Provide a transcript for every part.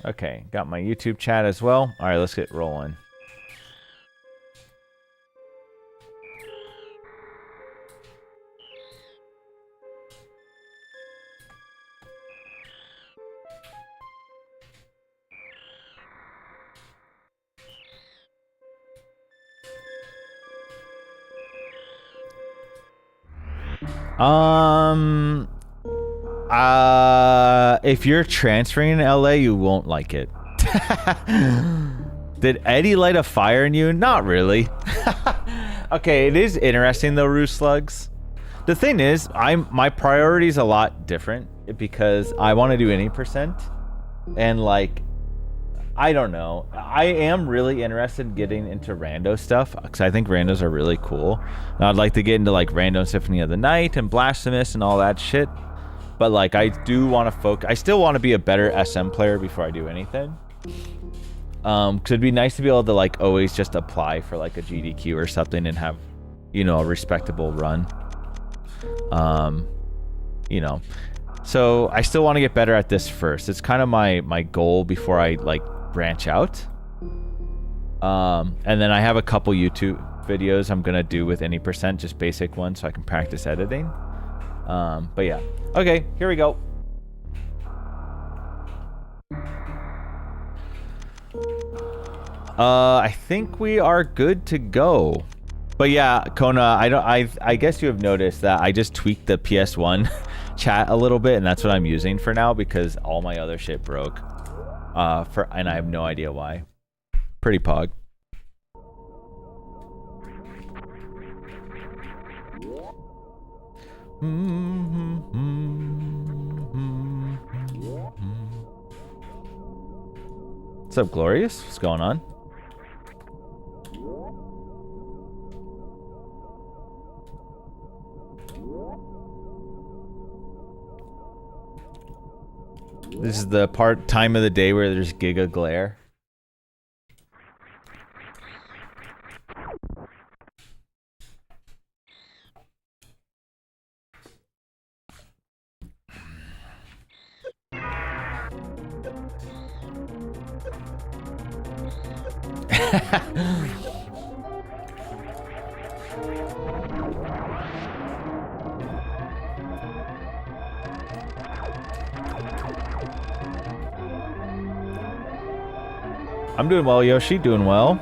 Okay, got my YouTube chat as well. All right, let's get rolling. If you're transferring in LA, you won't like it. Did Eddie light a fire in you? Not really. Okay, it is interesting though, Roost Slugs. The thing is, my priority's a lot different because I want to do any percent, and like, I don't know. I am really interested in getting into rando stuff because I think randos are really cool. And I'd like to get into like Random Symphony of the Night and Blasphemous and all that shit. But like, I do want to focus. I still want to be a better SM player before I do anything. Cause it'd be nice to be able to like always just apply for like a GDQ or something and have, you know, a respectable run. You know, so I still want to get better at this first. It's kind of my goal before I like branch out. And then I have a couple YouTube videos I'm gonna do with any percent, just basic ones, so I can practice editing. But yeah, okay, here we go. I think we are good to go. But yeah, Kona, I guess you have noticed that I just tweaked the PS1 chat a little bit, and that's what I'm using for now because all my other shit broke. And I have no idea why. Pretty pog. What's up, Glorious? What's going on? This is the time of the day where there's giga glare. I'm doing well, Yoshi. Doing well.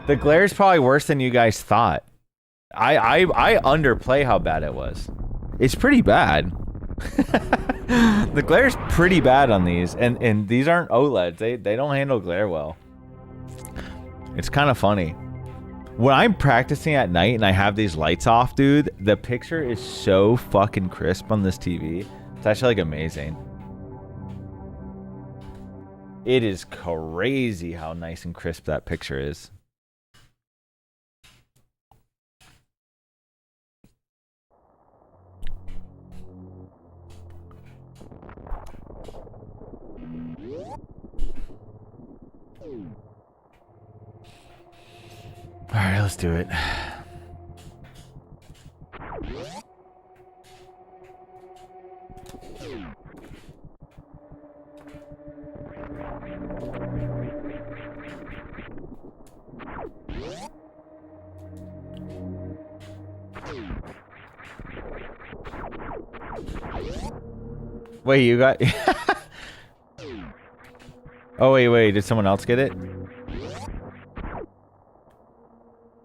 The glare is probably worse than you guys thought. I underplay how bad it was. It's pretty bad. The glare's pretty bad on these, and these aren't OLEDs. They don't handle glare well. It's kind of funny. When I'm practicing at night and I have these lights off, dude, the picture is so fucking crisp on this TV. It's actually like amazing. It is crazy how nice and crisp that picture is. All right, let's do it. Wait, you got... Oh, wait. Did someone else get it?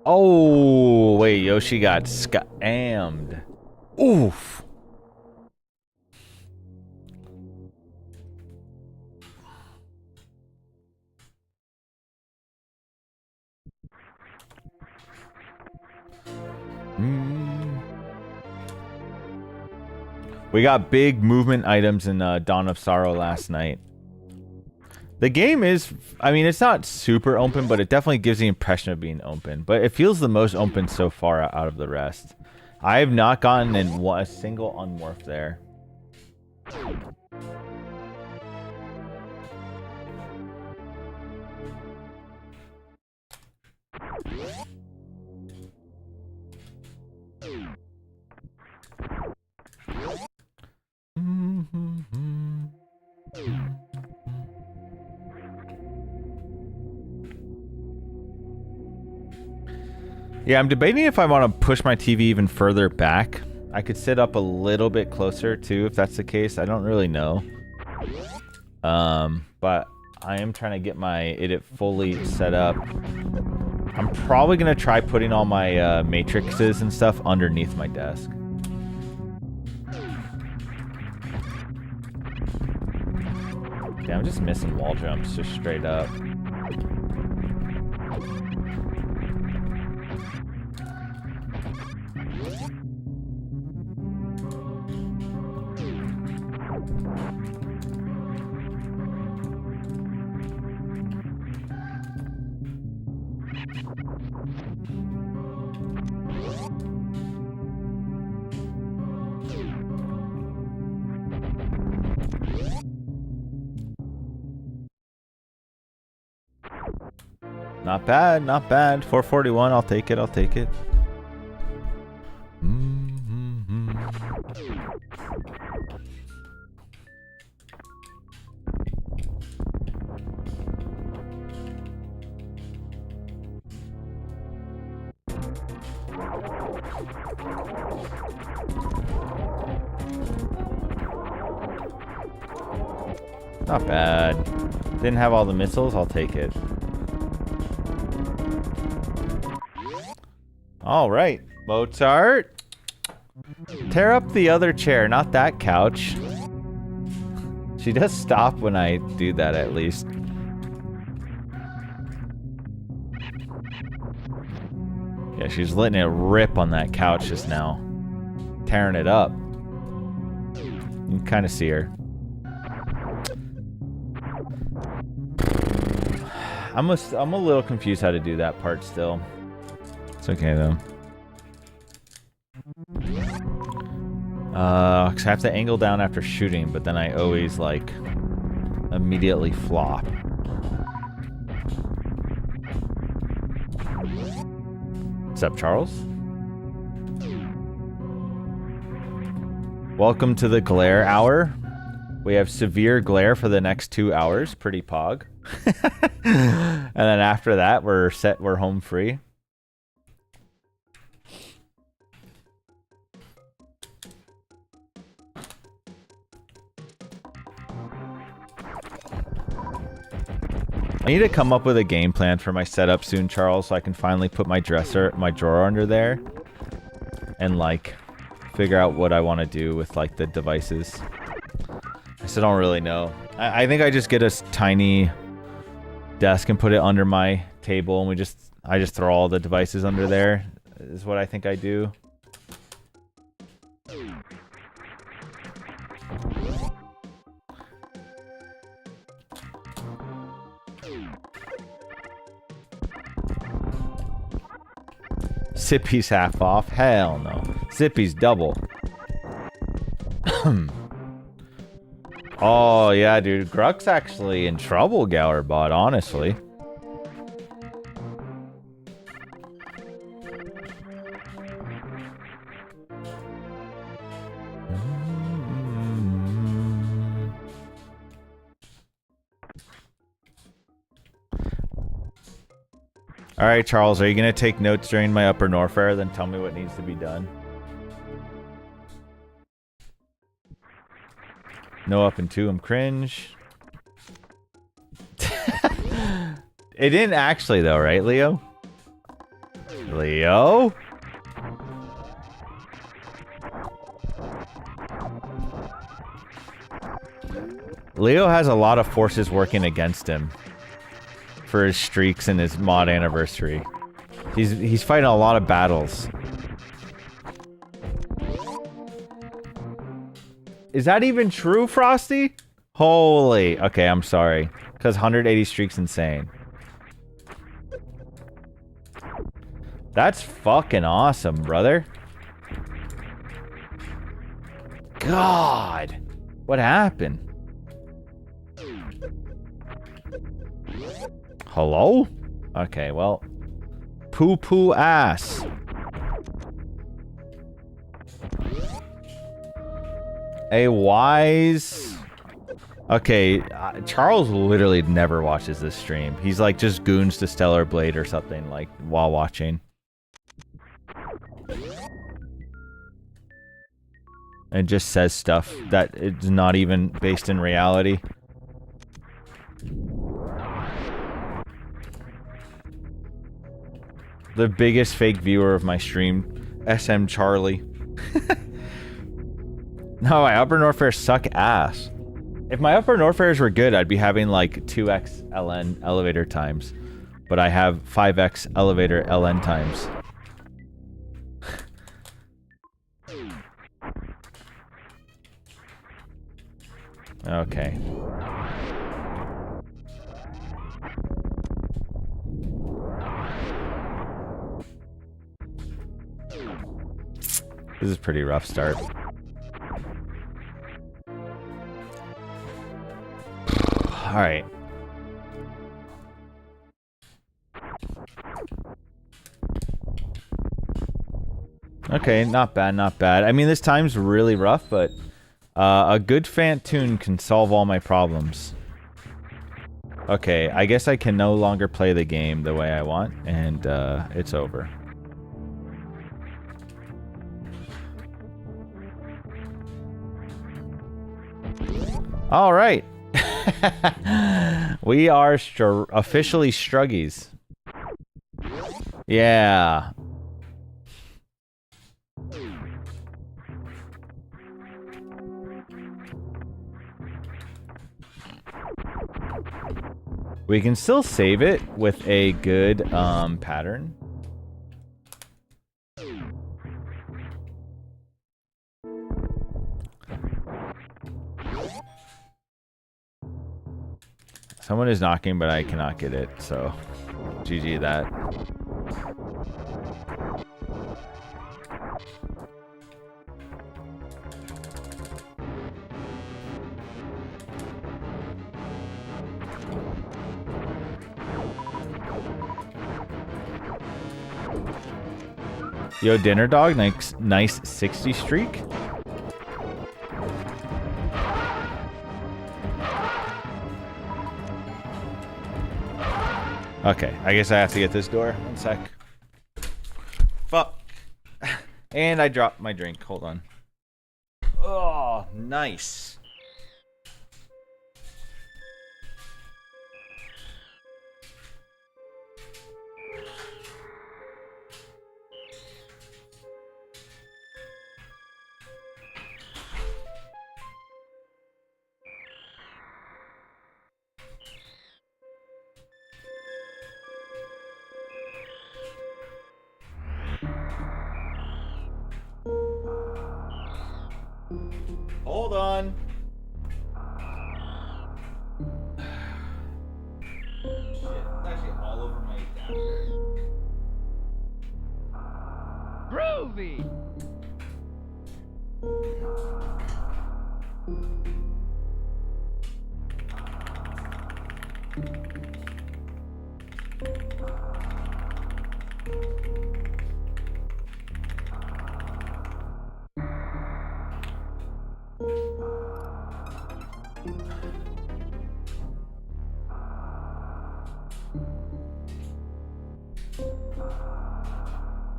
Oh, wait. Yoshi got scammed. Oof. We got big movement items in Dawn of Sorrow last night. The game is, I mean, it's not super open, but it definitely gives the impression of being open. But it feels the most open so far out of the rest. I have not gotten in a single unmorph there. Yeah, I'm debating if I want to push my TV even further back. I could sit up a little bit closer too, if that's the case. I don't really know. But I am trying to get my it fully set up. I'm probably going to try putting all my matrices and stuff underneath my desk. Yeah, I'm just missing wall jumps, just straight up. Not bad, not bad. 441, I'll take it, I'll take it. Not bad. Didn't have all the missiles, I'll take it. All right, Mozart. Tear up the other chair, not that couch. She does stop when I do that, at least. Yeah, she's letting it rip on that couch just now. Tearing it up. You can kind of see her. I'm a little confused how to do that part still. It's okay though. 'Cause I have to angle down after shooting, but then I always like immediately flop. What's up, Charles? Welcome to the glare hour. We have severe glare for the next 2 hours. Pretty pog. And then after that, we're home free. I need to come up with a game plan for my setup soon, Charles, so I can finally put my drawer under there and like figure out what I want to do with like the devices. I still don't really know. I think I just get a tiny desk and put it under my table, and I just throw all the devices under there is what I think I do. Sippy's half off? Hell no. Sippy's double. Oh, yeah, dude. Gruck's actually in trouble, Gourbot, honestly. All right, Charles, are you going to take notes during my Upper Norfair? Then tell me what needs to be done. No up and 2, I'm cringe. It didn't actually, though, right, Leo? Leo? Leo has a lot of forces working against him for his streaks and his mod anniversary. He's fighting a lot of battles. Is that even true, Frosty? Holy. Okay, I'm sorry. Because 180 streak's insane. That's fucking awesome, brother. God. What happened? Hello? Okay, well. Poo-poo ass. A wise... Okay, Charles literally never watches this stream. He's like just goons to Stellar Blade or something like while watching. And just says stuff that is not even based in reality. The biggest fake viewer of my stream, SM Charlie. No, my upper North Fairs suck ass. If my upper North Fairs were good, I'd be having like 2x LN elevator times. But I have 5x elevator LN times. Okay. This is a pretty rough start. Alright. Okay, not bad, not bad. I mean, this time's really rough, but a good fan tune can solve all my problems. Okay, I guess I can no longer play the game the way I want, and it's over. All right. We are officially Struggies. Yeah. We can still save it with a good pattern. Someone is knocking, but I cannot get it, so GG that. Yo, Dinner Dog, nice 60 streak. Okay, I guess I have to get this door. One sec. Fuck. And I dropped my drink. Hold on. Oh, nice. Hold on. Shit, it's actually all over my adapter. Groovy!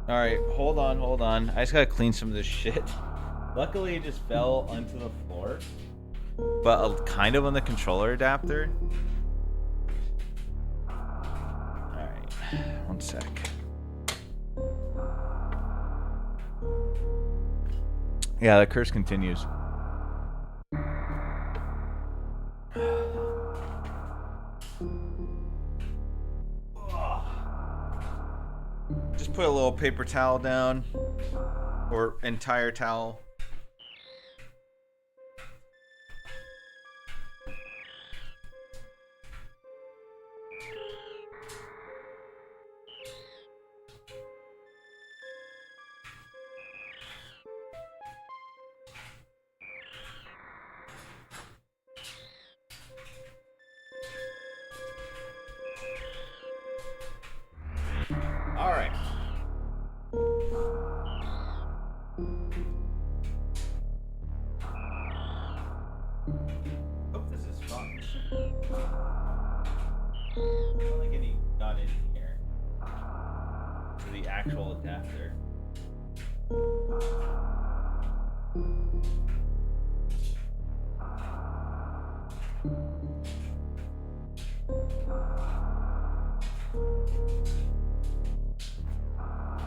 Alright, hold on. I just gotta clean some of this shit. Luckily, it just fell onto the floor. But kind of on the controller adapter. Alright, one sec. Yeah, the curse continues. Just put a little paper towel down, or entire towel. the actual adapter.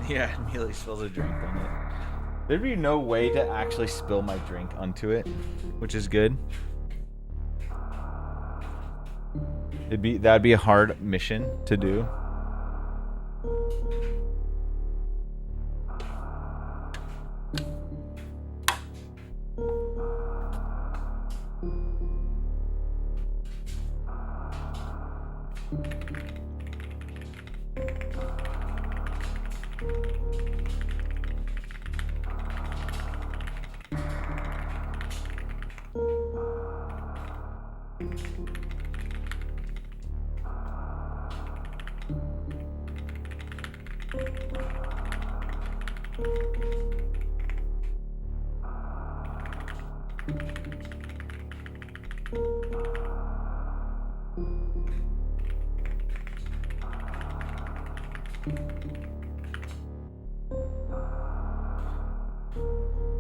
Yeah, immediately spills a drink on it. There'd be no way to actually spill my drink onto it, which is good. That'd be a hard mission to do.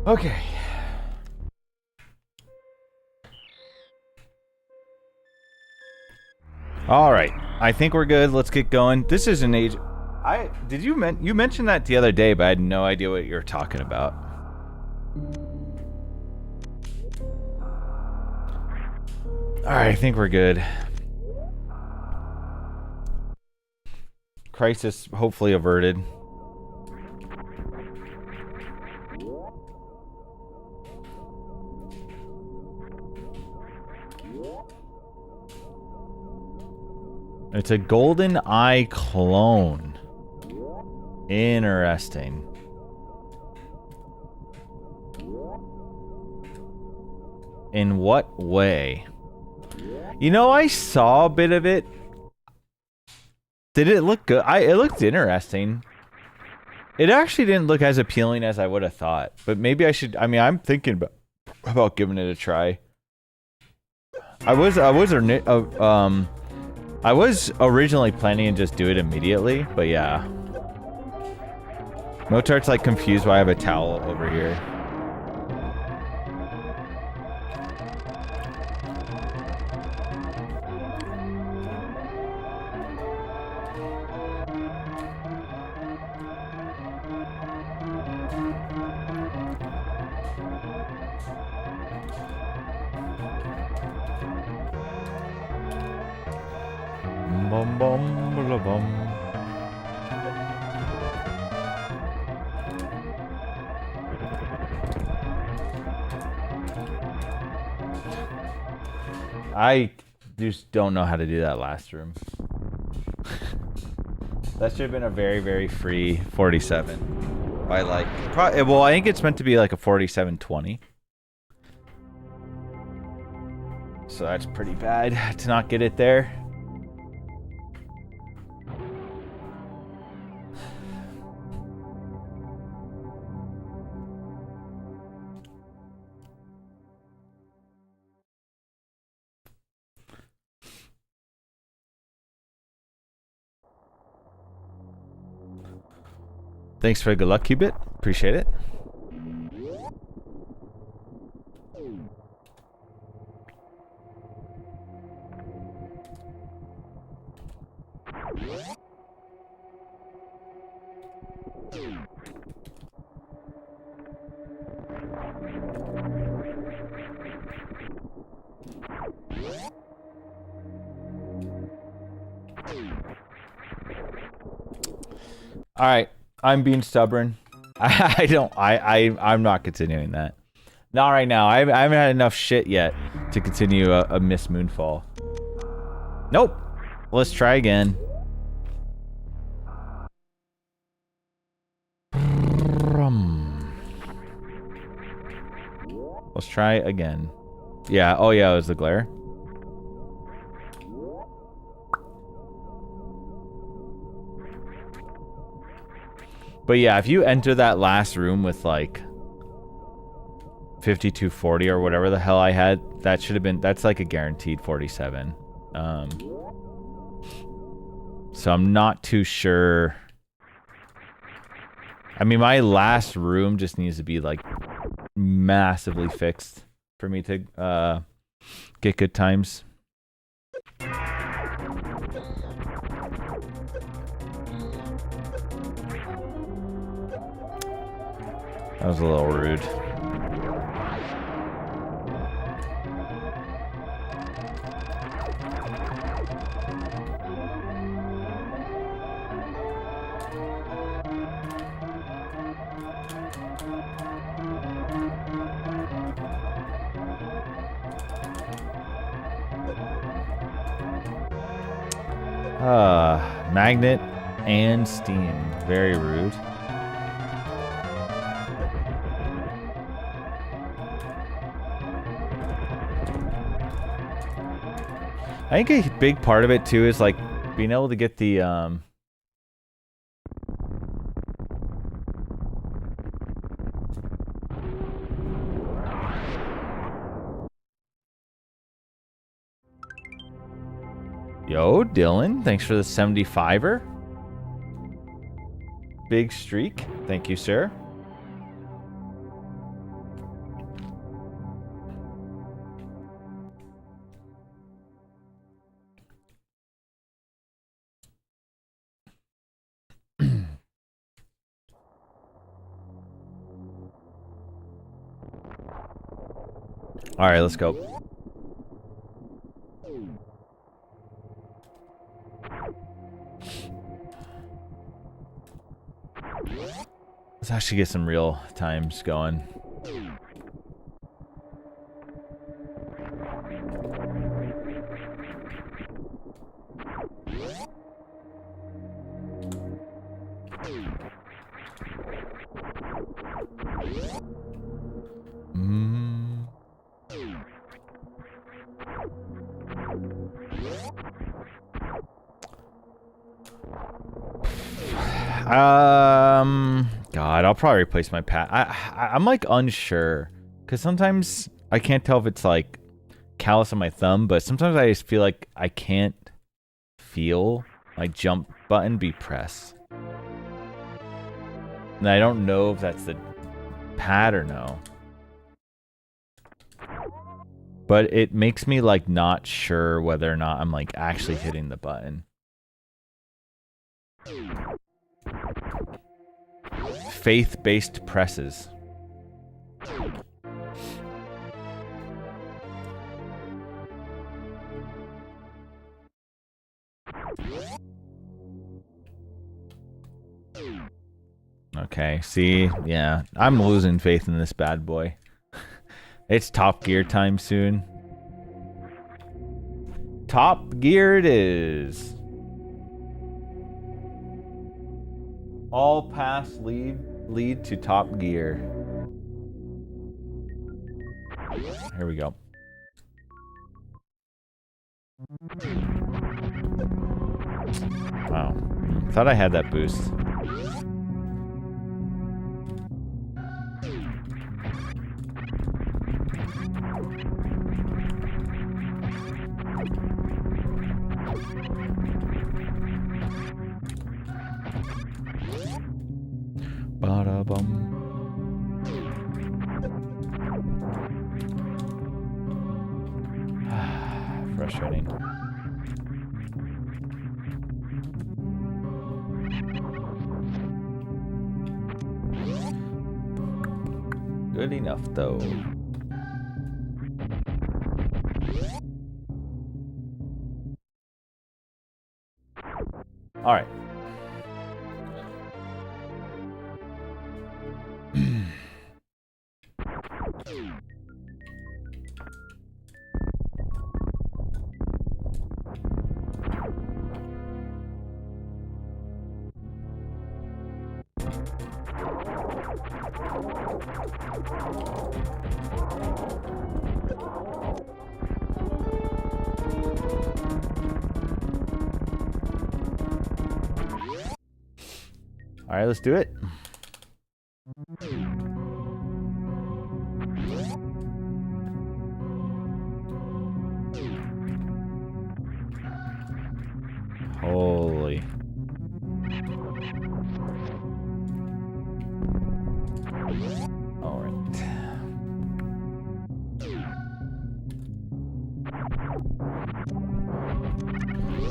Okay. All right. I think we're good. Let's get going. This is an age. You mentioned that the other day, but I had no idea what you were talking about. All right, I think we're good. Crisis hopefully averted. It's a golden eye clone. Interesting. In what way? You know, I saw a bit of it. Did it look good? It looked interesting. It actually didn't look as appealing as I would have thought. But maybe I should. I mean, I'm thinking about giving it a try. I was originally planning to just do it immediately, but yeah. Motart's like confused why I have a towel over here. Bum bum blah, bum. I just don't know how to do that last room. That should have been a very, very free 47. By like, well, I think it's meant to be like a 47-20. So that's pretty bad to not get it there. Thanks for the good luck, Qubit. Appreciate it. All right. I'm being stubborn. I'm not continuing that. Not right now. I haven't had enough shit yet to continue a Miss Moonfall. Nope. Let's try again. Let's try again. Yeah. Oh yeah, it was the glare. But yeah, if you enter that last room with like 5240 or whatever the hell I had, that should have been, that's like a guaranteed 47. So I'm not too sure I mean, my last room just needs to be like massively fixed for me to get good times. That was a little rude. Magnet and steam. Very rude. I think a big part of it too is like being able to get the Yo, Dylan, thanks for the 75er. Big streak. Thank you, sir. All right, let's go. Let's actually get some real times going. God, I'll probably replace my pad. I'm like unsure because sometimes I can't tell if it's like callus on my thumb, but sometimes I just feel like I can't feel my jump button be pressed. And I don't know if that's the pad or no. But it makes me like not sure whether or not I'm like actually hitting the button. Faith-based presses. Okay, see, yeah, I'm losing faith in this bad boy. It's Top Gear time soon. Top Gear it is. All paths lead to Top Gear. Here we go. Wow. Thought I had that boost. Ba-da-bum. Frustrating. Good enough, though. All right. All right, let's do it. Holy.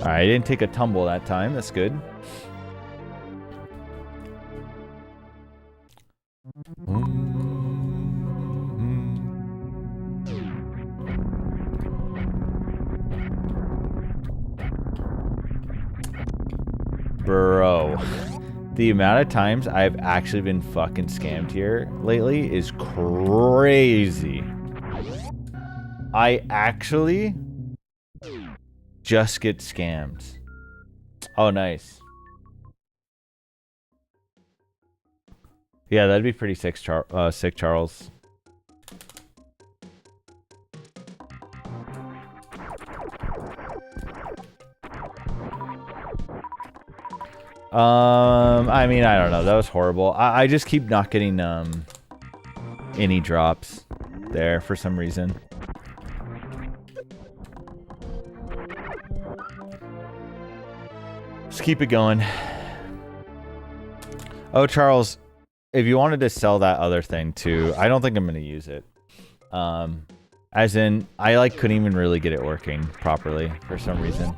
Alright, I didn't take a tumble that time. That's good. Bro, the amount of times I've actually been fucking scammed here lately is crazy. I actually just get scammed. Oh, nice. Yeah, that'd be pretty sick, Charles. I mean, I don't know. That was horrible. I just keep not getting any drops there for some reason. Just keep it going. Oh, Charles, if you wanted to sell that other thing too, I don't think I'm going to use it. As in, I couldn't even really get it working properly for some reason.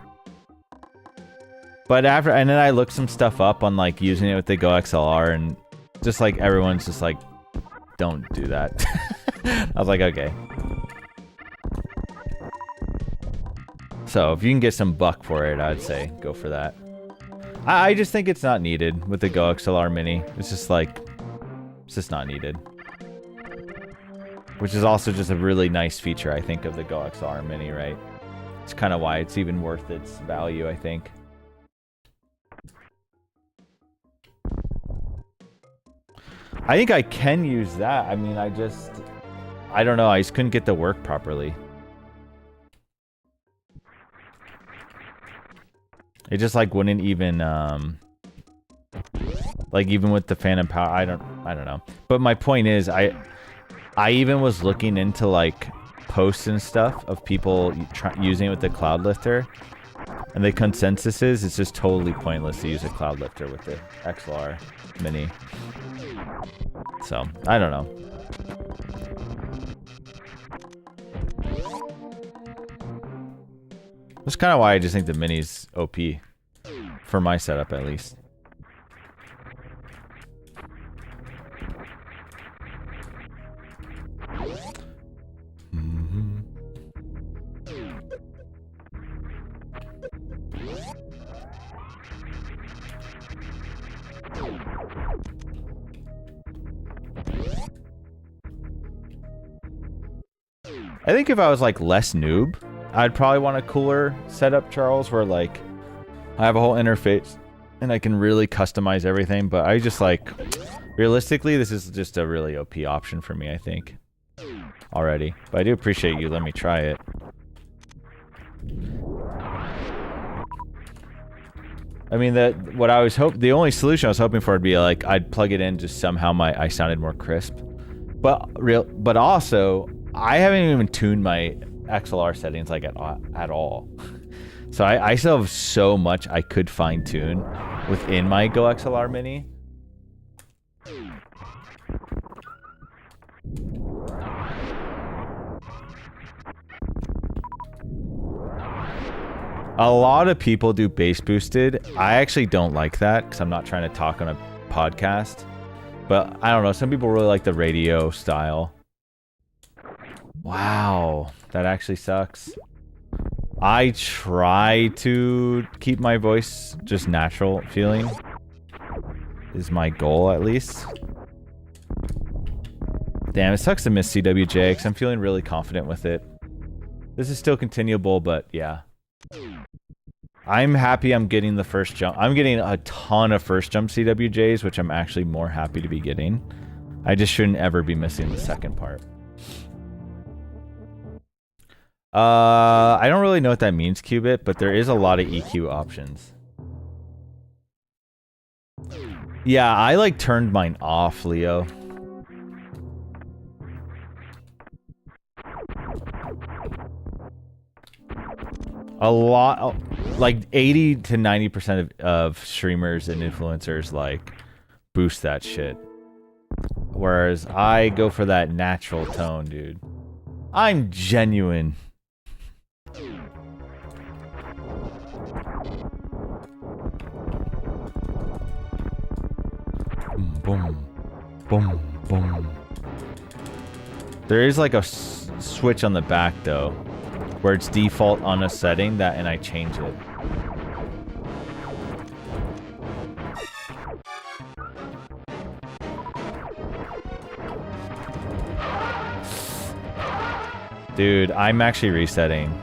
But and then I looked some stuff up on using it with the Go XLR, and just everyone's just don't do that. I was like, okay. So if you can get some buck for it, I'd say go for that. I just think it's not needed with the Go XLR Mini. It's just it's just not needed. Which is also just a really nice feature, I think, of the Go XLR Mini, right? It's kind of why it's even worth its value, I think. I think I can use that. I mean, I don't know. I just couldn't get to work properly. It just wouldn't even even with the Phantom Power, I don't know. But my point is, I even was looking into posts and stuff of people using it with the Cloud Lifter, and the consensus is it's just totally pointless to use a Cloud Lifter with the XLR Mini. So I don't know. That's kind of why I just think the Mini's OP for my setup, at least. I think if I was less noob, I'd probably want a cooler setup, Charles, where I have a whole interface and I can really customize everything. But I just realistically, this is just a really OP option for me, I think, already. But I do appreciate you letting me try it. I mean, the only solution I was hoping for would be I'd plug it in, just somehow I sounded more crisp. But also, I haven't even tuned my XLR settings at all. So I still have so much I could fine tune within my Go XLR Mini. A lot of people do bass boosted. I actually don't like that because I'm not trying to talk on a podcast. But I don't know. Some people really like the radio style. Wow, that actually sucks. I try to keep my voice just natural feeling. Is my goal, at least. Damn, it sucks to miss CWJ because I'm feeling really confident with it. This is still continuable, but yeah. I'm happy I'm getting the first jump. I'm getting a ton of first jump CWJs, which I'm actually more happy to be getting. I just shouldn't ever be missing the second part. I don't really know what that means, Qubit, but there is a lot of EQ options. Yeah, I turned mine off, Leo. A lot, 80 to 90% of streamers and influencers boost that shit. Whereas I go for that natural tone, dude. I'm genuine. boom, boom, boom. There is like a switch on the back though, where it's default on a setting that, and I change it. Dude, I'm actually resetting.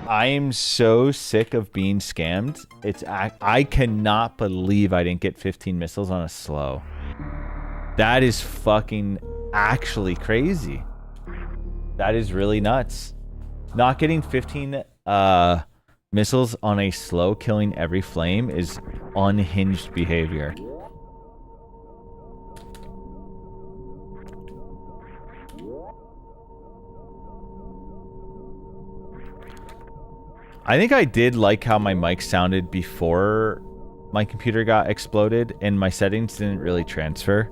I am so sick of being scammed. I cannot believe I didn't get 15 missiles on a slow. That is fucking actually crazy. That is really nuts. Not getting 15 missiles on a slow, killing every flame is unhinged behavior. I think I did like how my mic sounded before my computer got exploded, and my settings didn't really transfer,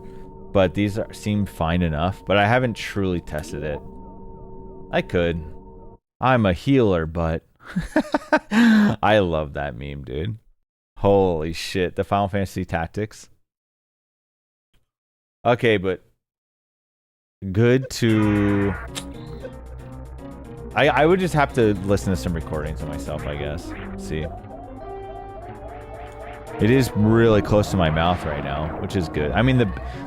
but these seem fine enough, but I haven't truly tested it. I could. I'm a healer, but... I love that meme, dude. Holy shit, the Final Fantasy Tactics. Okay, but... good to... I would just have to listen to some recordings of myself, I guess. See. It is really close to my mouth right now, which is good. I mean,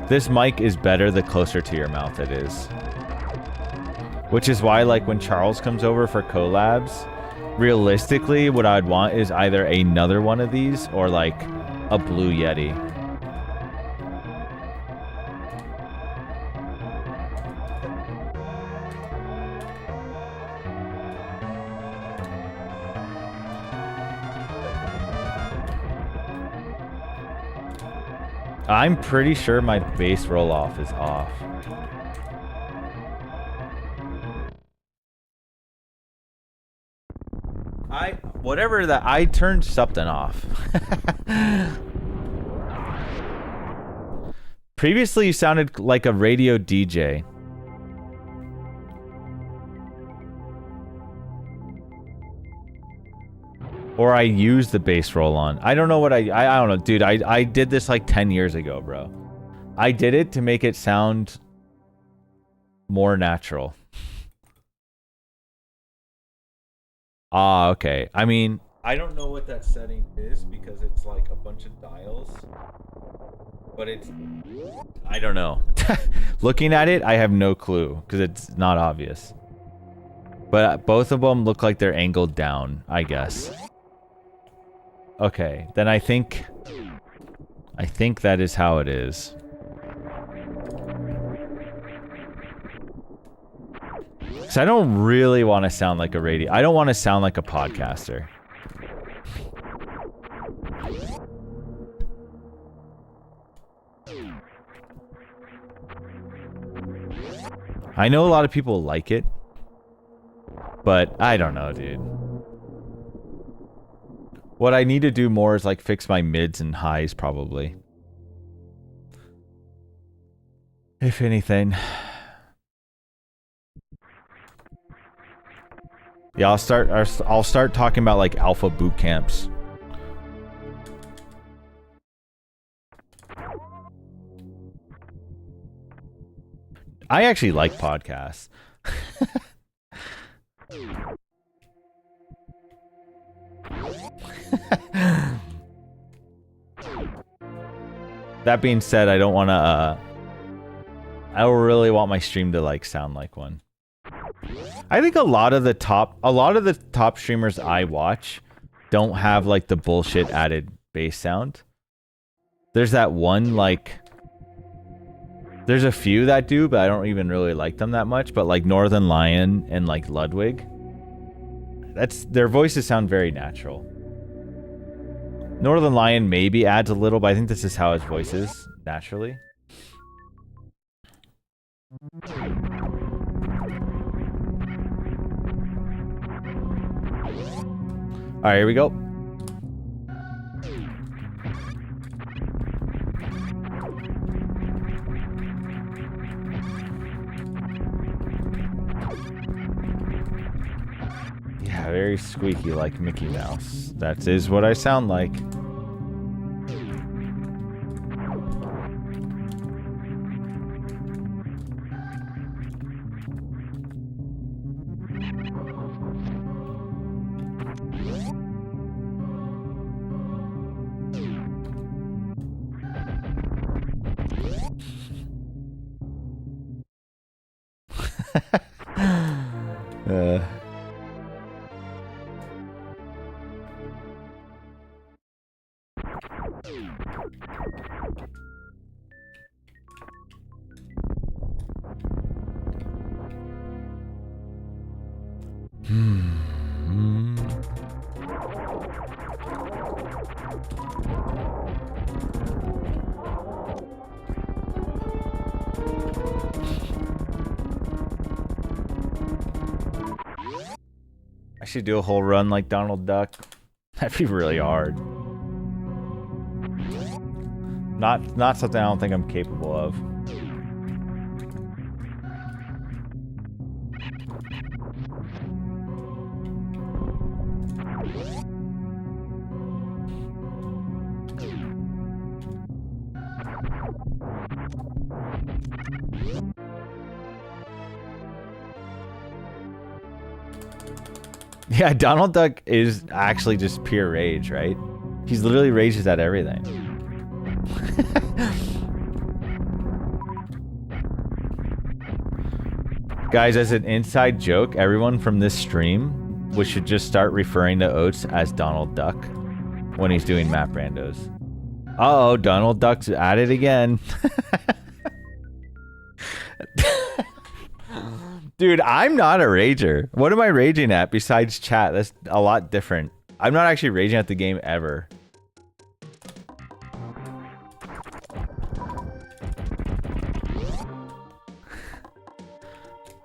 this mic is better the closer to your mouth it is. Which is why, like, when Charles comes over for collabs, realistically, what I'd want is either another one of these or, like, a Blue Yeti. I'm pretty sure my bass roll-off is off. Whatever that, I turned something off. Previously, you sounded like a radio DJ. Or I used the bass roll on. I don't know what I don't know, dude. I did this like 10 years ago, bro. I did it to make it sound more natural. Ah, okay. I mean, I don't know what that setting is because it's like a bunch of dials. But it's... I don't know. Looking at it, I have no clue because it's not obvious. But both of them look like they're angled down, I guess. Okay, then I think that is how it is. Because I don't really want to sound like a radio. I don't want to sound like a podcaster. I know a lot of people like it, but I don't know, dude. What I need to do more is like fix my mids and highs, probably. If anything. Yeah, I'll start talking about like alpha boot camps. I actually like podcasts. That being said, I don't want to I don't really want my stream to like sound like one. I think a lot of the top streamers I watch don't have like the bullshit added bass sound. There's that one, like, there's a few that do, but I don't even really like them that much. But like Northern Lion and like Ludwig, their voices sound very natural. Northern Lion maybe adds a little, but I think this is how his voice is naturally. Alright, here we go. Yeah, very squeaky like Mickey Mouse. That is what I sound like. I should do a whole run like Donald Duck. That'd be really hard. Not something I don't think I'm capable of. Yeah, Donald Duck is actually just pure rage, right? He's literally rages at everything. Guys, as an inside joke, everyone from this stream, we should just start referring to Oates as Donald Duck when he's doing map randos. Uh-oh, Donald Duck's at it again. Dude, I'm not a rager. What am I raging at besides chat? That's a lot different. I'm not actually raging at the game ever.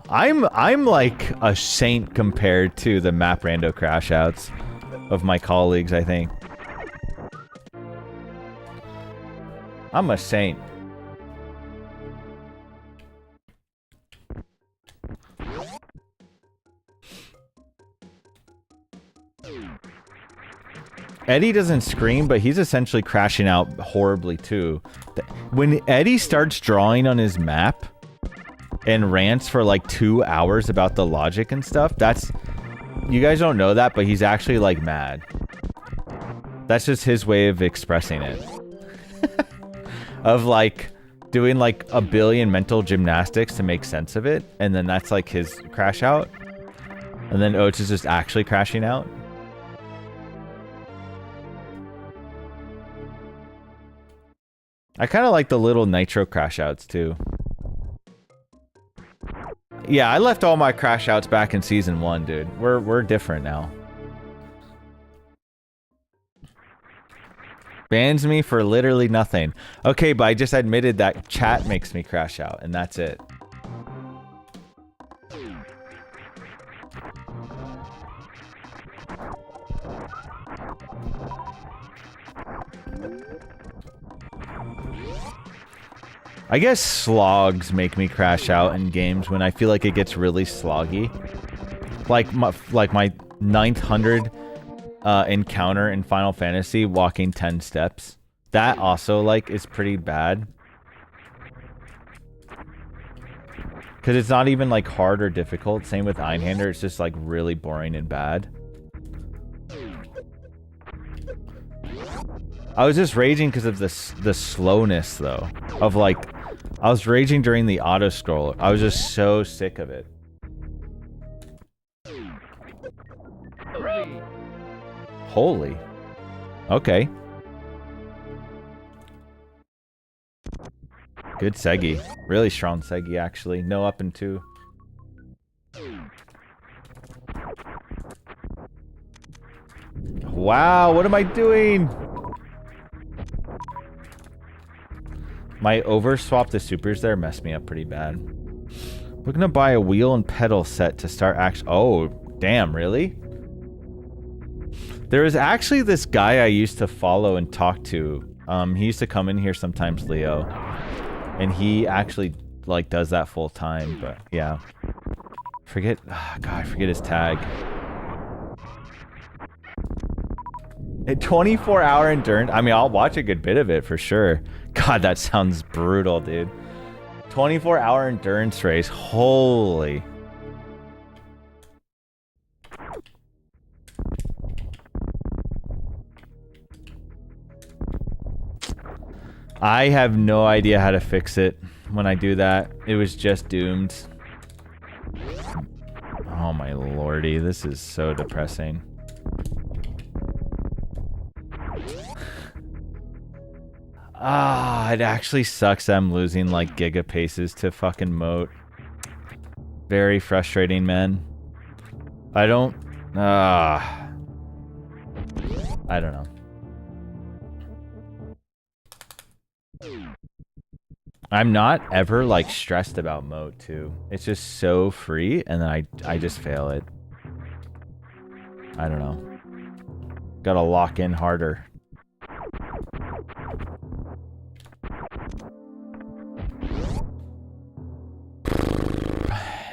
I'm like a saint compared to the map rando crash outs of my colleagues, I think. I'm a saint. Eddie doesn't scream, but he's essentially crashing out horribly too. When Eddie starts drawing on his map and rants for like 2 hours about the logic and stuff, that's... You guys don't know that, but he's actually like mad. That's just his way of expressing it. Of like doing like a billion mental gymnastics to make sense of it, and then that's like his crash out. And then Oates is just actually crashing out. I kind of like the little nitro crash outs too. Yeah, I left all my crash outs back in season 1, dude. We're different now. Bans me for literally nothing. Okay, but I just admitted that chat makes me crash out, and that's it. I guess slogs make me crash out in games when I feel like it gets really sloggy. Like my 900 encounter in Final Fantasy, walking 10 steps. That also like is pretty bad. Because it's not even like hard or difficult. Same with Einhander, it's just like really boring and bad. I was just raging because of the slowness though. Of like, I was raging during the auto scroll. I was just so sick of it. Holy. Okay. Good Segi. Really strong Segi actually. No up and 2. Wow, what am I doing? My overswap the supers there messed me up pretty bad. We're gonna buy a wheel and pedal set to start oh, damn, really? There was actually this guy I used to follow and talk to. He used to come in here sometimes, Leo. And he actually, like, does that full time, but yeah. God, I forget his tag. A 24-hour endurance. I mean, I'll watch a good bit of it for sure. God, that sounds brutal, dude. 24-hour endurance race. Holy. I have no idea how to fix it when I do that. It was just doomed. lordy, this is so depressing. It actually sucks I'm losing like giga paces to fucking Moat. Very frustrating, man. I don't know. I'm not ever like stressed about Moat too. It's just so free and then I just fail it. I don't know. Gotta lock in harder.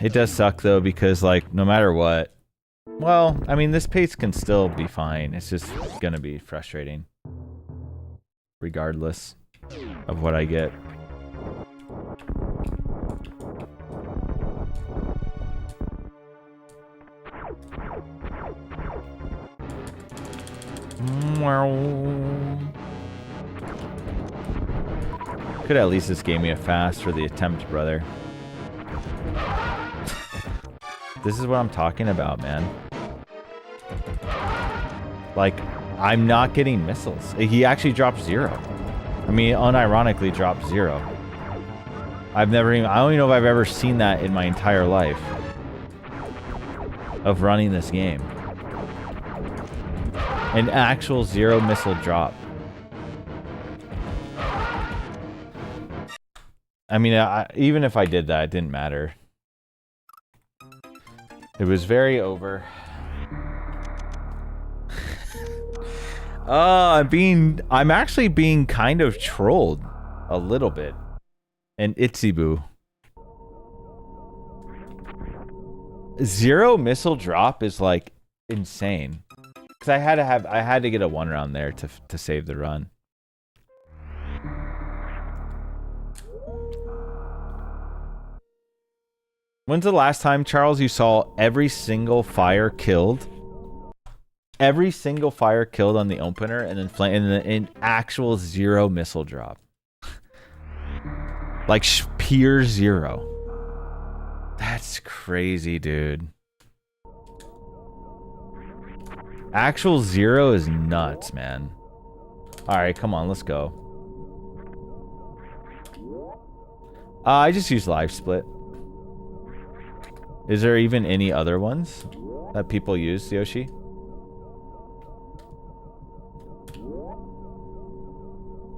It does suck though because like no matter what, well, I mean this pace can still be fine. It's just gonna be frustrating regardless of what I get. Could at least just gave me a fast for the attempt, brother. This is what I'm talking about, man. Like, I'm not getting missiles. He actually dropped 0. I mean, unironically dropped 0. I don't even know if I've ever seen that in my entire life of running this game. An actual 0 missile drop. I mean, even if I did that, it didn't matter. It was very over. I'm actually being kind of trolled a little bit. And Itzibu. 0 missile drop is like insane. Cause I had to get a 1 round there to save the run. When's the last time, Charles, you saw every single fire killed? Every single fire killed on the opener and then in actual 0 missile drop. Like pure 0. That's crazy, dude. Actual 0 is nuts, man. Alright, come on, let's go. I just used live split. Is there even any other ones that people use, Yoshi?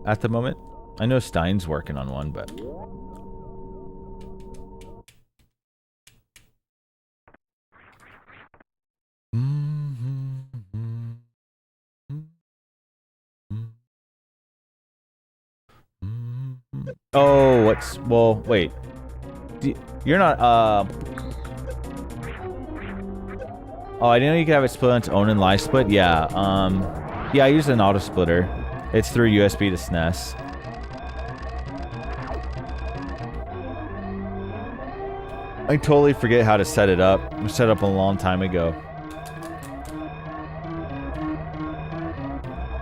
At the moment? I know Stein's working on one, but... Oh, what's... Well, wait. You're not... Oh, I didn't know you could have it split on its own and live split. Yeah, yeah, I use an auto splitter. It's through USB to SNES. I totally forget how to set it up. It was set up a long time ago.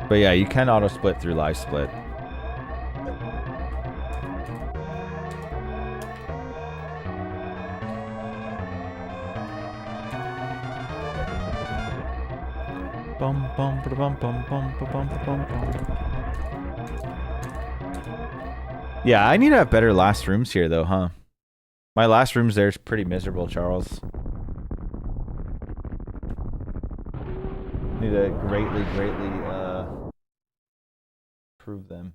But yeah, you can auto split through live split. Yeah, I need to have better last rooms here though, huh? My last rooms there is pretty miserable, Charles. Need to greatly improve them.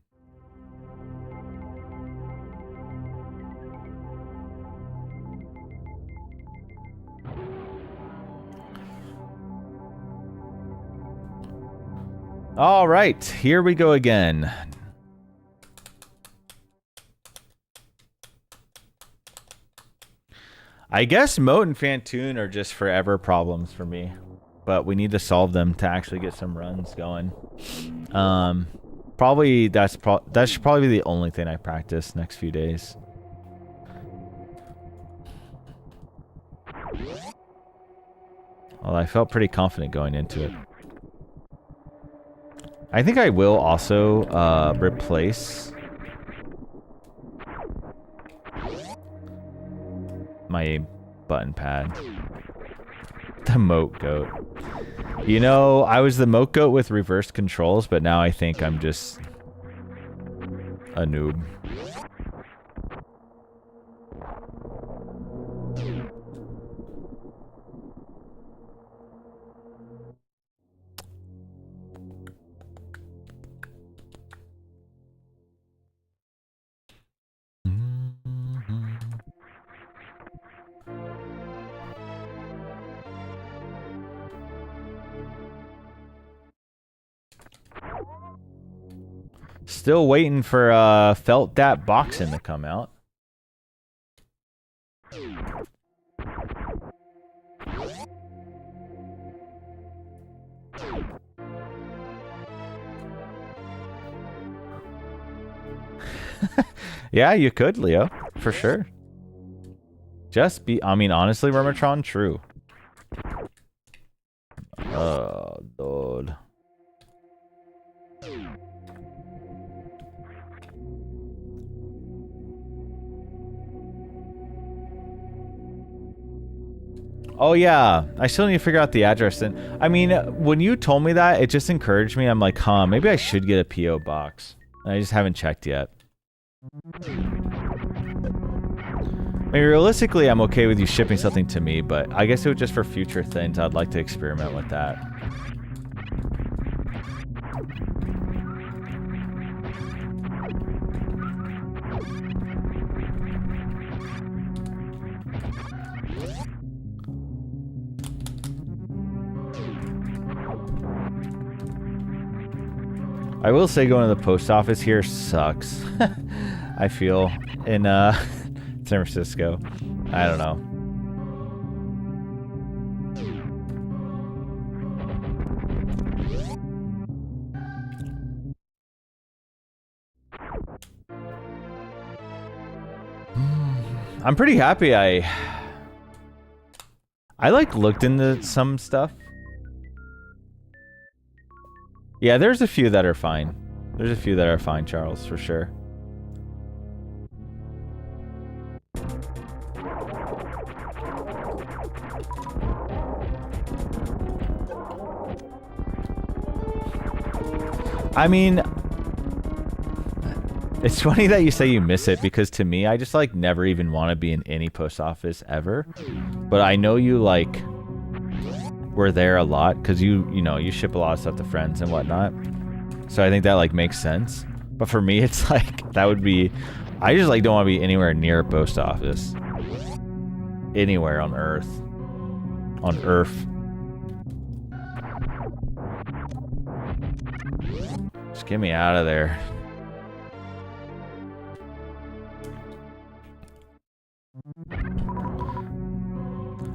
All right, here we go again. I guess Moat and Fantoon are just forever problems for me, but we need to solve them to actually get some runs going. Probably that should probably be the only thing I practice next few days. Well, I felt pretty confident going into it. I think I will also replace my button pad. The moat goat. You know, I was the moat goat with reversed controls, but now I think I'm just a noob. Still waiting for Felt Dat Boxing to come out. Yeah, you could, Leo, for sure. Just be, I mean, honestly, Vermatron, true. Oh, Lord. Oh yeah, I still need to figure out the address. And I mean, when you told me that, it just encouraged me. I'm like, huh, maybe I should get a PO box. And I just haven't checked yet. I mean, realistically, I'm okay with you shipping something to me, but I guess it was just for future things. I'd like to experiment with that. I will say going to the post office here sucks. I feel in San Francisco. I don't know. I'm pretty happy I like looked into some stuff. Yeah, there's a few that are fine. There's a few that are fine, Charles, for sure. I mean, it's funny that you say you miss it, because to me, I just like never even want to be in any post office ever. But I know you like were there a lot because you know, you ship a lot of stuff to friends and whatnot. So I think that like makes sense. But for me, it's like that would be, I just like don't want to be anywhere near a post office. Anywhere on Earth. On Earth. Just get me out of there.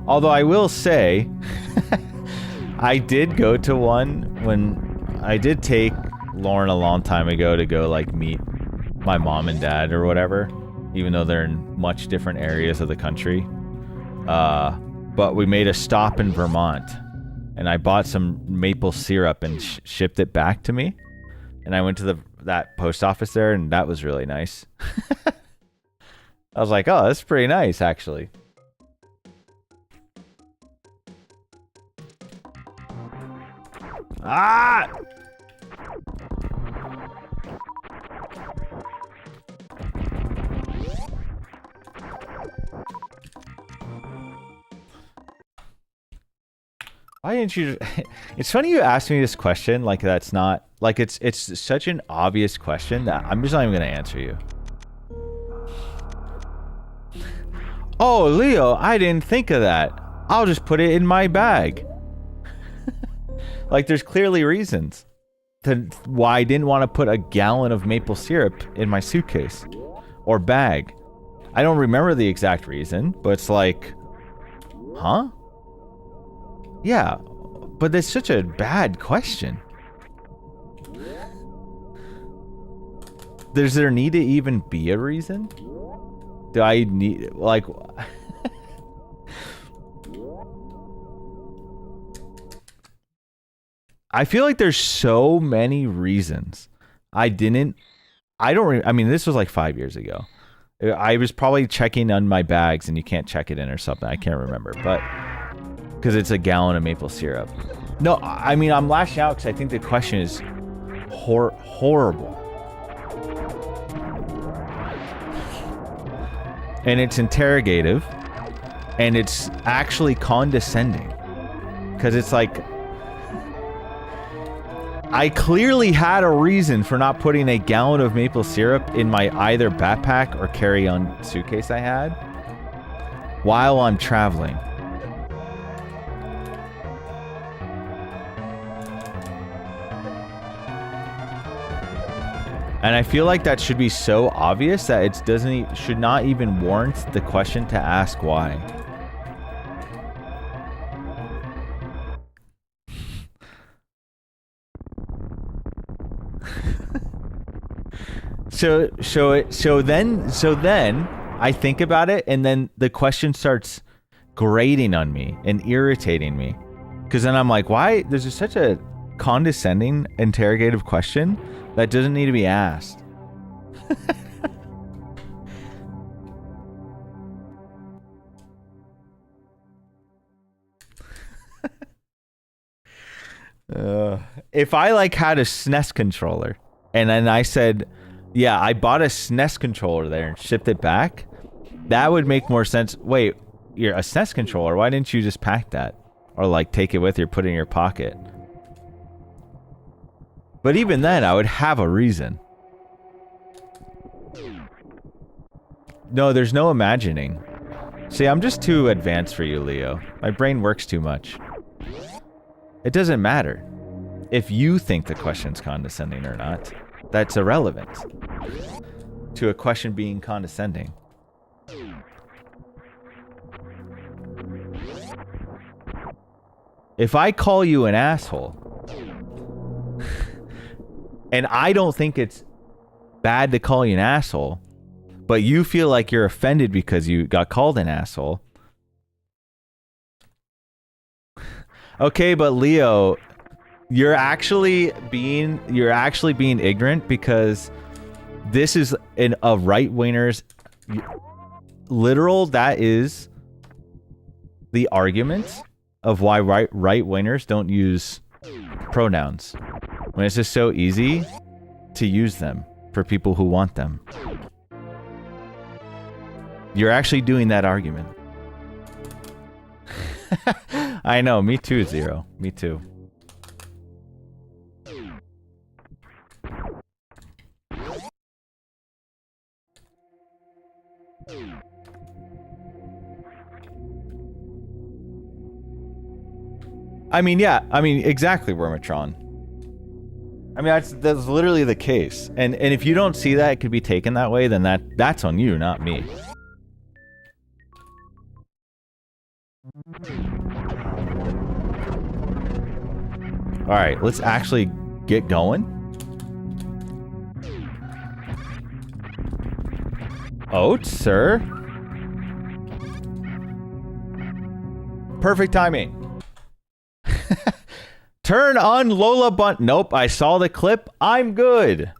Although I will say, I did go to one when I did take Lauren a long time ago to go like meet my mom and dad or whatever, even though they're in much different areas of the country. But we made a stop in Vermont, and I bought some maple syrup and shipped it back to me. And I went to that post office there, and that was really nice. I was like, oh, that's pretty nice, actually. Ah! Why didn't you? It's funny you asked me this question. Like that's not like it's such an obvious question that I'm just not even gonna answer you. Oh, Leo, I didn't think of that. I'll just put it in my bag. Like there's clearly reasons to why I didn't want to put a gallon of maple syrup in my suitcase or bag. I don't remember the exact reason, but it's like, huh? Yeah, but that's such a bad question. Does there need to even be a reason? Do I need, like... I feel like there's so many reasons. I mean, this was like 5 years ago. I was probably checking on my bags and you can't check it in or something. I can't remember, but... because it's a gallon of maple syrup. No, I mean, I'm lashing out because I think the question is horrible. And it's interrogative. And it's actually condescending. Because it's like... I clearly had a reason for not putting a gallon of maple syrup in my either backpack or carry-on suitcase I had while I'm traveling. And I feel like that should be so obvious that it should not even warrant the question to ask why. So then I think about it, and then the question starts grating on me and irritating me, because then I'm like, why? There's just such a condescending, interrogative question that doesn't need to be asked. If I like had a SNES controller and then I said, yeah, I bought a SNES controller there and shipped it back, that would make more sense. Wait, you're a SNES controller, why didn't you just pack that? Or like take it with you, put it in your pocket? But even then, I would have a reason. No, there's no imagining. See, I'm just too advanced for you, Leo. My brain works too much. It doesn't matter if you think the question's condescending or not. That's irrelevant to a question being condescending. If I call you an asshole, and I don't think it's bad to call you an asshole, but you feel like you're offended because you got called an asshole. Okay, but Leo, you're actually being ignorant, because this is a right-winger's literal, that is the argument of why right-wingers don't use pronouns, when it's just so easy to use them for people who want them. You're actually doing that argument. I know, me too, Zero. Me too. I mean, yeah. I mean, exactly, Wormatron. I mean, that's literally the case. And if you don't see that it could be taken that way, then that's on you, not me. Alright, let's actually get going. Oats, sir. Perfect timing. Turn on Lola Bunt. Nope, I saw the clip. I'm good.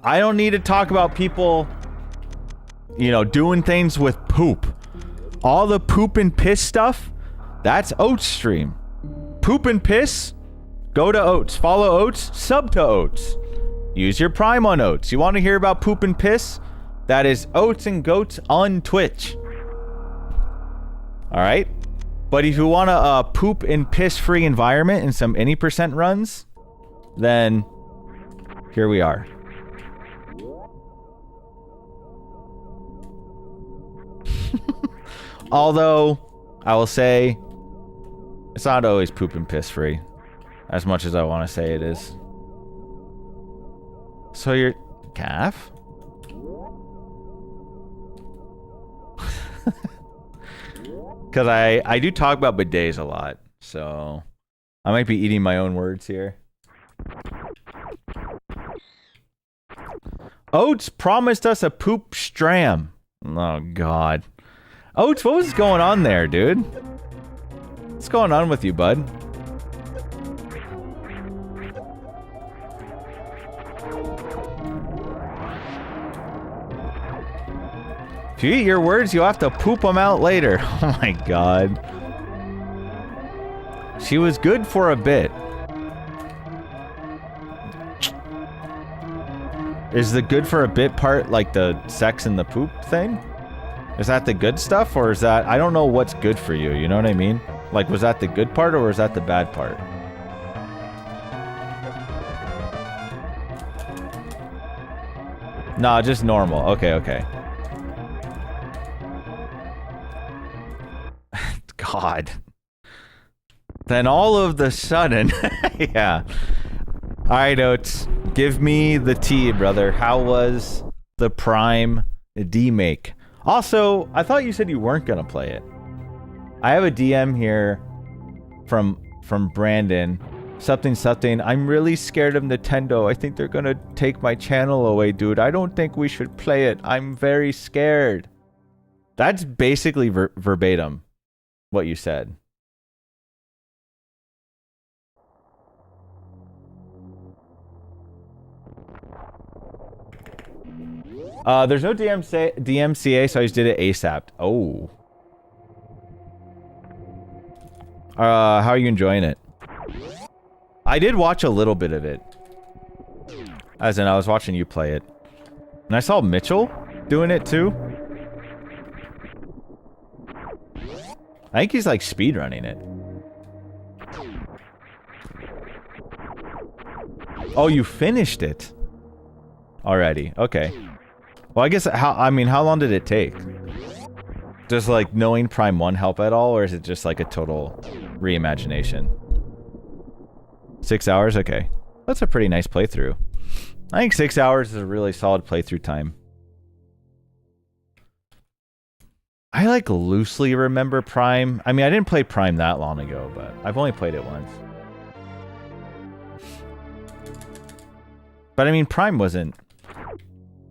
I don't need to talk about people, you know, doing things with poop. All the poop and piss stuff, that's Oats stream. Poop and piss, go to Oats. Follow Oats, sub to Oats. Use your Prime on Oats. You want to hear about poop and piss? That is Oats and Goats on Twitch. Alright? But if you want a poop and piss free environment and some any % runs, then here we are. Although, I will say, it's not always poop and piss free, as much as I want to say it is. So you're... calf? Because I do talk about bidets a lot, so I might be eating my own words here. Oats promised us a poop stram. Oh, God. Oats, what was going on there, dude? What's going on with you, bud? If you eat your words, you'll have to poop them out later. Oh my God. She was good for a bit. Is the good for a bit part like the sex and the poop thing? Is that the good stuff, or is that... I don't know what's good for you, you know what I mean? Like, was that the good part, or was that the bad part? Nah, just normal. Okay, okay. God. Then all of the sudden... yeah. Alright, Oats. Give me the tea, brother. How was the Prime D-Make? Also, I thought you said you weren't gonna play it. I have a DM here from Brandon. Something. I'm really scared of Nintendo. I think they're gonna take my channel away, dude. I don't think we should play it. I'm very scared. That's basically verbatim what you said. There's no DMCA, so I just did it ASAP. Oh. How are you enjoying it? I did watch a little bit of it. As in, I was watching you play it. And I saw Mitchell doing it too. I think he's like speedrunning it. Oh, you finished it already. Okay. Well, I guess how long did it take? Does like knowing Prime 1 help at all, or is it just like a total reimagination? 6 hours? Okay. That's a pretty nice playthrough. I think 6 hours is a really solid playthrough time. I like loosely remember Prime. I mean, I didn't play Prime that long ago, but I've only played it once. But I mean, Prime wasn't...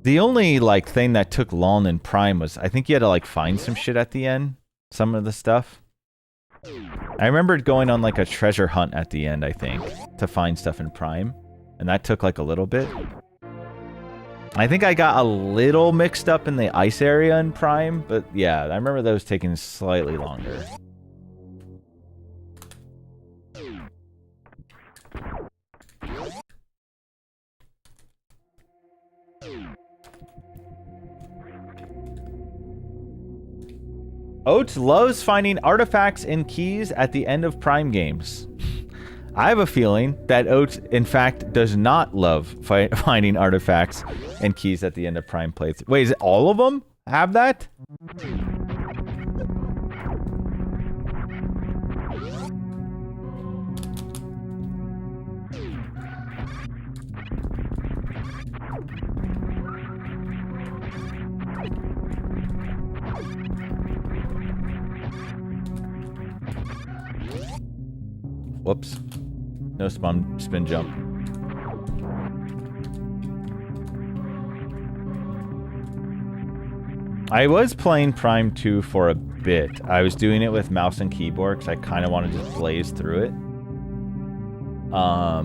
The only, like, thing that took long in Prime was, I think you had to, like, find some shit at the end. Some of the stuff. I remembered going on, like, a treasure hunt at the end, I think, to find stuff in Prime. And that took, like, a little bit. I think I got a little mixed up in the ice area in Prime, but yeah, I remember those taking slightly longer. Oats loves finding artifacts and keys at the end of Prime games. I have a feeling that Oats, in fact, does not love finding artifacts and keys at the end of Prime playthrough. Wait, is it all of them have that? Whoops. No spin jump. I was playing Prime 2 for a bit. I was doing it with mouse and keyboard because I kind of want to just blaze through it. I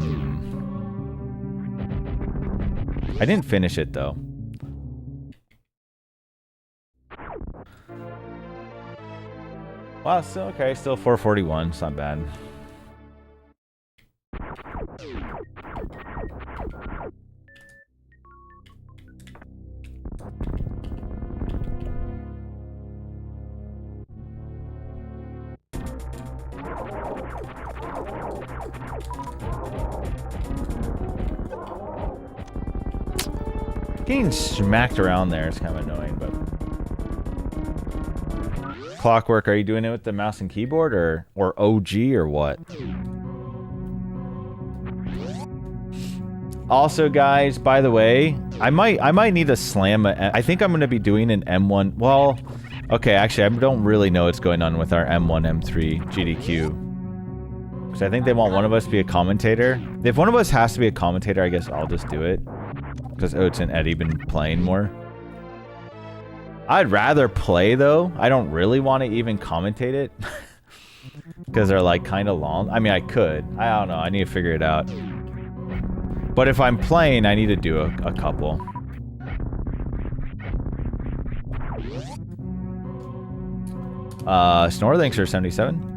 didn't finish it though. Wow, still okay. Still 441. It's not bad. Getting smacked around there is kind of annoying, but... Clockwork, are you doing it with the mouse and keyboard, or OG, or what? Also, guys, by the way, I might need to slam I think I'm going to be doing an M1... Well, okay, actually, I don't really know what's going on with our M1, M3 GDQ. Because I think they want one of us to be a commentator. If one of us has to be a commentator, I guess I'll just do it. Because Oats and Eddie been playing more. I'd rather play, though. I don't really want to even commentate it. Because they're, like, kind of long. I mean, I could. I don't know. I need to figure it out. But if I'm playing, I need to do a couple. Snore, thanks for 77.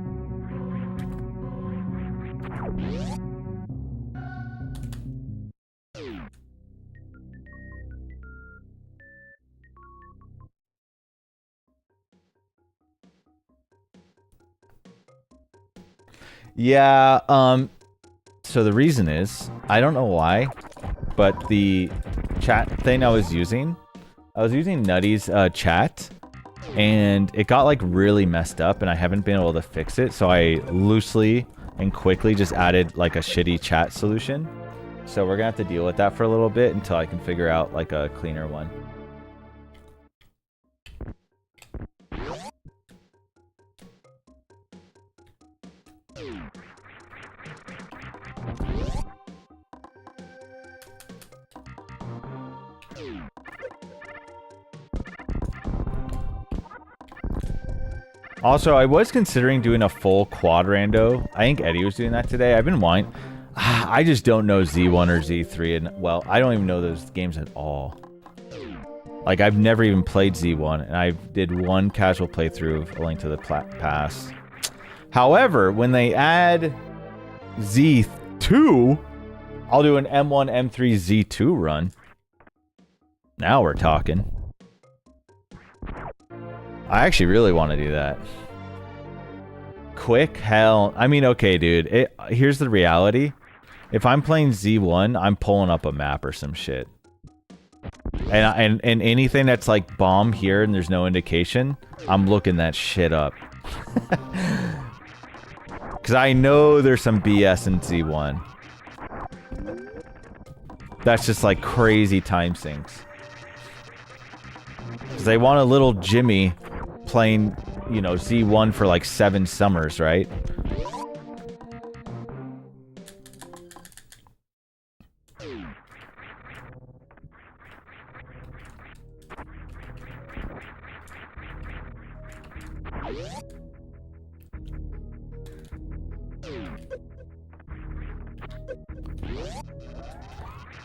Yeah, so the reason is, I don't know why, but the chat thing I was using Nutty's chat, and it got like really messed up, and I haven't been able to fix it, so I loosely and quickly just added like a shitty chat solution. So we're gonna have to deal with that for a little bit until I can figure out like a cleaner one. Also, I was considering doing a full quad rando. I think Eddie was doing that today. I've been wanting... I just don't know Z1 or Z3, and well, I don't even know those games at all. Like, I've never even played Z1, and I did one casual playthrough of A Link to the Past. However, when they add Z2, I'll do an M1, M3, Z2 run. Now we're talking. I actually really want to do that. Quick? Hell. I mean, okay, dude. Here's the reality. If I'm playing Z1, I'm pulling up a map or some shit. And anything that's like bomb here and there's no indication, I'm looking that shit up. Because I know there's some BS in Z1. That's just like crazy time sinks. Because they want a little Jimmy playing, you know, Z1 for like 7 summers, right?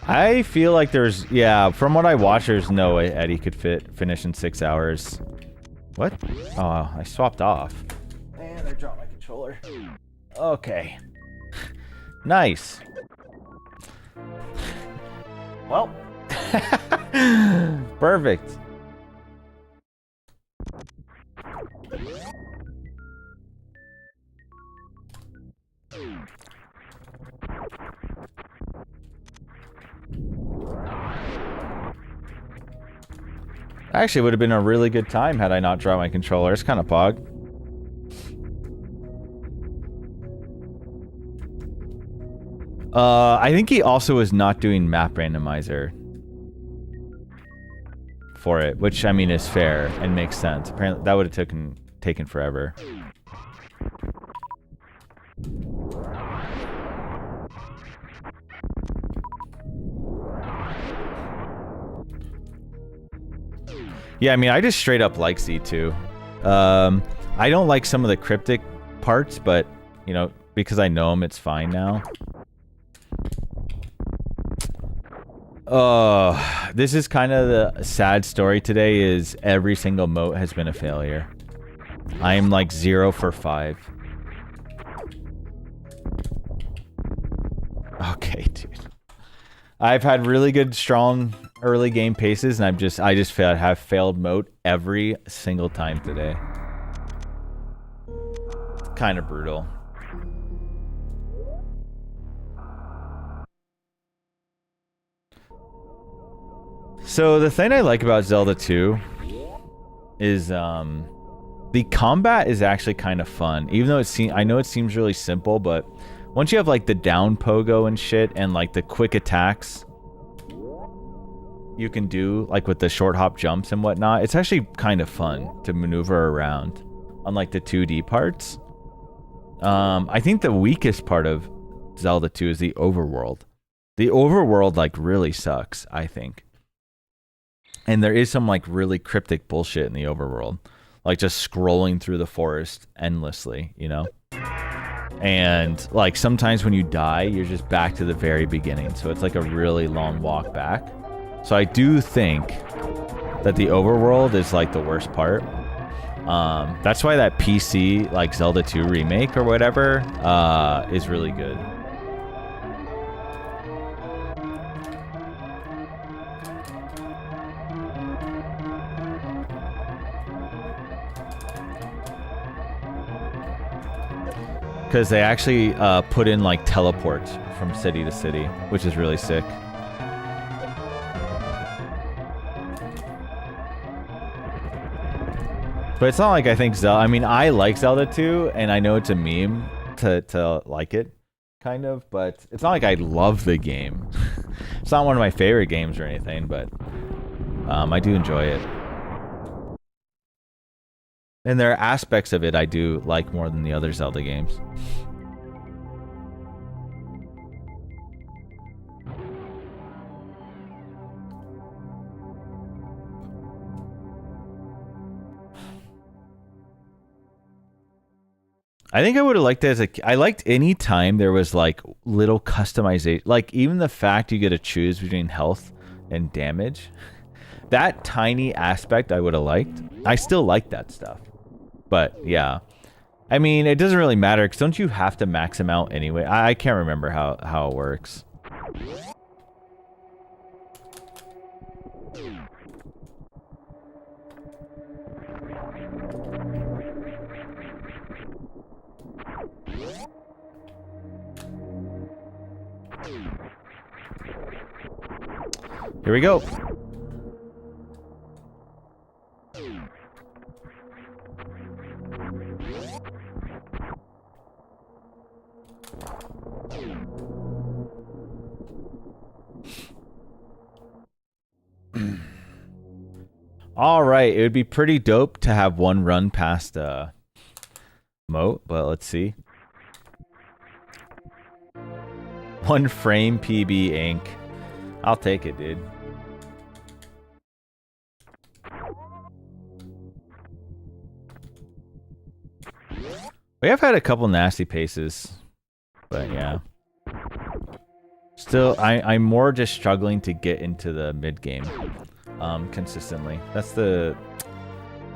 I feel like there's, yeah, from what I watch, there's no way Eddie could finish in 6 hours. What? Oh, I swapped off. And I dropped my controller. Okay. Nice. Well. Perfect. Actually, would have been a really good time had I not dropped my controller. It's kind of pog. I think he also was not doing map randomizer for it, which I mean is fair and makes sense. Apparently, that would have taken forever. Yeah, I mean, I just straight up like Z2. I don't like some of the cryptic parts, but, you know, because I know them, it's fine now. This is kind of the sad story today, is every single moat has been a failure. I am like 0 for 5. Okay, dude. I've had really good, strong early game paces, and I just have failed moat every single time today. Kind of brutal. So the thing I like about Zelda 2 is the combat is actually kind of fun, even though I know it seems really simple, but once you have like the down pogo and shit and like the quick attacks you can do, like with the short hop jumps and whatnot, it's actually kind of fun to maneuver around, unlike the 2D parts. I think the weakest part of Zelda 2 is the overworld. The overworld like really sucks, I think. And there is some like really cryptic bullshit in the overworld, like just scrolling through the forest endlessly, you know? And like sometimes when you die, you're just back to the very beginning. So it's like a really long walk back. So I do think that the overworld is like the worst part. That's why that PC like Zelda 2 remake or whatever is really good. Because they actually put in like teleport from city to city, which is really sick. But it's not like I think Zelda... I mean, I like Zelda 2, and I know it's a meme to like it, kind of, but it's not like I love the game. It's not one of my favorite games or anything, but I do enjoy it. And there are aspects of it I do like more than the other Zelda games. I think I would have liked it as I liked any time there was like little customization, like even the fact you get to choose between health and damage. That tiny aspect I would have liked. I still like that stuff. But yeah. I mean, it doesn't really matter because don't you have to max them out anyway? I can't remember how it works. Here we go. All right, it would be pretty dope to have one run past moat, but let's see. 1 frame PB ink. I'll take it, dude. We have had a couple nasty paces, but yeah. Still, I'm more just struggling to get into the mid game consistently. That's the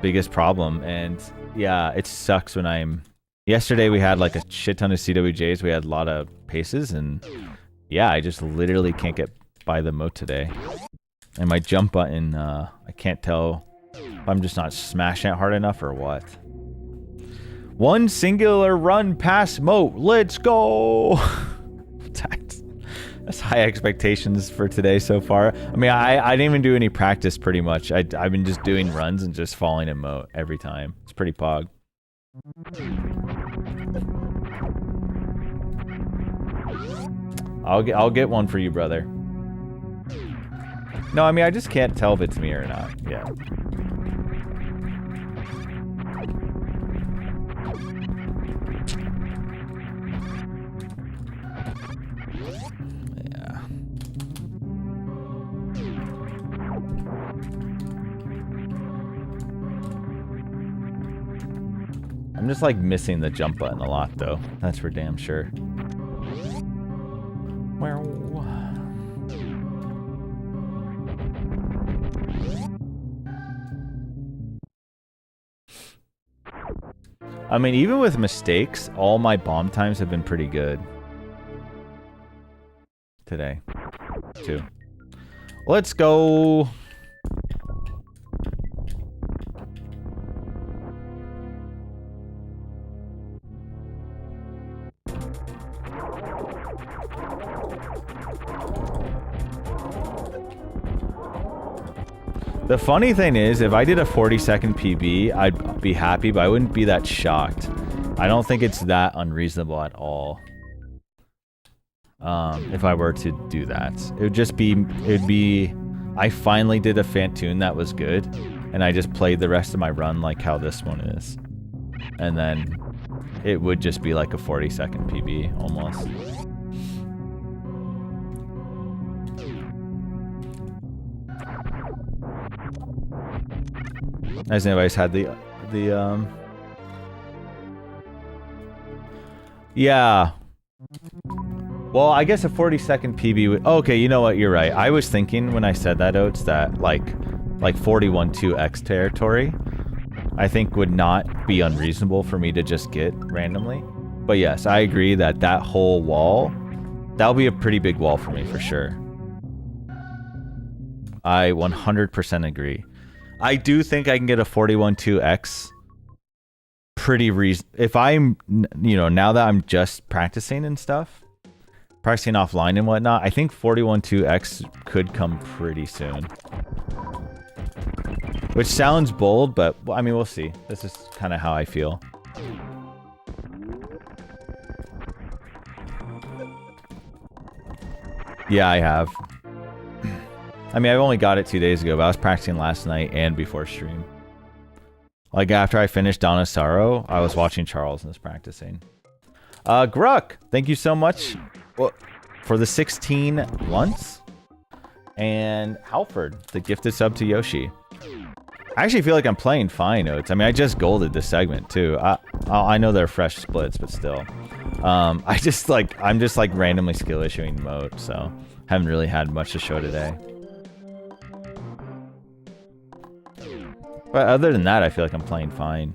biggest problem, and yeah, it sucks when I'm... Yesterday we had like a shit ton of CWJs. We had a lot of paces, and yeah, I just literally can't get by the moat today. And my jump button, I can't tell if I'm just not smashing it hard enough or what. 1 singular run past moat. Let's go! That's high expectations for today so far. I mean, I didn't even do any practice pretty much. I've been just doing runs and just falling in moat every time. It's pretty pog. I'll get one for you, brother. No, I mean, I just can't tell if it's me or not. Yeah. Yeah. I'm just like missing the jump button a lot though. That's for damn sure. I mean, even with mistakes, all my bomb times have been pretty good. Today. Too. Let's go. The funny thing is, if I did a 40-second PB, I'd be happy, but I wouldn't be that shocked. I don't think it's that unreasonable at all. If I were to do that. It'd be, I finally did a Fantoon that was good, and I just played the rest of my run like how this one is. And then it would just be like a 40-second PB, almost. Has anybody's had the yeah. Well, I guess a 40-second PB would... Okay, you know what? You're right. I was thinking when I said that, Oates, that like 41-2X territory, I think would not be unreasonable for me to just get randomly. But yes, I agree that that whole wall, that'll be a pretty big wall for me for sure. I 100% agree. I do think I can get a 41-2X pretty if I'm, now that I'm just practicing and stuff, practicing offline and whatnot, I think 41.2x could come pretty soon. Which sounds bold, but I mean, we'll see. This is kind of how I feel. Yeah, I have. I mean, I've only got it 2 days ago, but I was practicing last night and before stream. Like, after I finished Dawn of Sorrow, I was watching Charles and was practicing. Gruck, thank you so much for the 16 months. And Halford, the gifted sub to Yoshi. I actually feel like I'm playing fine, Oats. I mean, I just golded this segment, too. I know they're fresh splits, but still. I'm just randomly skill issuing mode, so haven't really had much to show today. But other than that, I feel like I'm playing fine.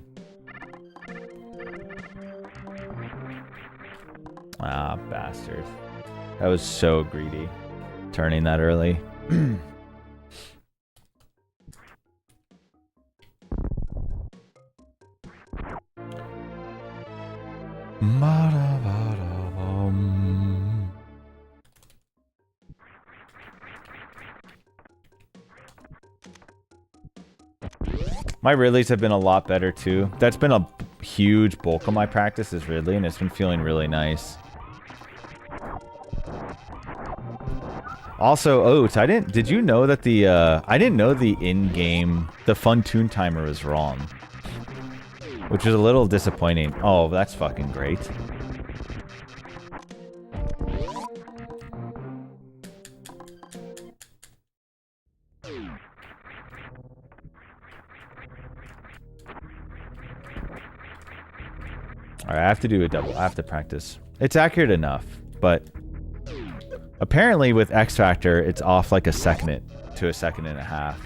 Ah, bastard. That was so greedy, turning that early. My Ridleys have been a lot better too. That's been a huge bulk of my practice is Ridley, and it's been feeling really nice. Also, Oats, did you know that I didn't know the in-game, the fun tune timer was wrong. Which is a little disappointing. Oh, that's fucking great. Alright, I have to do a double. I have to practice. It's accurate enough, but apparently with X Factor, it's off like a second to a second and a half.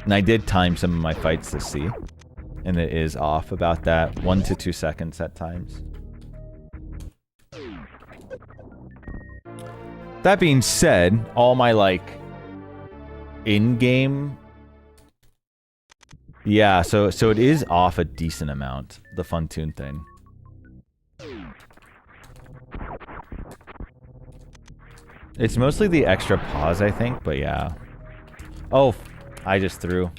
And I did time some of my fights to see. And it is off about that 1 to 2 seconds at times. That being said, all my like in-game, yeah, so it is off a decent amount, the fun tune thing. It's mostly the extra pause, I think, but yeah. Oh, I just threw.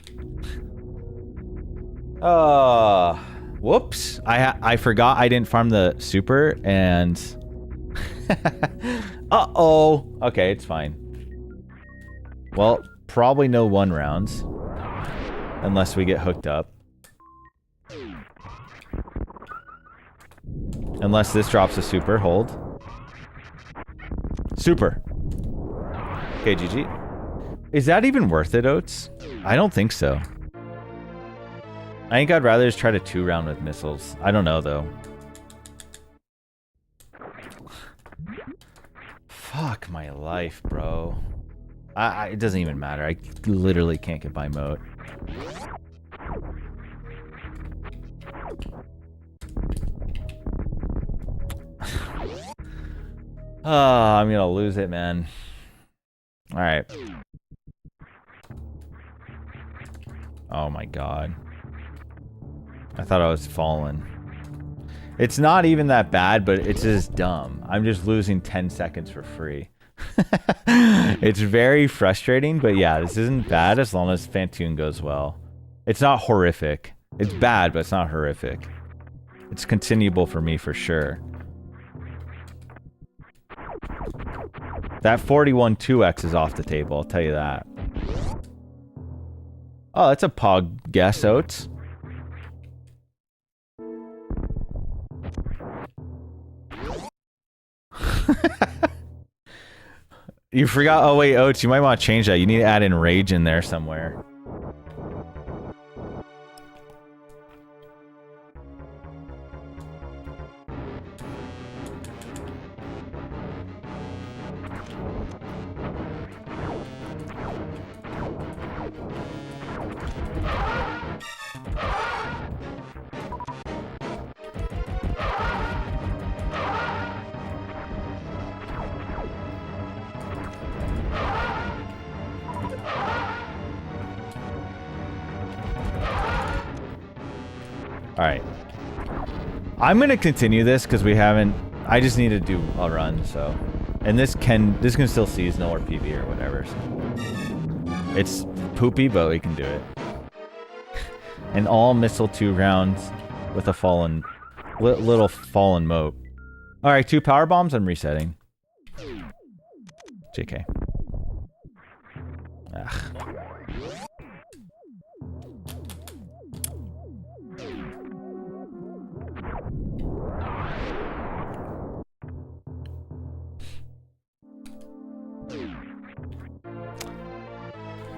Whoops. I forgot I didn't farm the super, and... Uh-oh. Okay, it's fine. Well, probably no 1 rounds. Unless we get hooked up. Unless this drops a super. Hold. Super. Okay, GG. Is that even worth it, Oats? I don't think so. I think I'd rather just try to 2-round with missiles. I don't know, though. Fuck my life, bro. It doesn't even matter. I literally can't get by moat. Oh, I'm gonna lose it, man. Alright. Oh my god. I thought I was falling. It's not even that bad, but it's just dumb. I'm just losing 10 seconds for free. It's very frustrating, but yeah, this isn't bad as long as Fantoon goes well. It's not horrific. It's bad, but it's not horrific. It's continuable for me for sure. That 41.2x is off the table, I'll tell you that. Oh, that's a pog guess, Oats. You forgot. Oh wait, Oats, you might want to change that. You need to add in rage in there somewhere. Alright. I'm gonna continue this because we haven't. I just need to do a run, so. And this can still seasonal or PB or whatever. So. It's poopy, but we can do it. And all missile 2 rounds with a little fallen moat. All right, 2 power bombs. I'm resetting. JK. Ugh.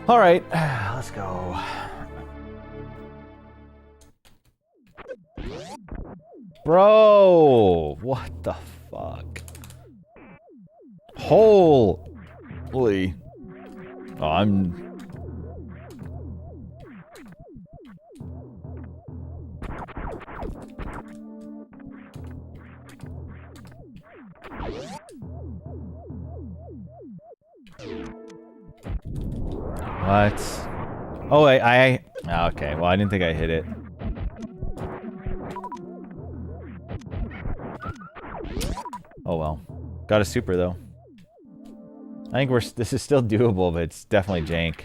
All right, let's go. Bro, what the fuck? Holy. Oh, I'm... What? Oh, I... Okay, well, I didn't think I hit it. Oh, well. Got a super, though. I think this is still doable, but it's definitely jank.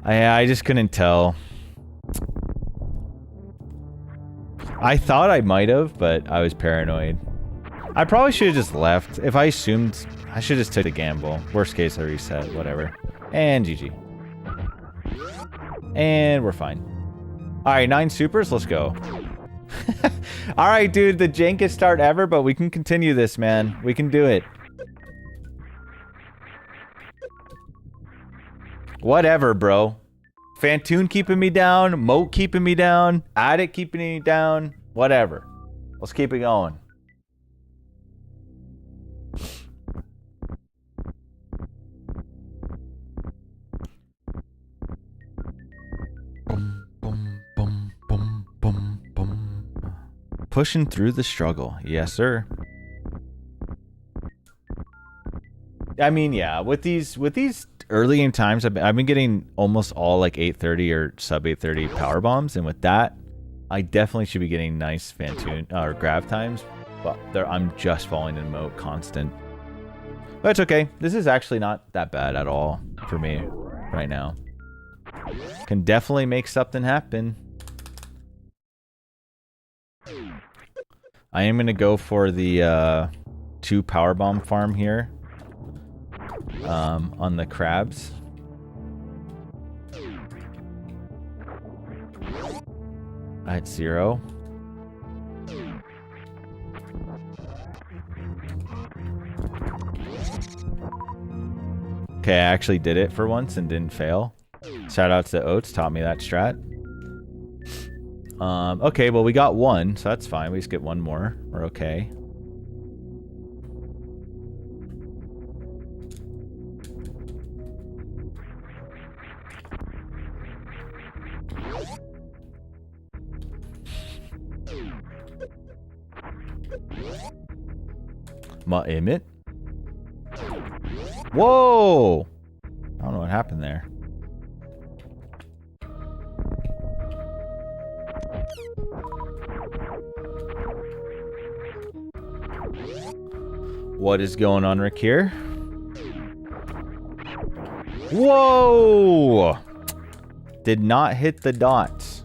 I just couldn't tell. I thought I might have, but I was paranoid. I probably should have just left. If I assumed, I should have just took a gamble. Worst case, I reset, whatever. And GG. And we're fine. Alright, 9 supers, let's go. Alright, dude, the jankest start ever, but we can continue this, man. We can do it. Whatever, bro. Fantoon keeping me down, Moat keeping me down, Addict keeping me down, whatever. Let's keep it going. Boom, boom, boom, boom, boom, boom. Pushing through the struggle. Yes, sir. I mean, yeah, with these early game times, I've been getting almost all like 830 or sub 830 power bombs, and with that, I definitely should be getting nice Fantoon or grab times. But I'm just falling in moat constant. But it's okay. This is actually not that bad at all for me right now. Can definitely make something happen. I am gonna go for the 2 power bomb farm here. On the crabs. At 0. Okay, I actually did it for once and didn't fail. Shout out to Oats, taught me that strat. Okay, well we got 1, so that's fine. We just get 1 more. We're okay. Emmet? Whoa! I don't know what happened there. What is going on, Rick here? Whoa! Did not hit the dots.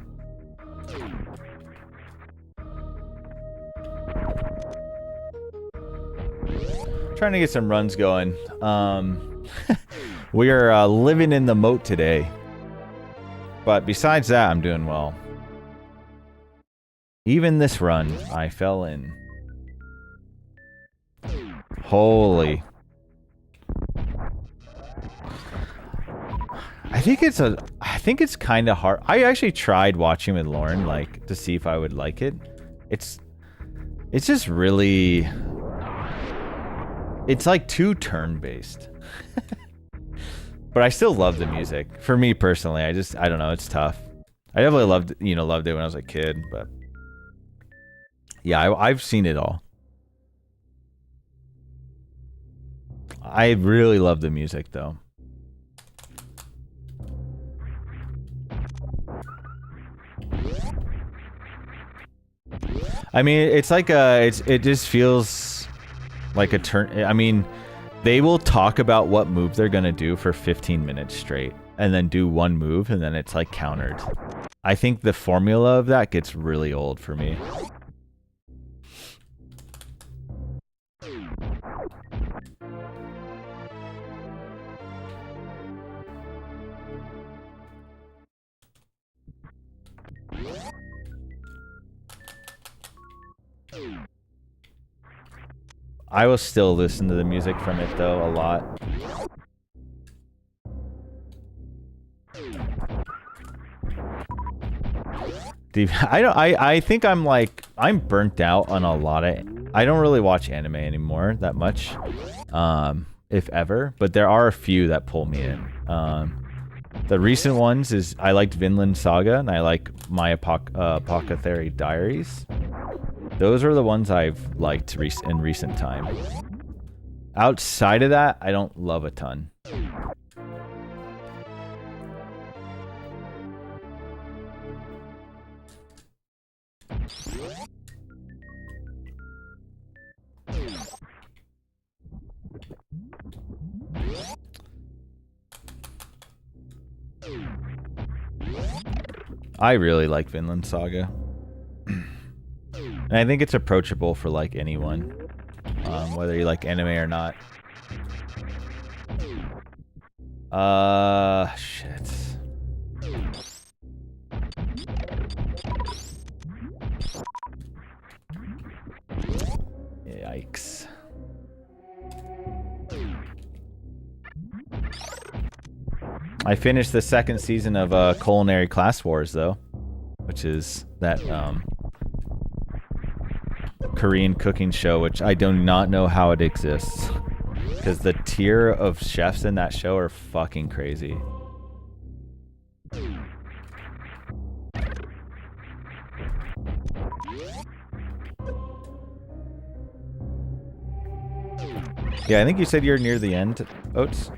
Trying to get some runs going. We are living in the moat today. But besides that, I'm doing well. Even this run, I fell in. Holy. I think it's kind of hard. I actually tried watching with Lauren, like, to see if I would like it. It's just really... It's like too turn-based. But I still love the music. For me personally, I don't know, it's tough. I definitely loved it when I was a kid, but yeah, I've seen it all. I really love the music though. I mean, it's like it just feels like a turn. I mean, they will talk about what move they're gonna do for 15 minutes straight, and then do one move, and then it's like countered. I think the formula of that gets really old for me. I will still listen to the music from it though a lot. I think I'm burnt out on a lot of. I don't really watch anime anymore that much, if ever. But there are a few that pull me in. The recent ones is I liked Vinland Saga and I like My Apothecary Diaries. Those are the ones I've liked in recent time. Outside of that, I don't love a ton. I really like Vinland Saga. And I think it's approachable for like anyone, whether you like anime or not. Shit. Yikes. I finished the second season of Culinary Class Wars though, which is that Korean cooking show, which I do not know how it exists. Because the tier of chefs in that show are fucking crazy. Yeah, I think you said you're near the end, Oats.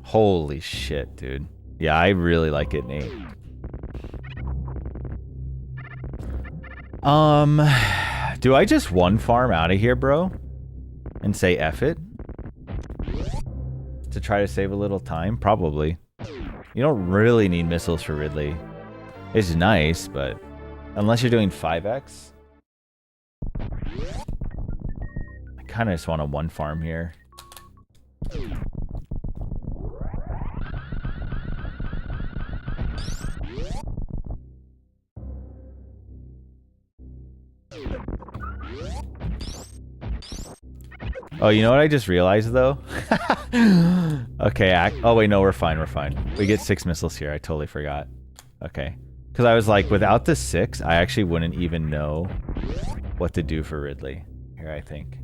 Holy shit, dude. Yeah, I really like it, Nate. Do I just one farm out of here, bro? And say F it? To try to save a little time? Probably. You don't really need missiles for Ridley. It's nice, but unless you're doing 5x. I kind of just want a one farm here. Oh, you know what I just realized though? Okay, oh wait, no, we're fine, we're fine. We get 6 missiles here, I totally forgot. Okay. Because I was like, without the 6, I actually wouldn't even know what to do for Ridley. Here, I think.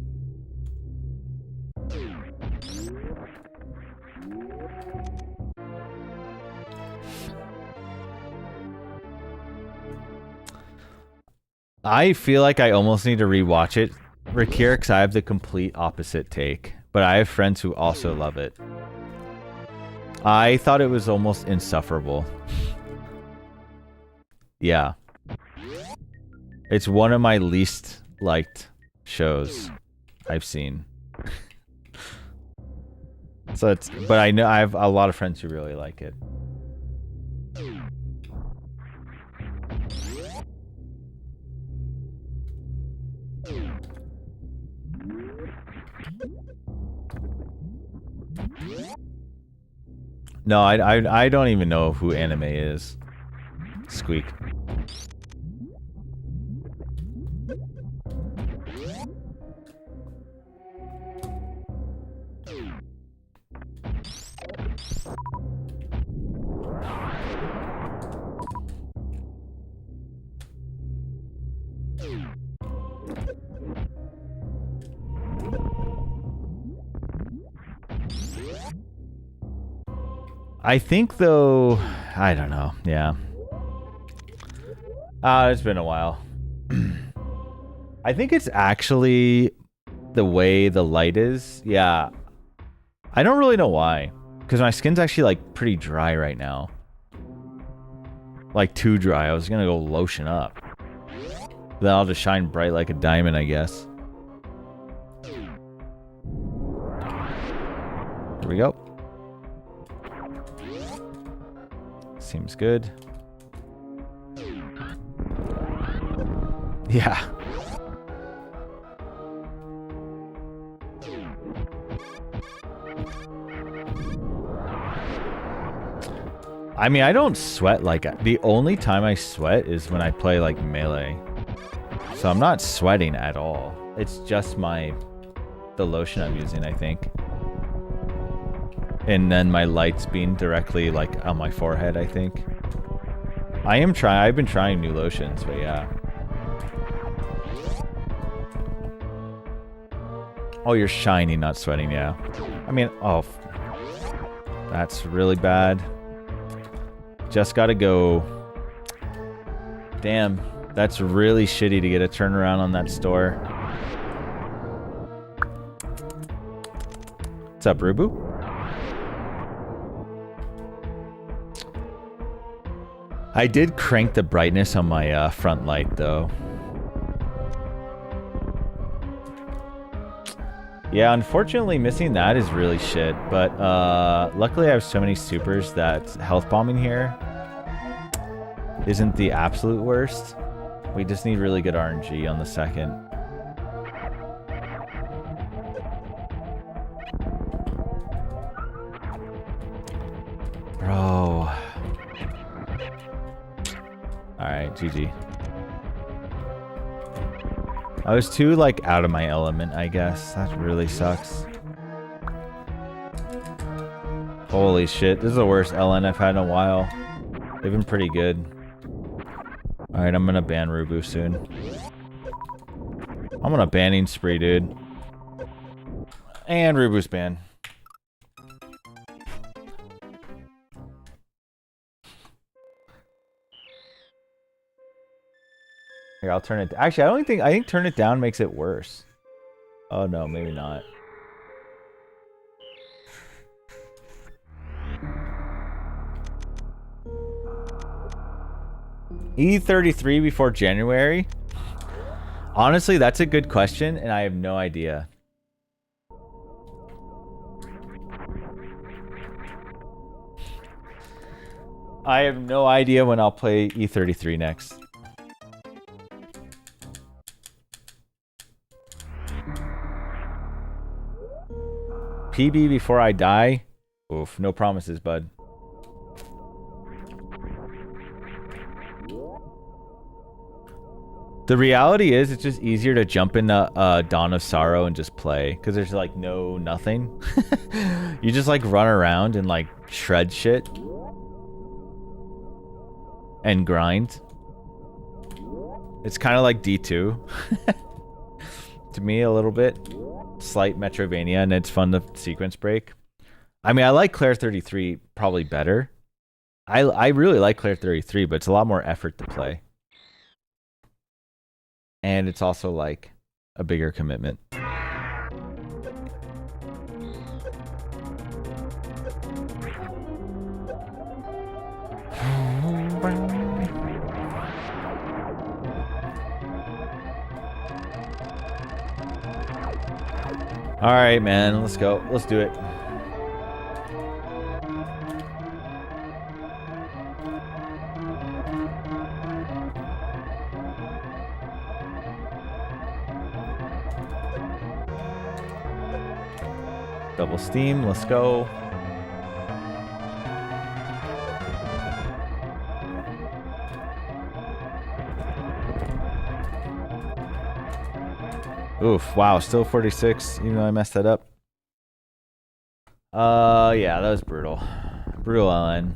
I feel like I almost need to rewatch it, Rakir, because I have the complete opposite take. But I have friends who also love it. I thought it was almost insufferable. Yeah. It's one of my least liked shows I've seen. So it's, but I know I have a lot of friends who really like it. No, I don't even know who anime is. Squeak. I think though, I don't know. Yeah. It's been a while. I think it's actually the way the light is. Yeah. I don't really know why. Because my skin's actually like pretty dry right now. Like too dry. I was gonna go lotion up. Then I'll just shine bright like a diamond, I guess. Here we go. Seems good. Yeah. I mean, I don't sweat like... The only time I sweat is when I play like melee. So I'm not sweating at all. It's just the lotion I'm using, I think. And then my lights being directly like on my forehead, I think. I've been trying new lotions, but yeah. Oh, you're shiny, not sweating, yeah. I mean, oh. That's really bad. Just gotta go. Damn, that's really shitty to get a turnaround on that store. What's up, Rubu? I did crank the brightness on my front light, though. Yeah, unfortunately, missing that is really shit. But luckily, I have so many supers that health bombing here isn't the absolute worst. We just need really good RNG on the second. Bro. Alright, GG. I was too, like, out of my element, I guess. That really sucks. Holy shit, this is the worst LN I've had in a while. They've been pretty good. Alright, I'm gonna ban Rubu soon. I'm on a banning spree, dude. And Rubu's banned. Here, I'll turn it... Actually, I think turn it down makes it worse. Oh, no, maybe not. E33 before January? Honestly, that's a good question, and I have no idea. I have no idea when I'll play E33 next. PB before I die? Oof, no promises, bud. The reality is, it's just easier to jump into Dawn of Sorrow and just play. Because there's, like, nothing. You just, like, run around and, like, shred shit. And grind. It's kind of like D2. To me, a little bit. Slight Metroidvania, and it's fun to sequence break. I mean, I like Claire 33 probably better. I really like Claire 33, but it's a lot more effort to play. And it's also like a bigger commitment. All right, man, let's go. Let's do it. Double steam, let's go. Oof, wow, still 46, even though I messed that up. Yeah, that was brutal. Brutal LN.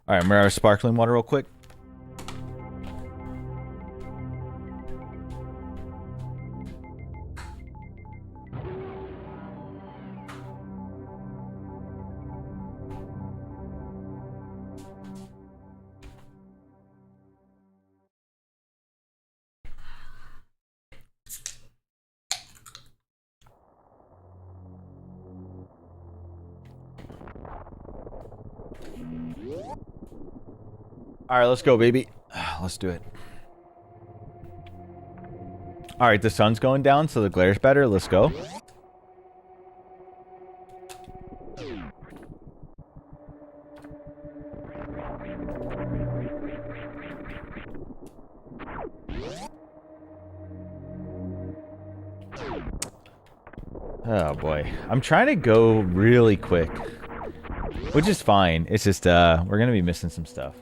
Alright, I'm gonna have sparkling water real quick. All right, let's go, baby. Let's do it. All right, the sun's going down, so the glare's better. Let's go. Oh boy, I'm trying to go really quick, which is fine. It's just we're gonna be missing some stuff.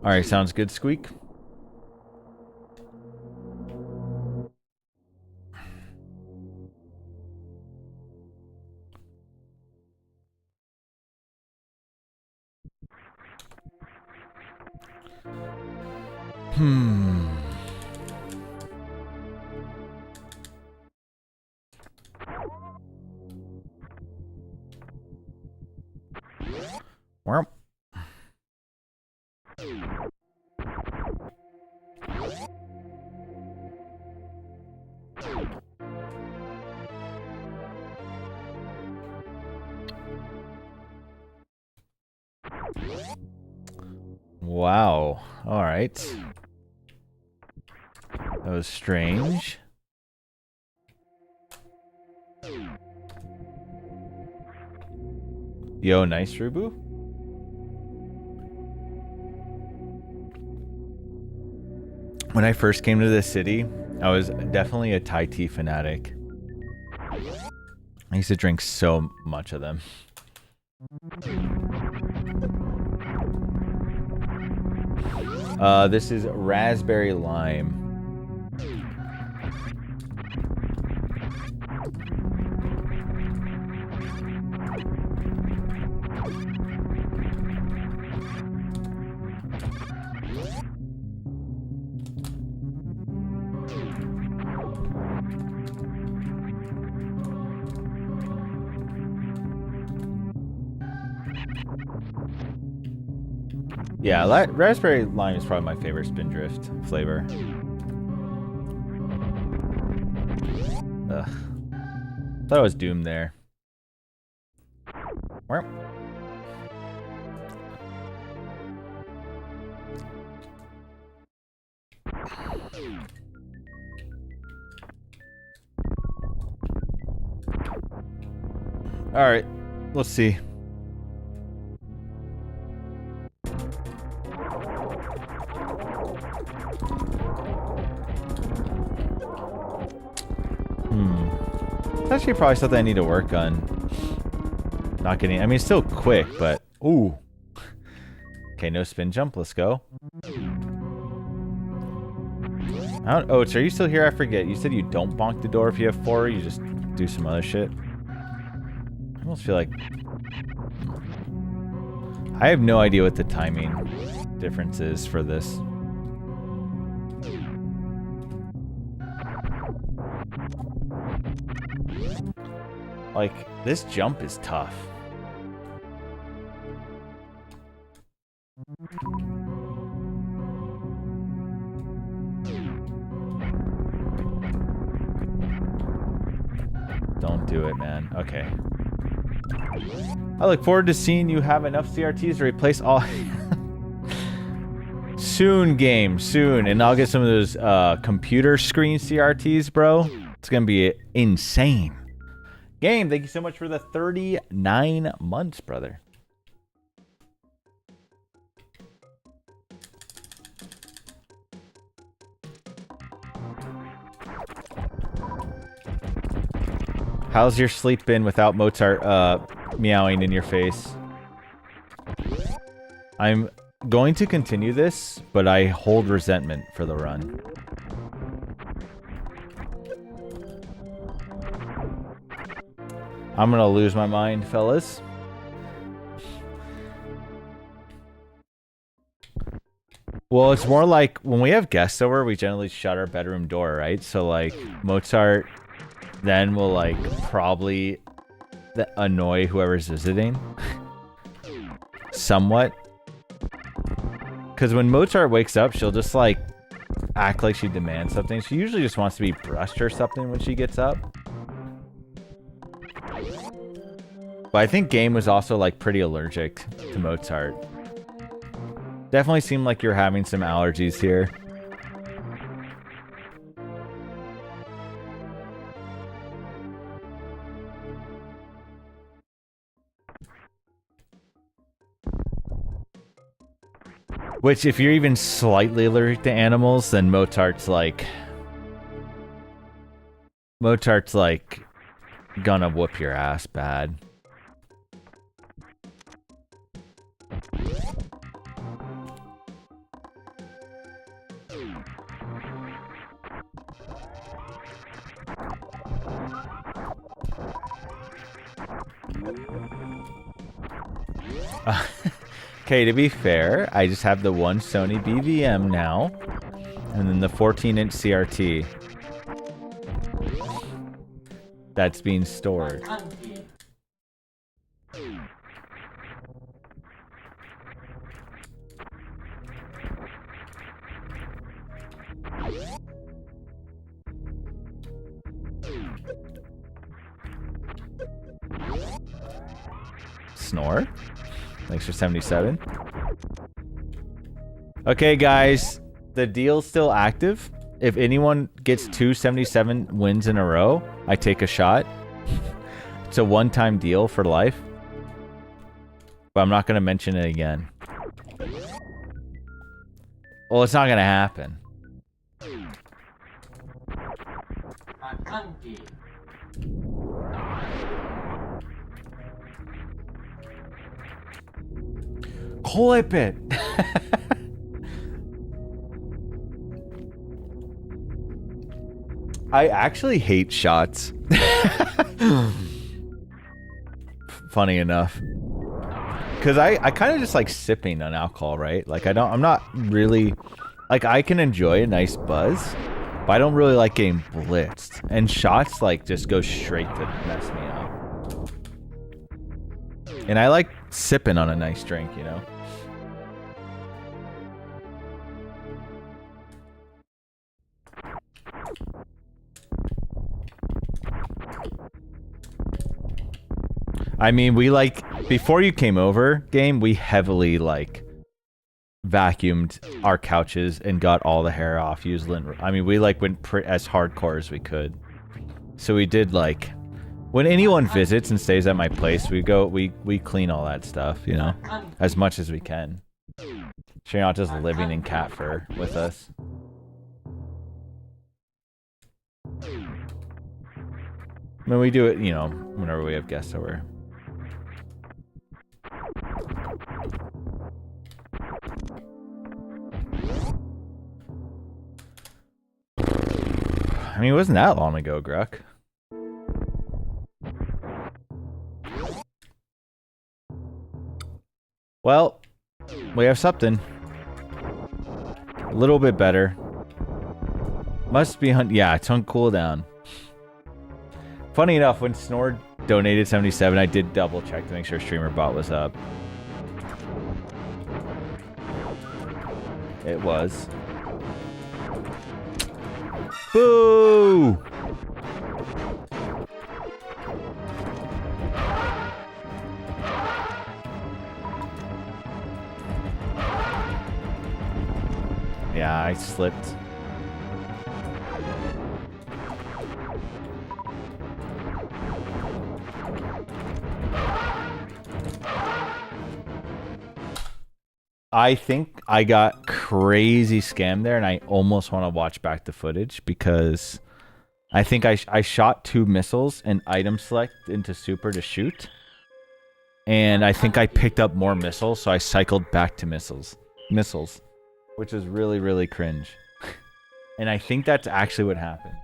All right, sounds good, Squeak. Well. Wow. All right. That was strange. Yo, nice, Rubu. When I first came to this city, I was definitely a Thai tea fanatic. I used to drink so much of them. This is raspberry lime. Yeah, raspberry lime is probably my favorite Spindrift flavor. Ugh. Thought I was doomed there. Alright, let's see. That's actually probably something I need to work on. Not getting... I mean, it's still quick, but... Ooh. Okay, no spin jump. Let's go. Oats, are you still here? I forget. You said you don't bonk the door if you have 4. You just do some other shit. I almost feel like... I have no idea what the timing difference is for this. Like, this jump is tough. Don't do it, man. Okay. I look forward to seeing you have enough CRTs to replace all... Soon, game. Soon. And I'll get some of those computer screen CRTs, bro. It's gonna be insane. Game, thank you so much for the 39 months, brother. How's your sleep been without Mozart meowing in your face? I'm going to continue this, but I hold resentment for the run. I'm gonna lose my mind, fellas. Well, it's more like when we have guests over, we generally shut our bedroom door, right? So like Mozart then will like probably annoy whoever's visiting somewhat. Because when Mozart wakes up, she'll just like act like she demands something. She usually just wants to be brushed or something when she gets up. But I think Game was also like pretty allergic to Mozart. Definitely seemed like you're having some allergies here. Which, if you're even slightly allergic to animals, then Mozart's like gonna whoop your ass bad. Okay, to be fair, I just have the one Sony BVM now, and then the 14-inch CRT that's being stored. Snore? Thanks for 77. Okay, guys, the deal's still active. If anyone gets 277 wins in a row, I take a shot. It's a one-time deal for life. But I'm not going to mention it again. Well, it's not going to happen. Clip it. I actually hate shots. Funny enough. Because I kind of just like sipping on alcohol, right? Like I'm not really, like I can enjoy a nice buzz, but I don't really like getting blitzed. And shots like just go straight to mess me up. And I like sipping on a nice drink, you know? I mean, we like, before you came over, Game, we heavily like vacuumed our couches and got all the hair off, used lint. I mean, we like went as hardcore as we could. So we did like, when anyone visits and stays at my place, we clean all that stuff, you know, as much as we can. So you're not just living in cat fur with us. I mean, we do it, you know, whenever we have guests over. I mean, it wasn't that long ago, Gruck. Well, we have something. A little bit better. Must be yeah, it's on cooldown. Funny enough, when Snore donated 77, I did double check to make sure Streamer Bot was up. It was. Boo! Yeah, I slipped. I think I got crazy scammed there, and I almost want to watch back the footage because I think I shot 2 missiles and item select into super to shoot. And I think I picked up more missiles, so I cycled back to missiles, which is really, really cringe. And I think that's actually what happened.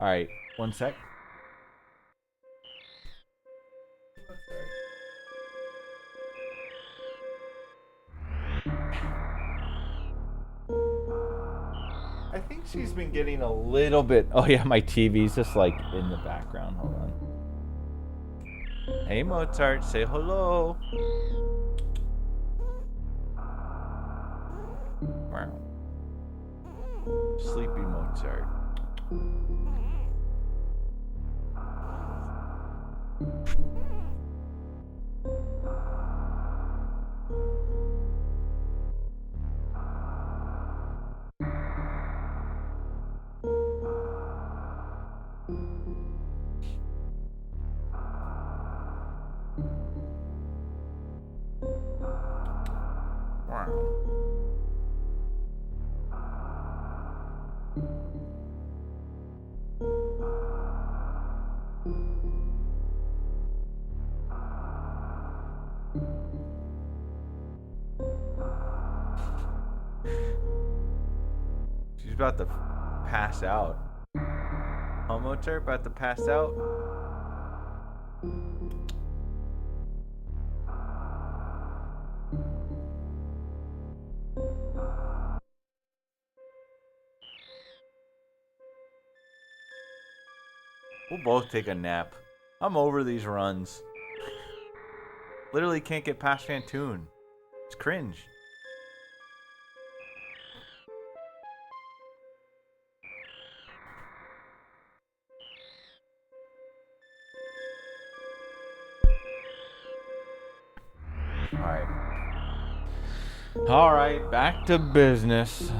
All right, one sec. I think she's been getting a little bit... Oh yeah, my TV's just like in the background. Hold on. Hey Mozart, say hello. Wow. Sleepy Mozart. She's about to pass out. Homoter about to pass out. We'll both take a nap. I'm over these runs. Literally can't get past Fantoon. It's cringe. Alright, back to business.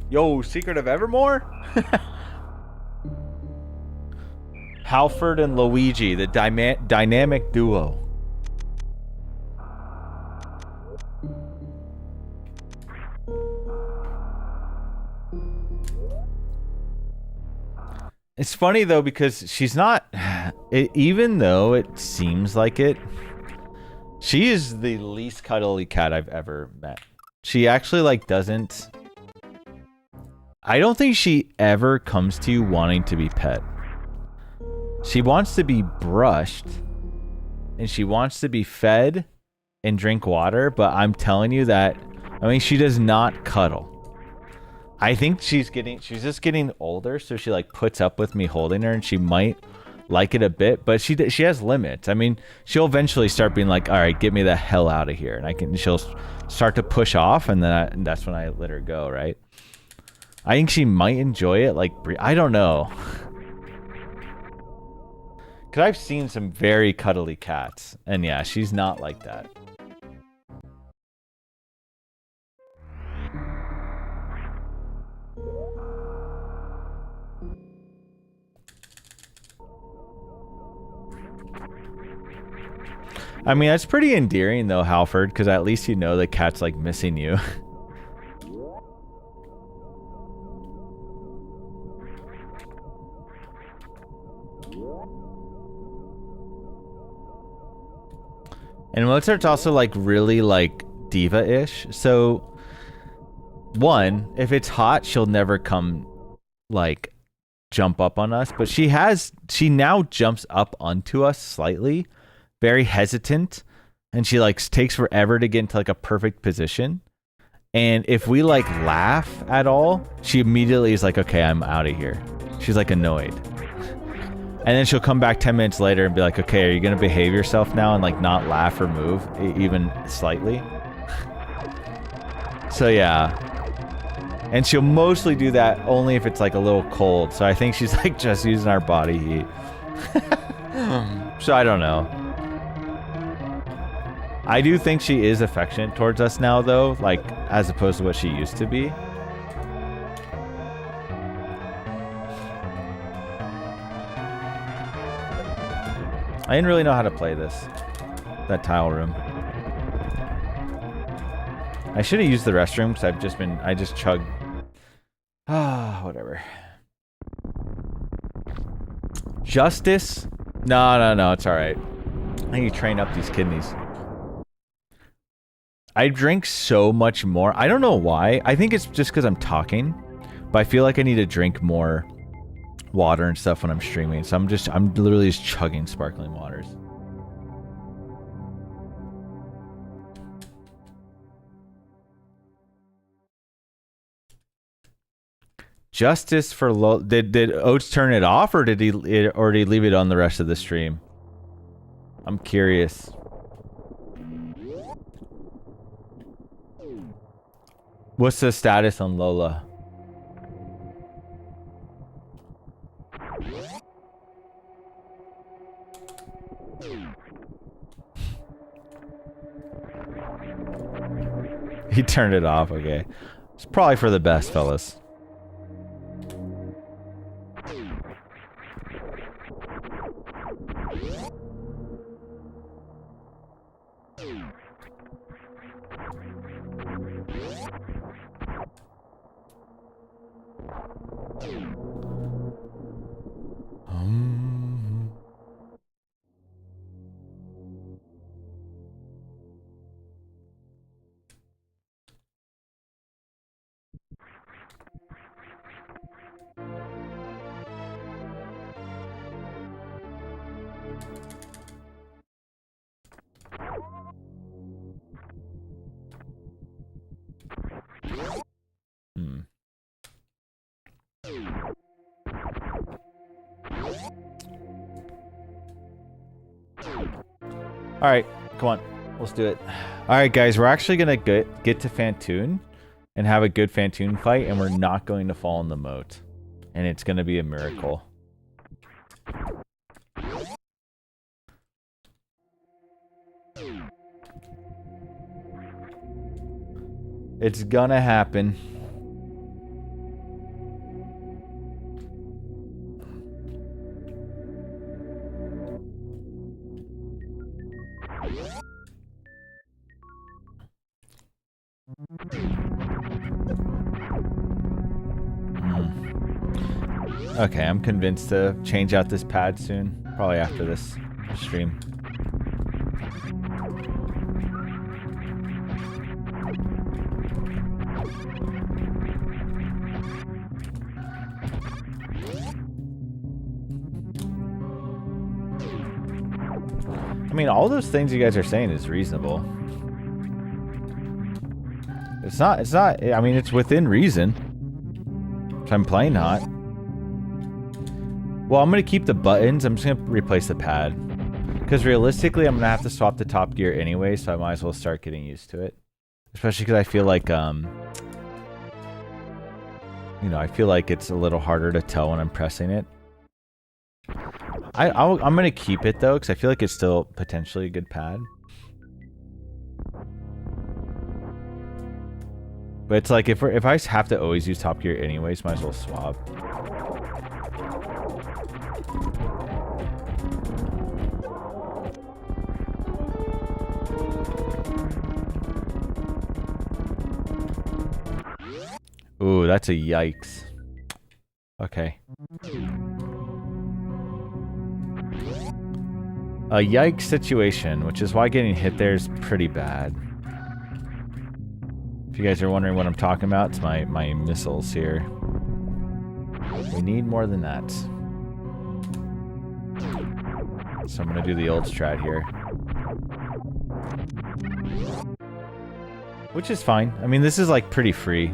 Yo, Secret of Evermore? Halford and Luigi, the dynamic duo. It's funny though because she's not, even though it seems like it, she is the least cuddly cat I've ever met. She actually like doesn't, I don't think she ever comes to you wanting to be pet. She wants to be brushed and she wants to be fed and drink water, but I'm telling you that, I mean, she does not cuddle. I think she's just getting older, so she like puts up with me holding her and she might like it a bit, but she has limits. I mean, she'll eventually start being like, all right, get me the hell out of here. And she'll start to push off and then that's when I let her go, right? I think she might enjoy it. Like, I don't know. Because I've seen some very cuddly cats. And yeah, she's not like that. I mean, that's pretty endearing though, Halford, because at least you know the cat's like missing you. And Mozart's also like really like diva-ish. So one, if it's hot, she'll never come like jump up on us, but she now jumps up onto us slightly, very hesitant, and she like takes forever to get into like a perfect position. And if we like laugh at all, she immediately is like, okay, I'm out of here. She's like annoyed. And then she'll come back 10 minutes later and be like, okay, are you going to behave yourself now and like not laugh or move even slightly? So yeah. And she'll mostly do that only if it's like a little cold. So I think she's like just using our body heat. So I don't know. I do think she is affectionate towards us now though, like as opposed to what she used to be. I didn't really know how to play that tile room. I should have used the restroom because I just chugged. Whatever. Justice? No, it's alright. I need to train up these kidneys. I drink so much more. I don't know why. I think it's just because I'm talking, but I feel like I need to drink more water and stuff when I'm streaming. So I'm literally just chugging sparkling waters. Justice for did Oates turn it off or did he leave it on the rest of the stream? I'm curious. What's the status on Lola? He turned it off. Okay. It's probably for the best, fellas. All right, come on, let's do it. All right, guys, we're actually gonna get to Fantoon and have a good Fantoon fight, and we're not going to fall in the moat, and it's gonna be a miracle. It's gonna happen. Okay, I'm convinced to change out this pad soon. Probably after this stream. I mean, all those things you guys are saying is reasonable. It's not, I mean, it's within reason. So I'm playing hot. Well, I'm going to keep the buttons. I'm just going to replace the pad. Because realistically, I'm going to have to swap the top gear anyway, so I might as well start getting used to it. Especially because I feel like, you know, I feel like it's a little harder to tell when I'm pressing it. I'm going to keep it, though, because I feel like it's still potentially a good pad. But it's like, if I have to always use top gear anyways, might as well swap. Ooh, that's a yikes. Okay. A yikes situation, which is why getting hit there is pretty bad. If you guys are wondering what I'm talking about, it's my missiles here. We need more than that. So I'm gonna do the old strat here. Which is fine. I mean, this is like pretty free.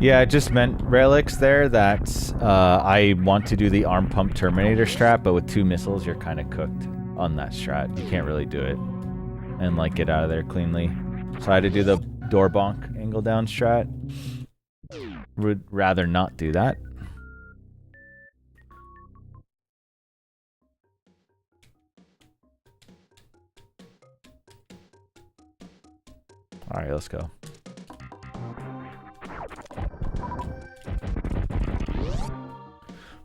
Yeah, it just meant, Relics, there, that I want to do the arm pump Terminator strat, but with 2 missiles, you're kind of cooked on that strat. You can't really do it and, like, get out of there cleanly. So I had to do the door bonk angle down strat. Would rather not do that. Alright, let's go.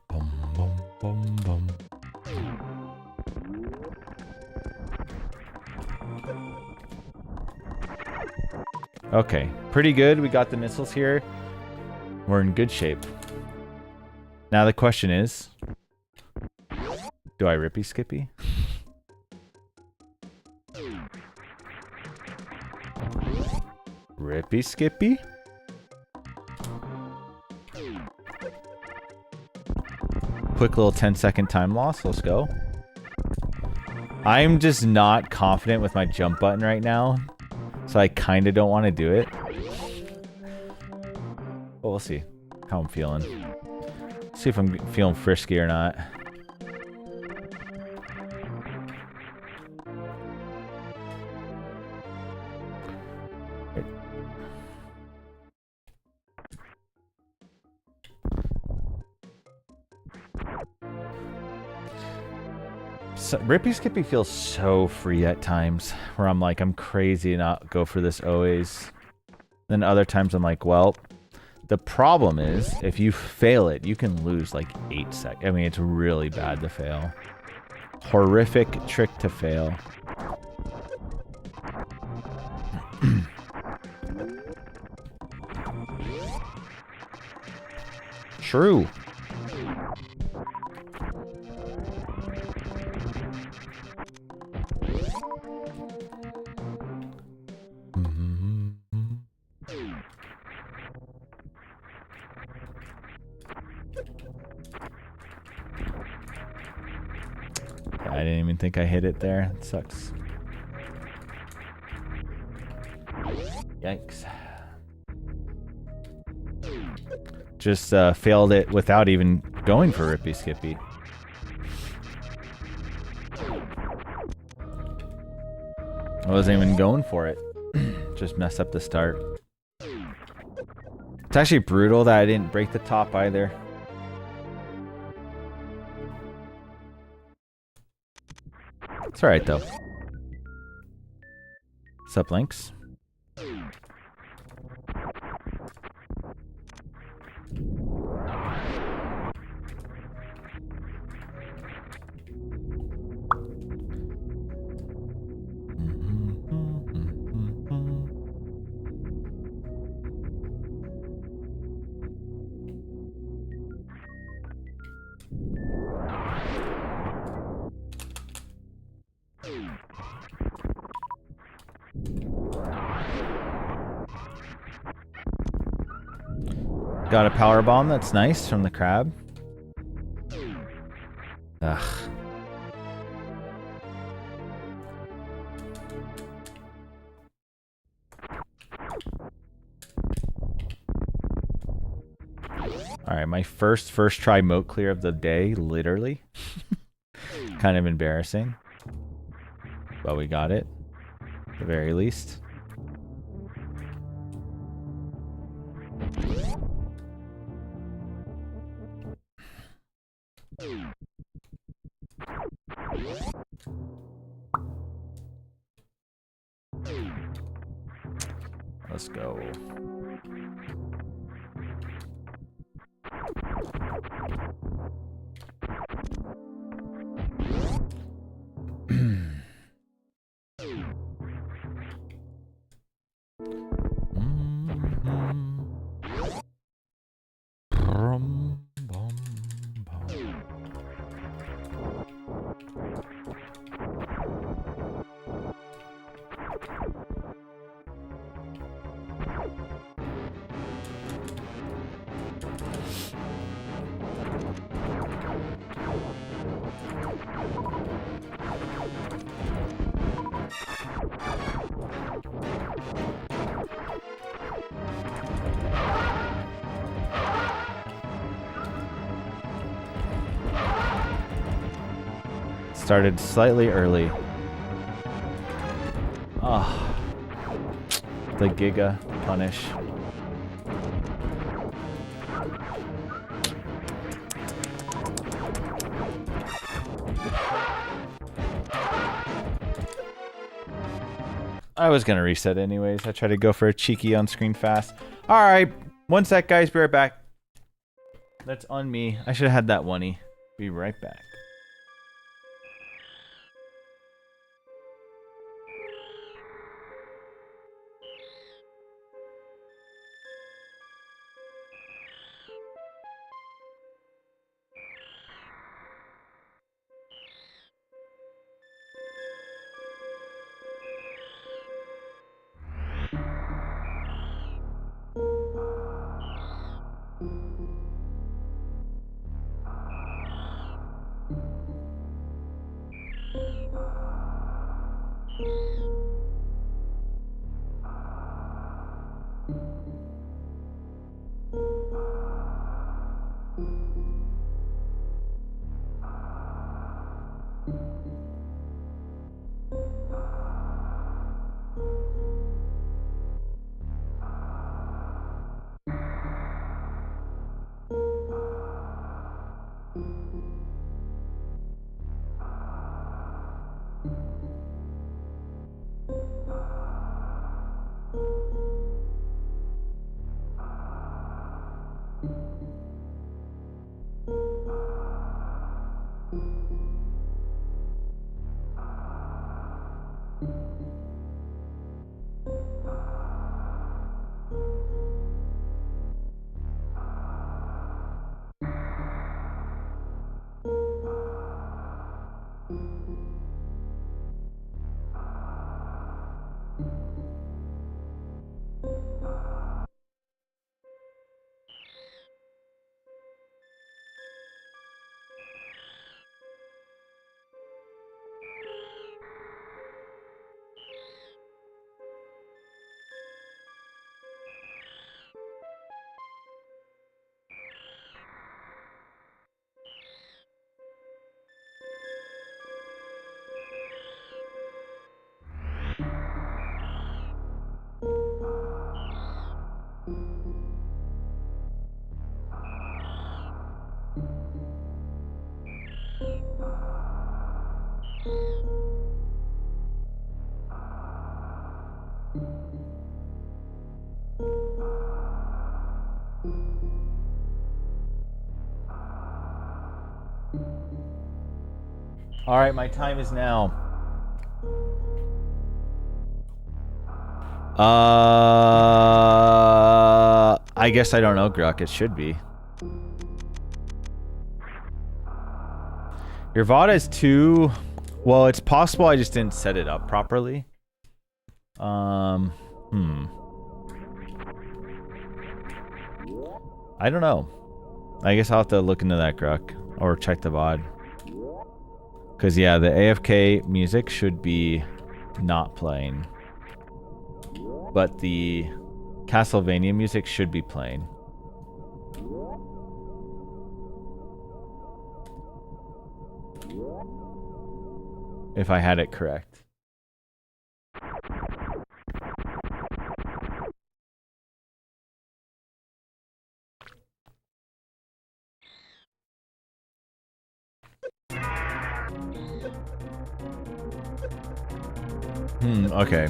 Boom, boom, boom, boom. Okay, pretty good. We got the missiles here. We're in good shape. Now the question is, do I rippy skippy? Rippy skippy? Quick little 10-second time loss. Let's go. I'm just not confident with my jump button right now, so I kind of don't want to do it. But we'll see how I'm feeling. See if I'm feeling frisky or not. So, Rippy Skippy feels so free at times, where I'm like, I'm crazy to not go for this always. Then other times I'm like, well, the problem is, if you fail it, you can lose like 8 seconds. I mean, it's really bad to fail. Horrific trick to fail. True. I didn't even think I hit it there. It sucks. Yikes. Just failed it without even going for Rippy Skippy. I wasn't even going for it. Just messed up the start. It's actually brutal that I didn't break the top either. It's alright though. Sup, Lynx? Got a power bomb, that's nice, from the crab. Ugh. Alright, my first try moat clear of the day, literally. Kind of embarrassing. But we got it. At the very least. Let's go. Started slightly early. Ah, the Giga punish. I was gonna reset anyways. I tried to go for a cheeky on-screen fast. All right, one sec, guys. Be right back. That's on me. I should have had that one-y. Be right back. All right, my time is now. I guess I don't know, Gruck. It should be. Your VOD is too... Well, it's possible I just didn't set it up properly. I don't know. I guess I'll have to look into that, Gruck. Or check the VOD. Because, yeah, the AFK music should be not playing. But the Castlevania music should be playing. If I had it correct. Okay.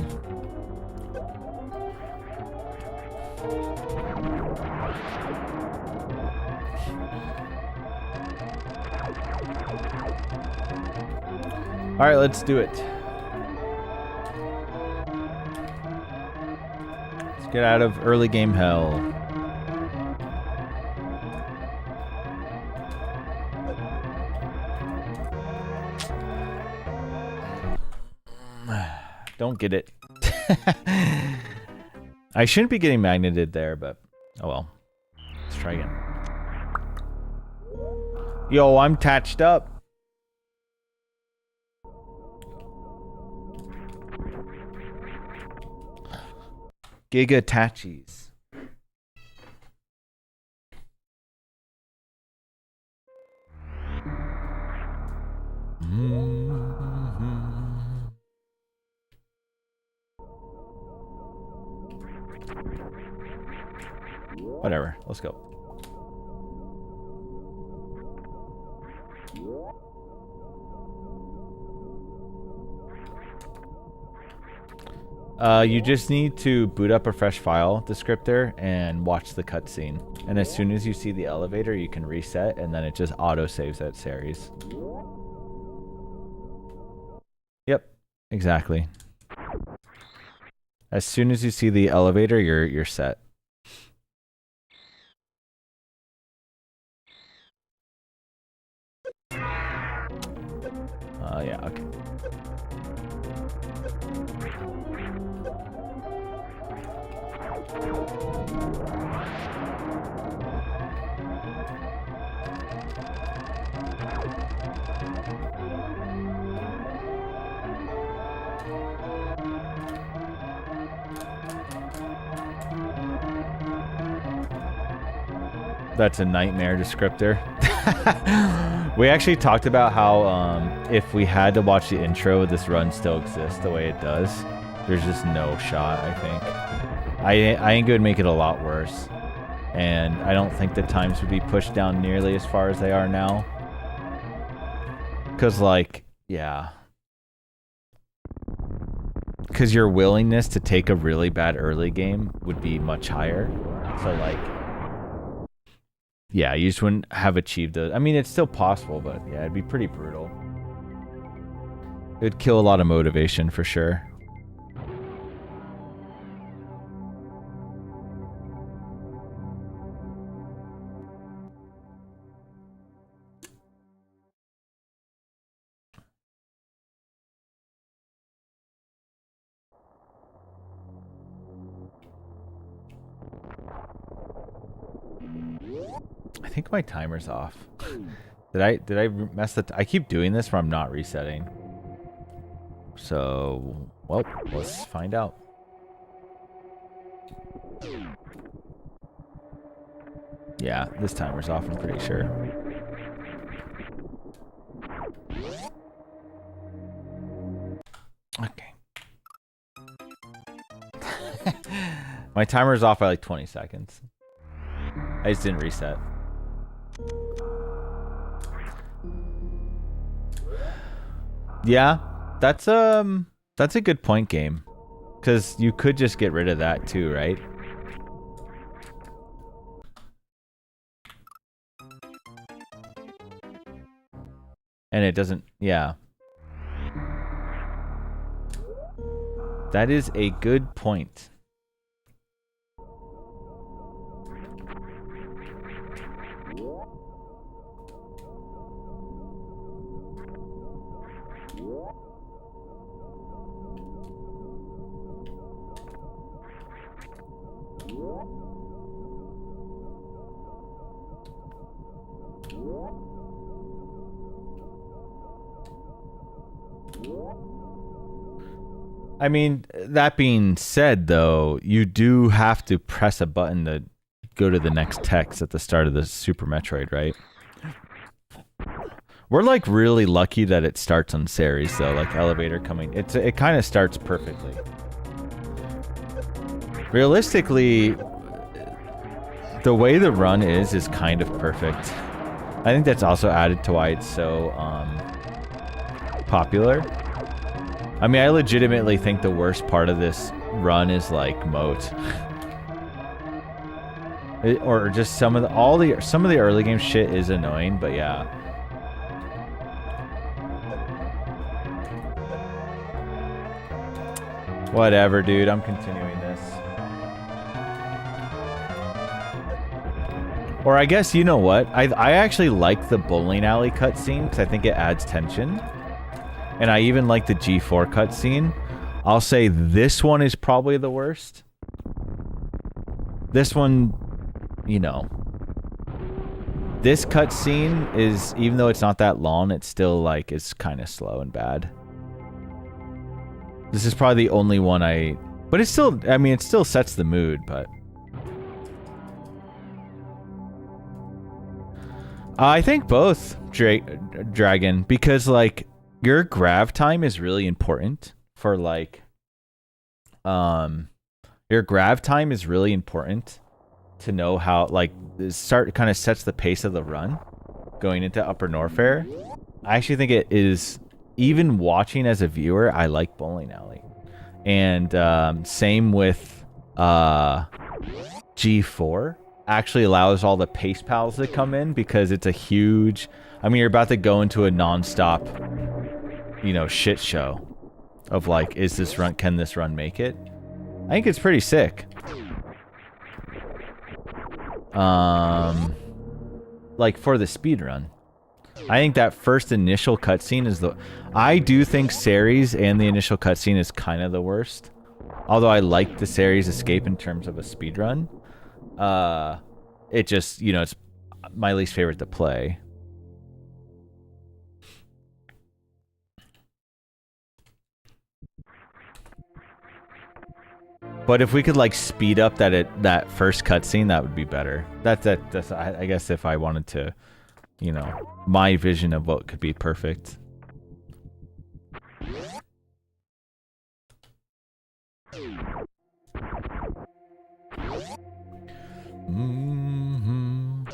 Alright, let's do it. Let's get out of early game hell. Don't get it. I shouldn't be getting magneted there, but oh well. Let's try again. Yo, I'm tatched up. Giga Tachis. Whatever, let's go. You just need to boot up a fresh file descriptor and watch the cutscene. And as soon as you see the elevator, you can reset, and then it just auto-saves that series. Yep, exactly. As soon as you see the elevator, you're set. Yeah, okay. That's a nightmare descriptor. We actually talked about how if we had to watch the intro, this run still exists the way it does. There's just no shot, I think. I think it would make it a lot worse. And I don't think the times would be pushed down nearly as far as they are now. Because, like, yeah. because your willingness to take a really bad early game would be much higher. So like, yeah, you just wouldn't have achieved it. I mean, it's still possible, but yeah, it'd be pretty brutal. It would kill a lot of motivation for sure. I think my timer's off. Did I mess the? I keep doing this where I'm not resetting. So, well, let's find out. Yeah, this timer's off, I'm pretty sure. Okay. My timer's off by like 20 seconds. I just didn't reset. Yeah, that's a good point, game. Because you could just get rid of that too, right? And it doesn't, yeah. That is a good point. I mean, that being said, though, you do have to press a button to go to the next text at the start of the Super Metroid, right? We're like really lucky that it starts on Ceres, though. Like elevator coming, it kind of starts perfectly. Realistically, the way the run is kind of perfect. I think that's also added to why it's so popular. I mean, I legitimately think the worst part of this run is like moat, or just some of the early game shit is annoying, but yeah. Whatever, dude. I'm continuing this. Or I guess, you know what? I actually like the bowling alley cutscene because I think it adds tension. And I even like the G4 cutscene. I'll say this one is probably the worst. This one, you know. This cutscene is, even though it's not that long, it's still like, it's kind of slow and bad. This is probably the only one but it's still, I mean, it still sets the mood, but. I think both, Dragon, because like, your grav time is really important for like, your grav time is really important to know how, like, kind of sets the pace of the run going into Upper Norfair. I actually think it is, even watching as a viewer, I like Bowling Alley. And same with G4 actually allows all the pace pals to come in because it's a huge, I mean, you're about to go into a non-stop, you know, shit show of like, can this run make it? I think it's pretty sick. Like for the speed run, I think that first initial cutscene is I do think Ceres and the initial cutscene is kind of the worst. Although I like the Ceres escape in terms of a speed run. It just, you know, it's my least favorite to play. But if we could like speed up that first cutscene, that would be better. That's I guess if I wanted to, you know, my vision of what could be perfect. Mm-hmm.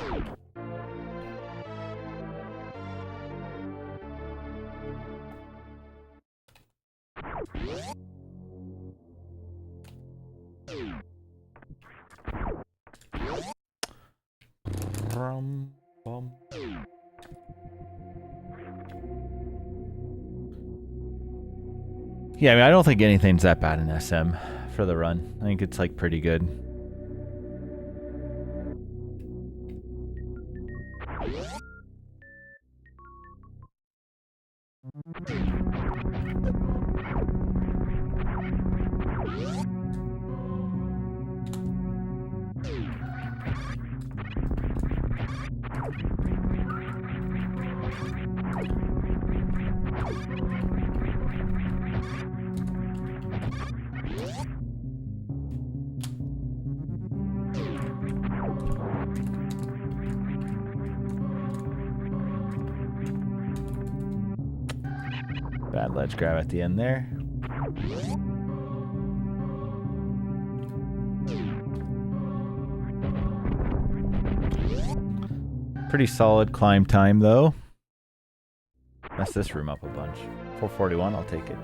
Yeah, I mean, I don't think anything's that bad in SM for the run. I think it's like pretty good. Bad ledge grab at the end there. Pretty solid climb time though. Mess this room up a bunch. 441, I'll take it.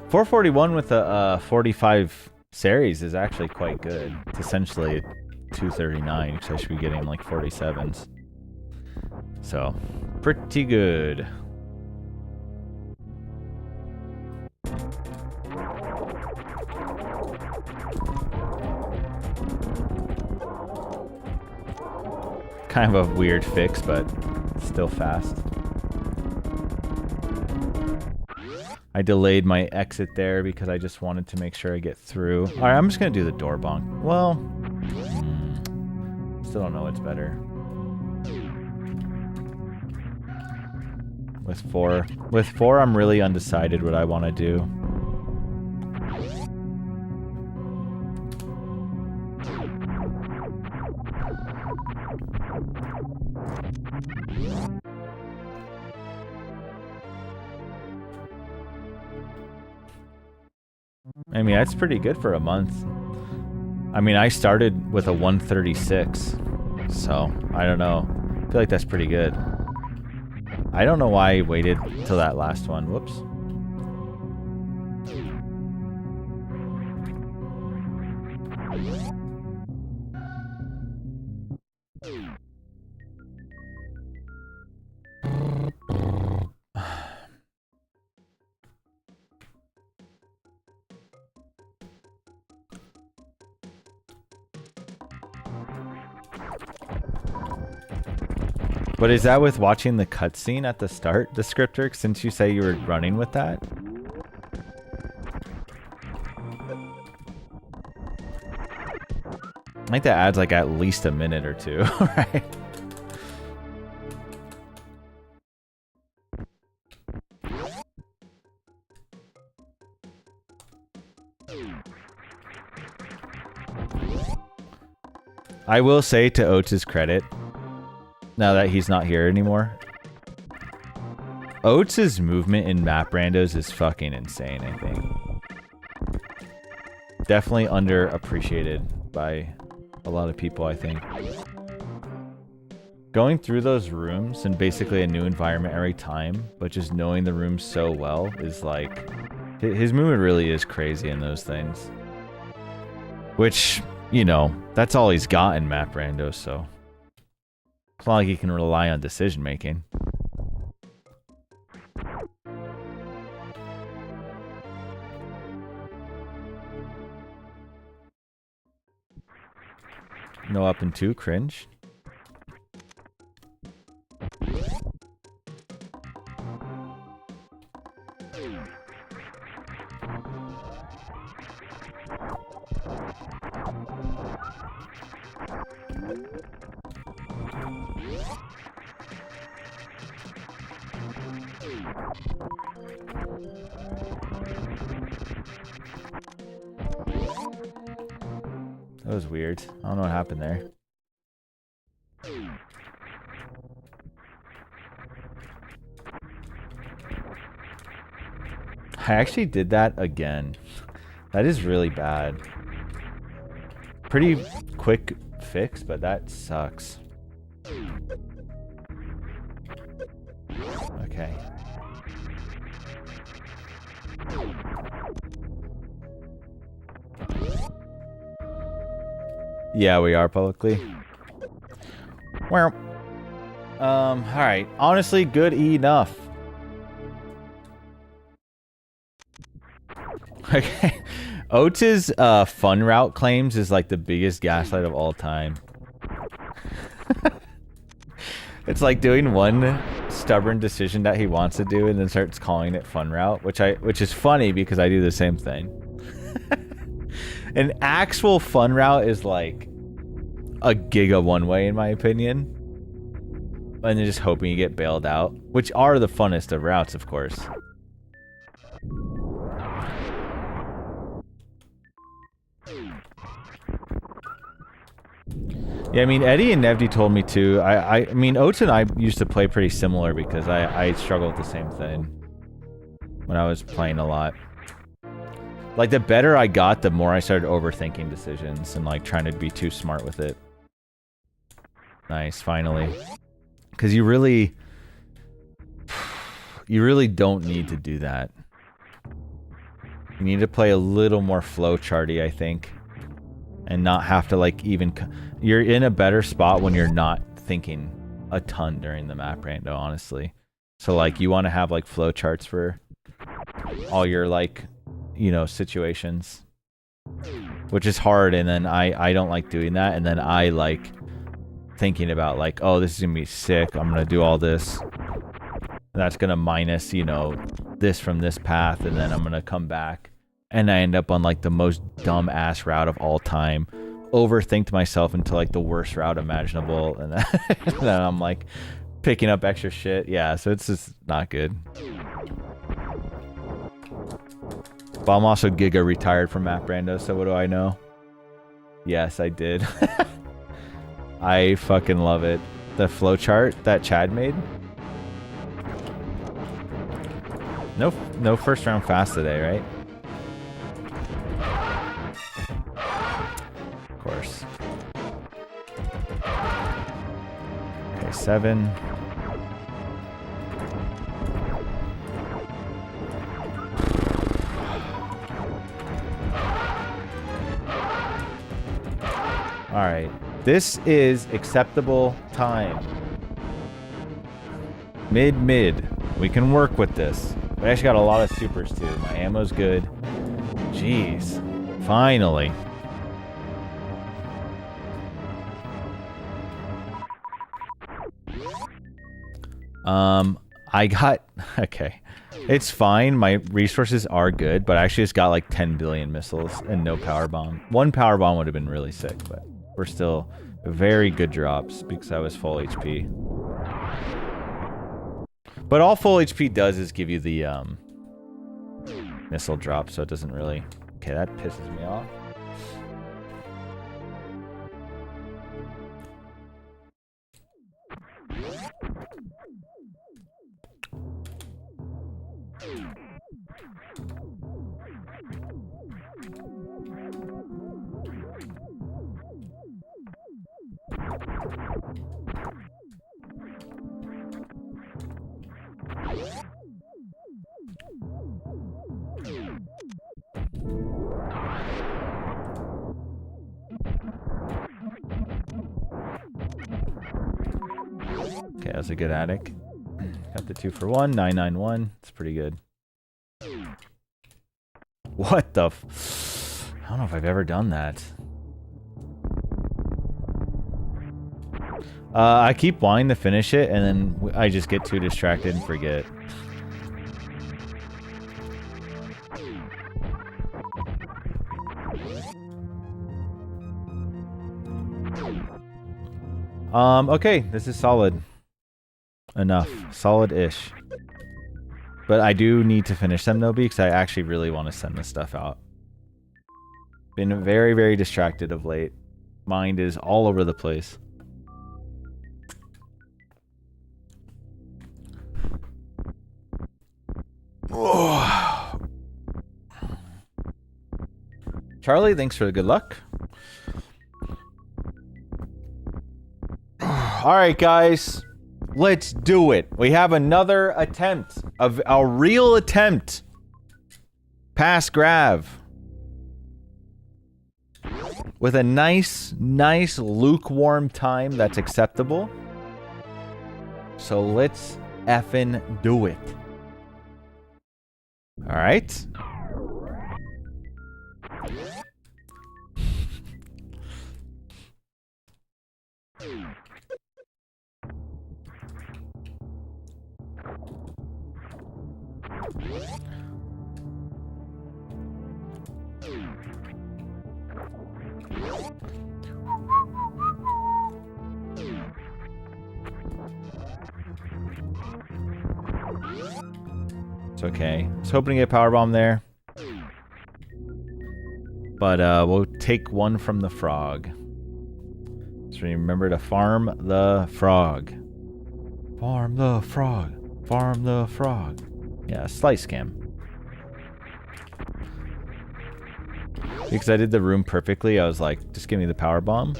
441 with a 45 series is actually quite good. It's essentially 239, because I should be getting like 47s. So, pretty good. Kind of a weird fix, but still fast. I delayed my exit there because I just wanted to make sure I get through. Alright, I'm just going to do the door bonk. Well, still don't know what's better. With four, I'm really undecided what I want to do. I mean, that's pretty good for a month. I mean, I started with a 136, so I don't know. I feel like that's pretty good. I don't know why I waited till that last one. Whoops. But is that with watching the cutscene at the start, descriptor, since you say you were running with that? I think that adds like at least a minute or two, right? I will say to Oates' credit, now that he's not here anymore, Oates' movement in map randos is fucking insane, I think. Definitely underappreciated by a lot of people, I think. Going through those rooms and basically a new environment every time, but just knowing the room so well is like... His movement really is crazy in those things. Which, you know, that's all he's got in map randos, so... It's not like he can rely on decision making. No up and two, cringe. That was weird. I don't know what happened there. I actually did that again. That is really bad. Pretty quick fix, but that sucks. Okay. Yeah, we are publicly. Well, alright. Honestly, good enough. Okay. Oates' fun route claims is like the biggest gaslight of all time. It's like doing one stubborn decision that he wants to do and then starts calling it fun route, which is funny because I do the same thing. An actual fun route is like a giga one way in my opinion. And then just hoping you get bailed out, which are the funnest of routes, of course. Yeah, I mean, Eddie and Nevdi told me too. I mean, Oates and I used to play pretty similar because I struggled with the same thing when I was playing a lot. Like, the better I got, the more I started overthinking decisions and, like, trying to be too smart with it. Nice, finally. Because you really don't need to do that. You need to play a little more flowcharty, I think. And not have to, like, even... You're in a better spot when you're not thinking a ton during the map rando, honestly. So, like, you want to have, like, flowcharts for all your, like, you know, situations. Which is hard, and then I don't like doing that, and then I like thinking about, like, oh, this is going to be sick, I'm going to do all this. And that's going to minus, you know, this from this path, and then I'm going to come back. And I end up on, like, the most dumb-ass route of all time. Overthinked myself into, like, the worst route imaginable. And then I'm, like, picking up extra shit. Yeah, so it's just not good. But I'm also Giga retired from Map Rando, so what do I know? Yes, I did. I fucking love it. The flowchart that Chad made. No first round fast today, right? Of course. Okay, 7. All right. This is acceptable time. Mid. We can work with this. We actually got a lot of supers too. My ammo's good. Jeez. Finally. I got... Okay. It's fine. My resources are good, but I actually just got like 10 billion missiles and no power bomb. One power bomb would have been really sick, but we're still very good drops because I was full HP. But all full HP does is give you the missile drop, so it doesn't really... Okay, that pisses me off. Okay, that's a good attic. Got the 2 for 1, 991. It's pretty good. What the f... I don't know if I've ever done that. I keep wanting to finish it, and then I just get too distracted and forget. Okay, this is solid. Enough. Solid-ish. But I do need to finish them, though, because I actually really want to send this stuff out. Been very, very distracted of late. Mind is all over the place. Oh. Charlie, thanks for the good luck. All right, guys. Let's do it. We have another attempt. A real attempt. Pass Grav. With a nice lukewarm time that's acceptable. So let's effing do it. All right. It's okay. I was hoping to get a power bomb there. But we'll take one from the frog. So remember to farm the frog. Farm the frog. Farm the frog. Yeah, slice scam. Because I did the room perfectly, I was like, just give me the power bomb.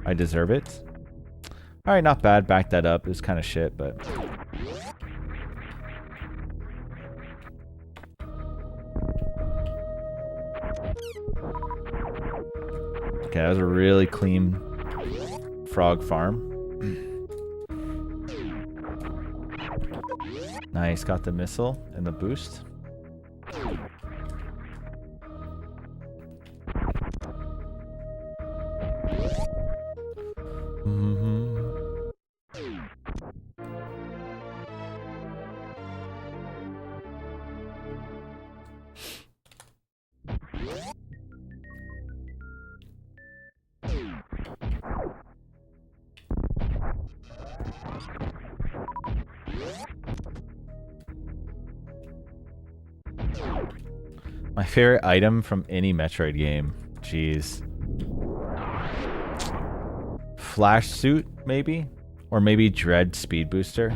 I deserve it. Alright, not bad. Back that up. It was kind of shit, but... Okay, that was a really clean frog farm. Nice, got the missile and the boost. My favorite item from any Metroid game. Jeez. Flash suit, maybe? Or maybe Dread Speed Booster.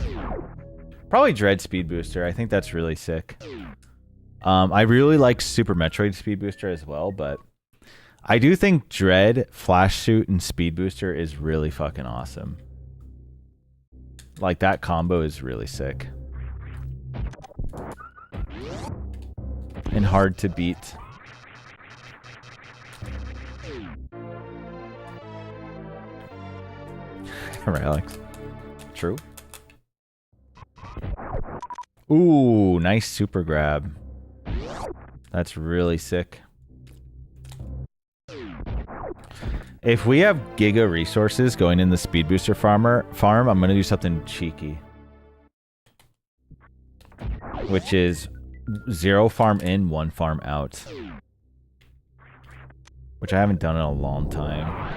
Probably Dread Speed Booster. I think that's really sick. I really like Super Metroid Speed Booster as well, but I do think Dread, Flash Suit, and Speed Booster is really fucking awesome. Like, that combo is really sick. And hard to beat. Alright, Alex. True. Ooh, nice super grab. That's really sick. If we have Giga resources going in the Speed Booster farm, I'm going to do something cheeky. Which is 0 farm in, 1 farm out. Which I haven't done in a long time.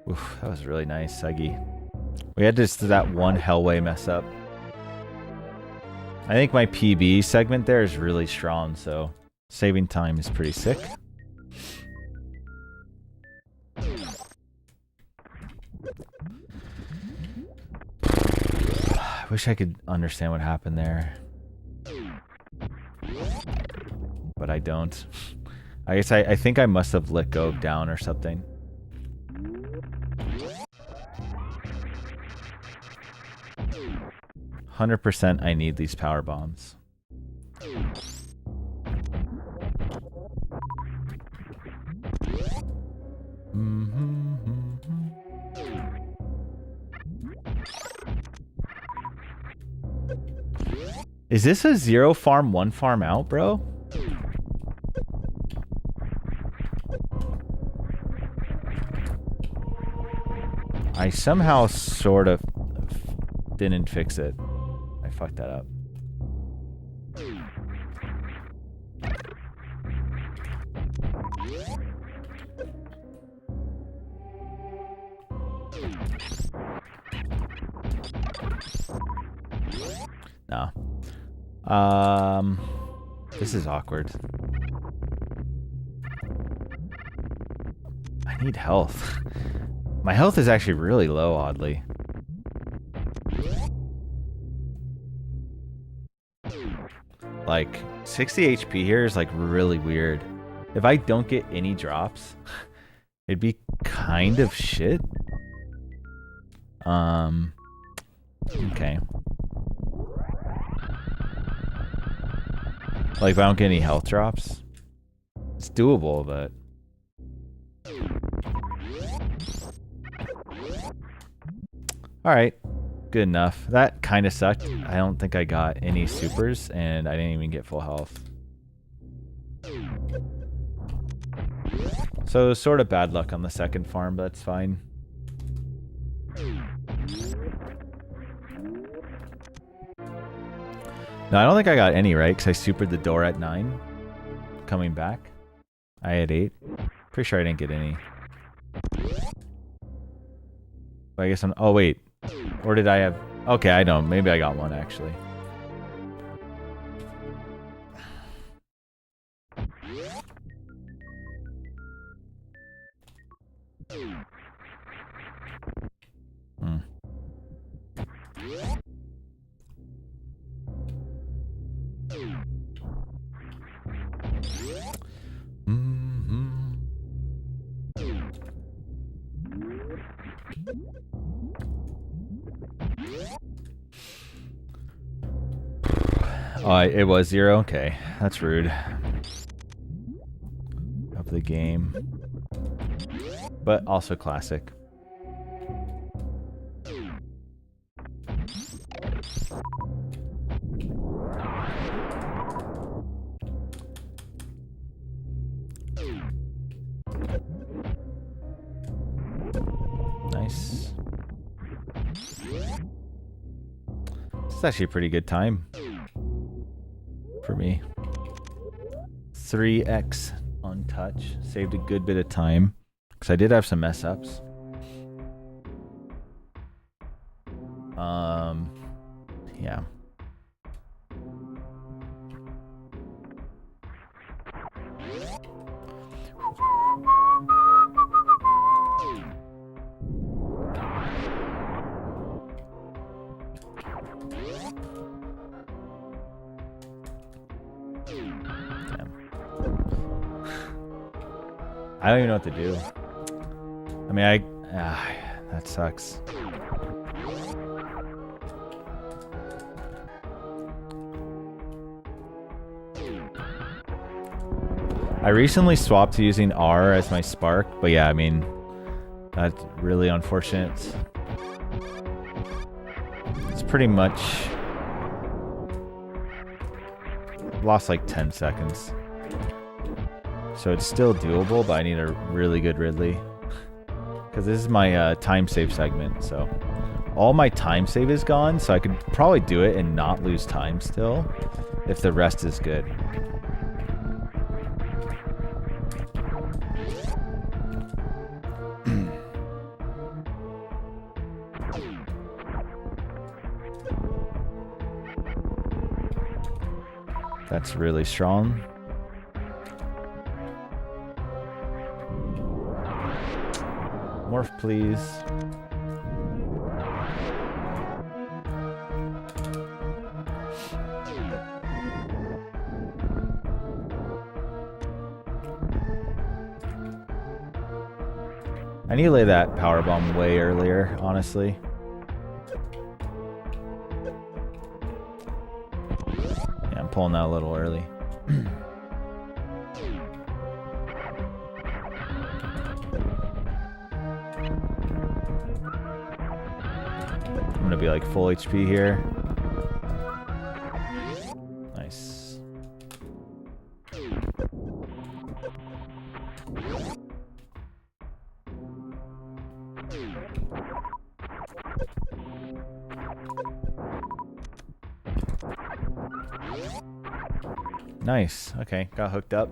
Oof, that was really nice, Segi. We had just that one Hellway mess up. I think my PB segment there is really strong, so saving time is pretty sick. I wish I could understand what happened there. But I don't. I guess I think I must have let go of down or something. %, I need these power bombs. Is this a 0 farm, 1 farm out, bro? I somehow sort of didn't fix it. I fucked that up. No. This is awkward. I need health. My health is actually really low, oddly. Like, 60 HP here is like really weird. If I don't get any drops, it'd be kind of shit. Okay. Like, if I don't get any health drops, It's doable, but all right, good enough. That kind of sucked. I don't think I got any supers, and I didn't even get full health. So sort of bad luck on the second farm, but that's fine. No, I don't think I got any, right? Because I supered the door at 9. Coming back. I had 8. Pretty sure I didn't get any. But I guess I'm... Oh, wait. Or did I have... Okay, I don't. Maybe I got one, actually. Hmm. Oh, it was 0? Okay, that's rude. Of the game. But also classic. Nice. This is actually a pretty good time for me. 3x on touch. Saved a good bit of time. Because I did have some mess ups. Yeah. I don't even know what to do. I mean, that sucks. I recently swapped to using R as my spark, but yeah, I mean, that's really unfortunate. It's pretty much lost like 10 seconds. So it's still doable, but I need a really good Ridley. Because this is my time save segment, so all my time save is gone, so I could probably do it and not lose time still, if the rest is good. That's really strong. Morph, please. I need to lay that power bomb way earlier, honestly. Yeah, I'm pulling that a little early. I'm gonna be like full HP here. Nice. Nice. Okay, got hooked up.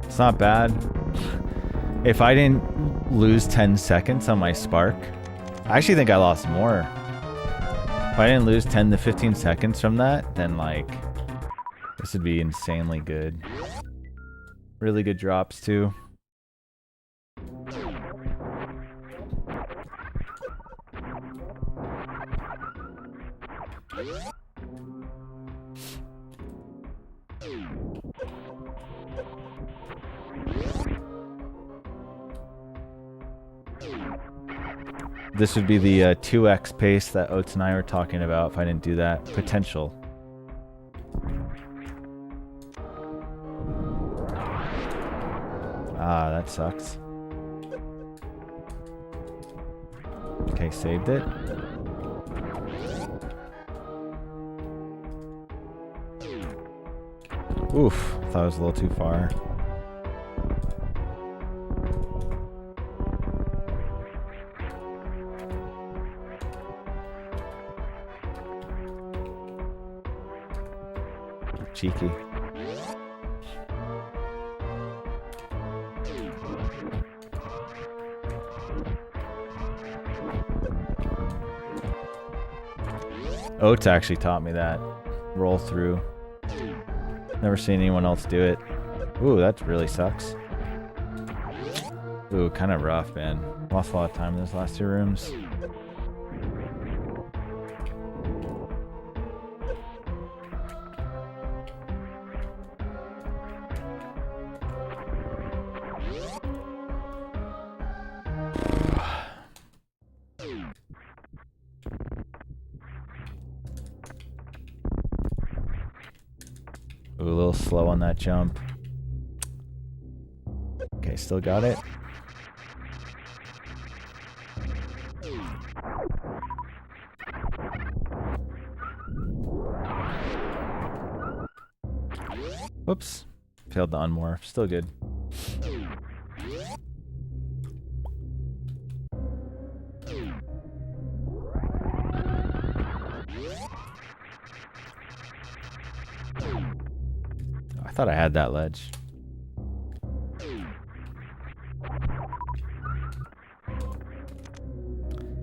It's not bad. If I didn't lose 10 seconds on my spark, I actually think I lost more. If I didn't lose 10 to 15 seconds from that, then like, this would be insanely good. Really good drops too. This would be the 2x pace that Oates and I were talking about if I didn't do that. Potential. Ah, that sucks. Okay, saved it. Oof, thought it was a little too far. Cheeky. Oates actually taught me that. Roll through. Never seen anyone else do it. Ooh, that really sucks. Ooh, kind of rough, man. Lost a lot of time in those last two rooms. Ooh, a little slow on that jump. Okay, still got it. Whoops. Failed the unmorph. Still good. I thought I had that ledge.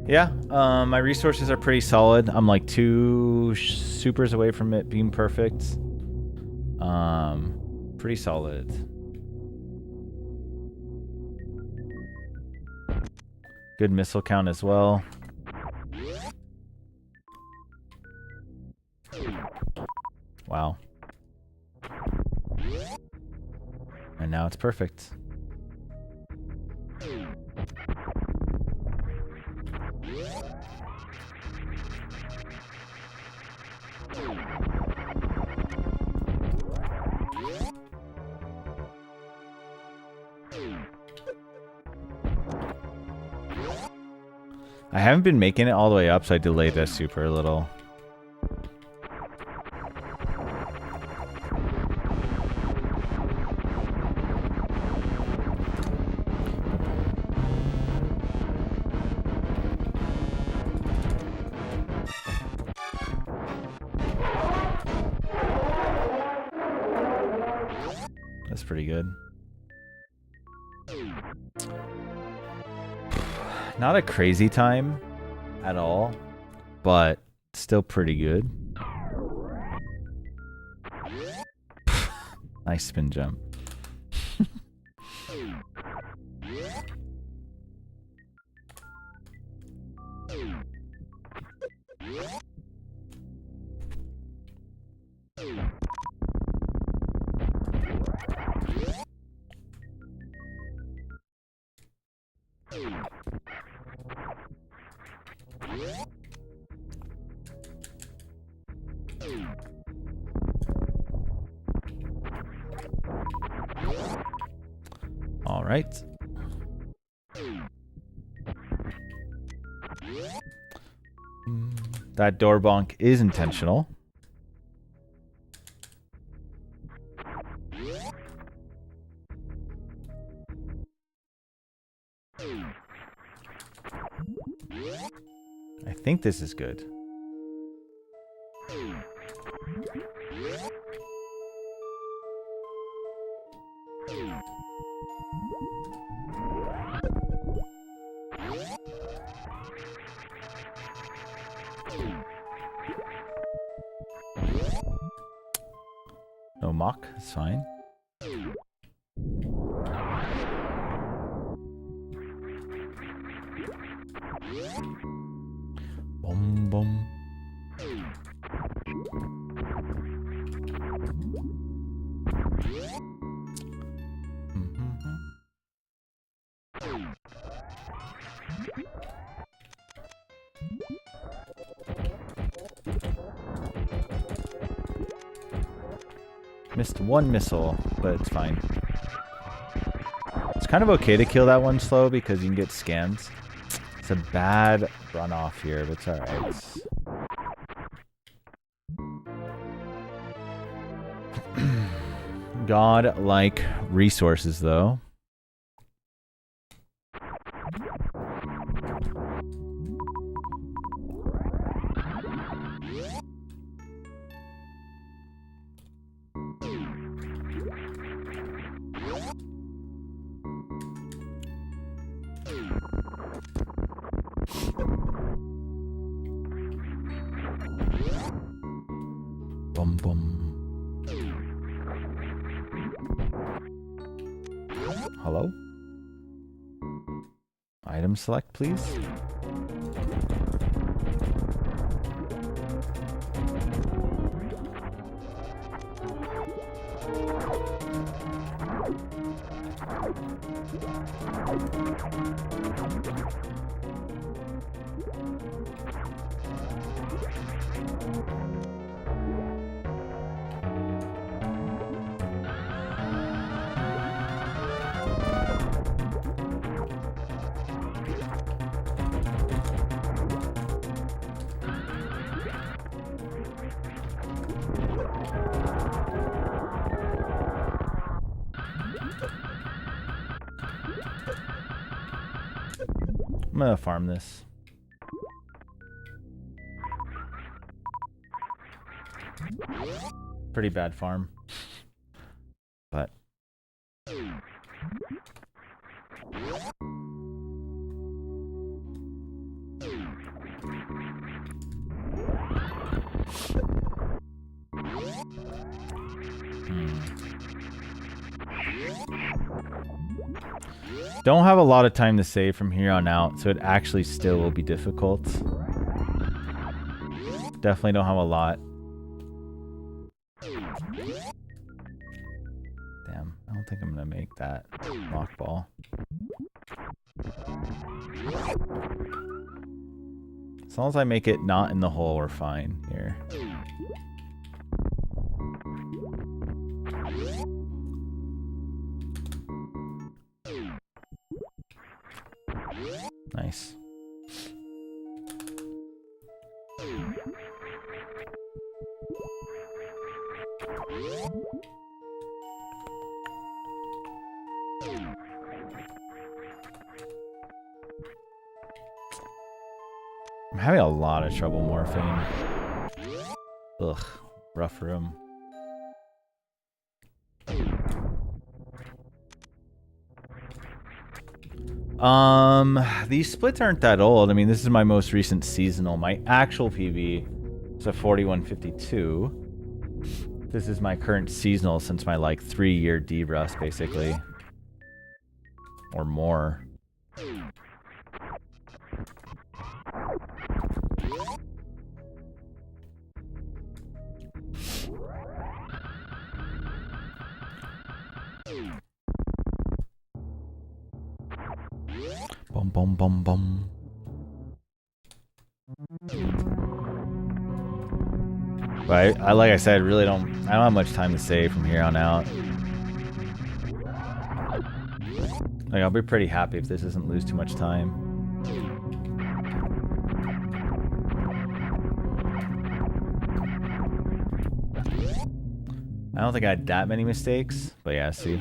Yeah, my resources are pretty solid. I'm like 2 supers away from it being perfect. Pretty solid. Good missile count as well. Wow. And now it's perfect. I haven't been making it all the way up, so I delayed this super a little. That's pretty good. Not a crazy time at all, but still pretty good. Nice spin jump. All right. That door bonk is intentional. I think this is good. No mock, it's fine. Boom, boom. Missed one missile, but it's fine. It's kind of okay to kill that one slow because you can get scans. It's a bad runoff here, but it's alright. God-like resources, though. Bum bum. Hello? Item select, please. I'm gonna farm this. Pretty bad farm. But don't have a lot of time to save from here on out, so it actually still will be difficult. Definitely don't have a lot. Damn, I don't think I'm gonna make that lock ball. As long as I make it not in the hole, we're fine here. Nice. I'm having a lot of trouble morphing. Ugh, rough room. These splits aren't that old. I mean, this is my most recent seasonal. My actual PB is a 4152. This is my current seasonal since my like 3-year debrust, basically. Or more. Bum bum bum bum. But I like I said, I don't have much time to save from here on out. Like I'll be pretty happy if this doesn't lose too much time. I don't think I had that many mistakes, but yeah, see.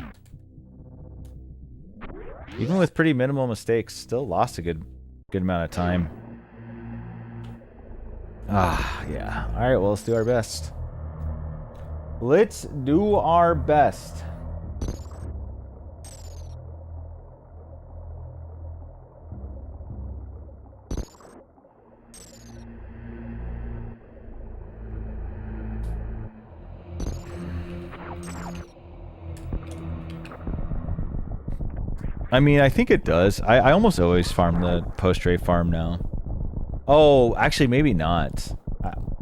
Even with pretty minimal mistakes, still lost a good amount of time. Ah, yeah. All right, well, let's do our best. Let's do our best. I mean, I think it does. I almost always farm the post-ray farm now. Oh, actually, maybe not.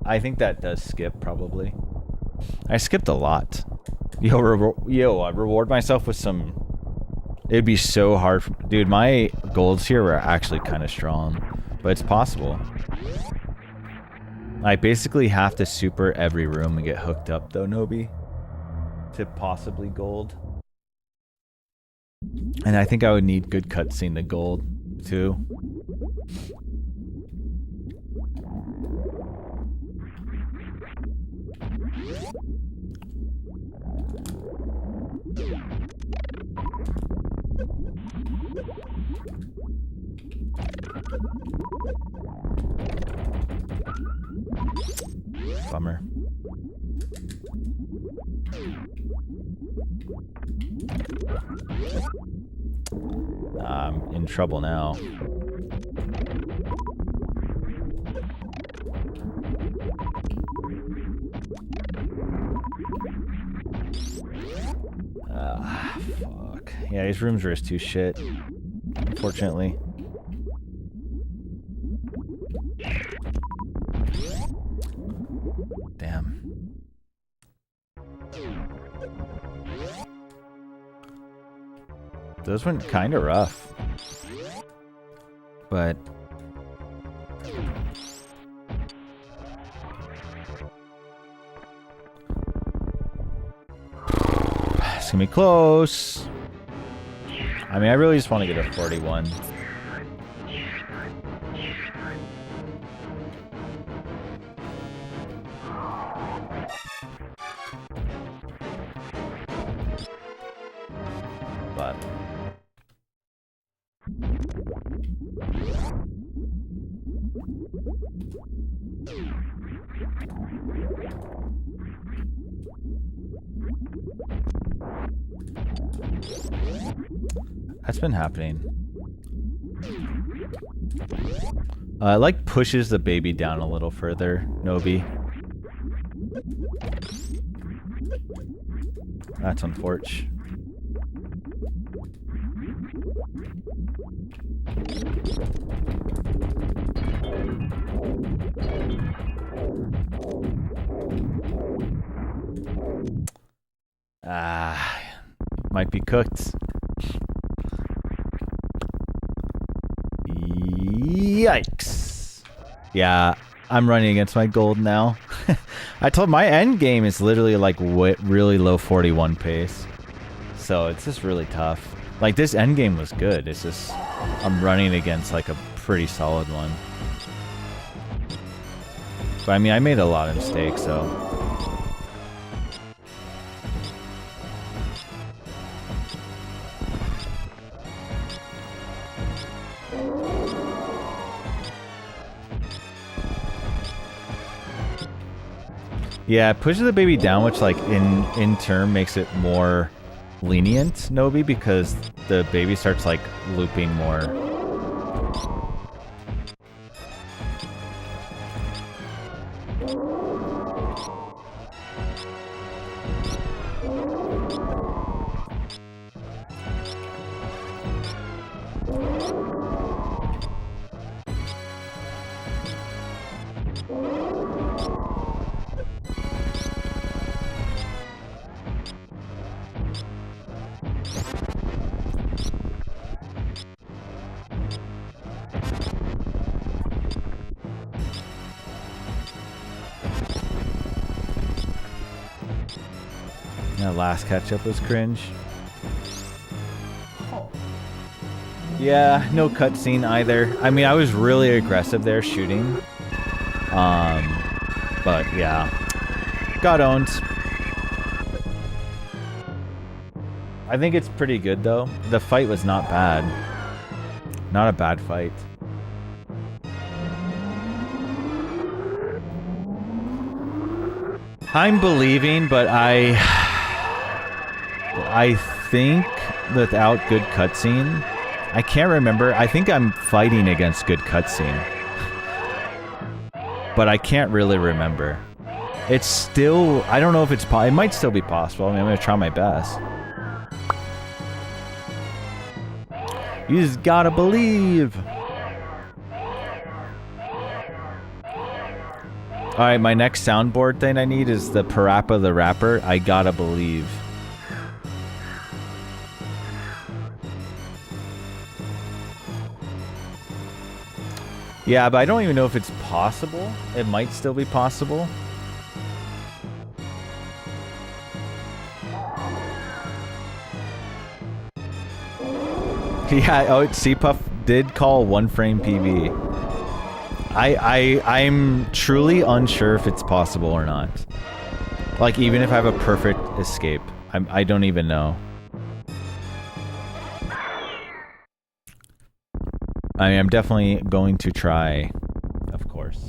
I think that does skip, probably. I skipped a lot. Yo, I reward myself with some... It'd be so hard. Dude, my golds here were actually kind of strong. But it's possible. I basically have to super every room and get hooked up, though, Nobi. To possibly gold. And I think I would need good cutscene to gold, too. Bummer. I'm in trouble now. Fuck. Yeah, these rooms are just too shit. Unfortunately. Damn. Those went kind of rough. But... it's gonna be close. I mean, I really just want to get a 41. But... that's been happening. It like pushes the baby down a little further, Nobi. That's unfortunate. Might be cooked. Yikes. Yeah, I'm running against my gold now. I told my end game is literally like really low 41 pace. So it's just really tough. Like this end game was good. It's just I'm running against like a pretty solid one. But I mean, I made a lot of mistakes, so... yeah, it pushes the baby down, which like in turn makes it more lenient, Nobi, because the baby starts like looping more. That last catch-up was cringe. Yeah, no cutscene either. I mean, I was really aggressive there shooting. But yeah. Got owned. I think it's pretty good though. The fight was not bad. Not a bad fight. I'm believing, but I think without good cutscene, I can't remember. I think I'm fighting against good cutscene, but I can't really remember. It's still, I don't know if it's, it might still be possible. I mean, I'm gonna try my best. You just gotta believe. Alright, my next soundboard thing I need is the Parappa the Rapper. I gotta believe. Yeah, but I don't even know if it's possible. It might still be possible. Yeah, oh, CPuff did call 1 frame PB. I'm truly unsure if it's possible or not. Like, even if I have a perfect escape, I don't even know. I mean, I'm definitely going to try, of course.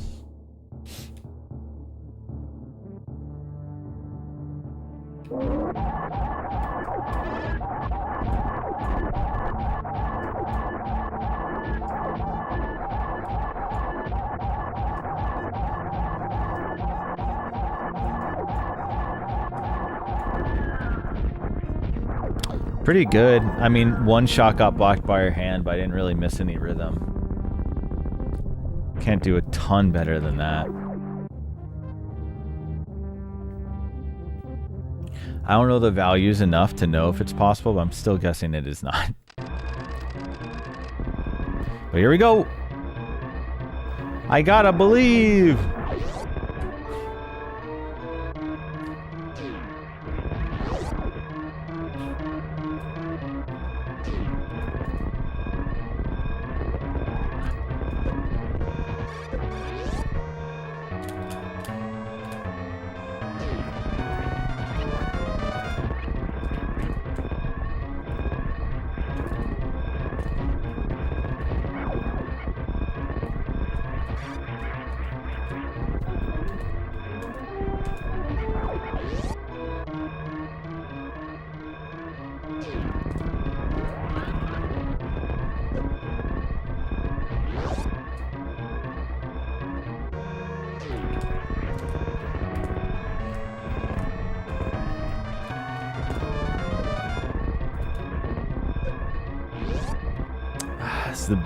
Pretty good. I mean, one shot got blocked by her hand, but I didn't really miss any rhythm. Can't do a ton better than that. I don't know the values enough to know if it's possible, but I'm still guessing it is not. But here we go. I gotta believe.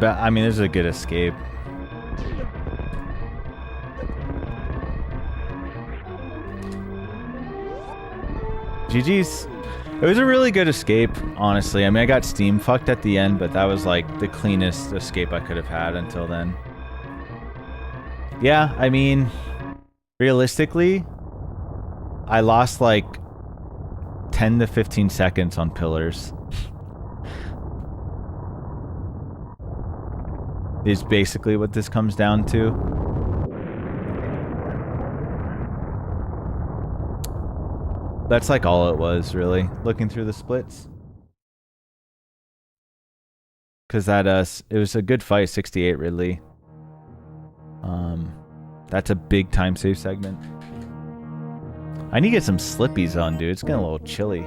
I mean, this is a good escape. GG's. It was a really good escape, honestly. I mean, I got steam fucked at the end, but that was like the cleanest escape I could have had until then. Yeah, I mean, realistically, I lost like 10 to 15 seconds on pillars. Is basically what this comes down to. That's like all it was, really, looking through the splits. Cause that it was a good fight, 68 Ridley. That's a big time save segment. I need to get some slippies on, dude. It's getting a little chilly.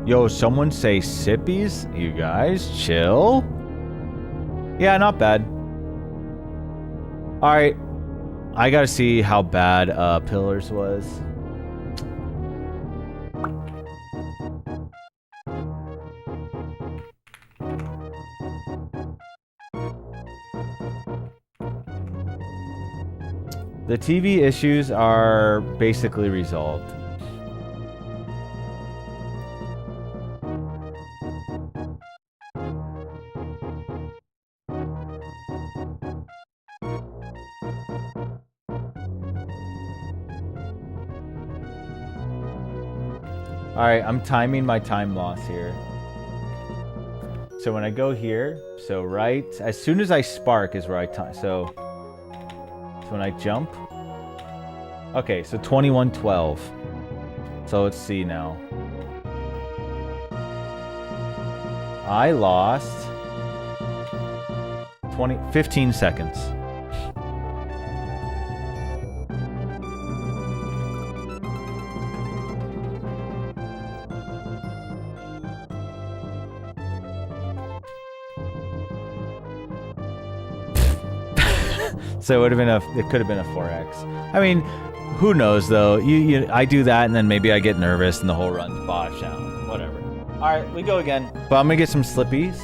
Yo, someone say sippies? You guys, chill. Yeah, not bad. Alright. I gotta see how bad Pillars was. The TV issues are basically resolved. Alright, I'm timing my time loss here. So when I go here, so right, as soon as I spark is where I time. So when I jump. Okay, so 21:12. So let's see now. I lost 15 seconds. So it would have been it could have been a 4x. I mean, who knows though? I do that and then maybe I get nervous and the whole run's botched out. Whatever. All right, we go again. But I'm gonna get some slippies.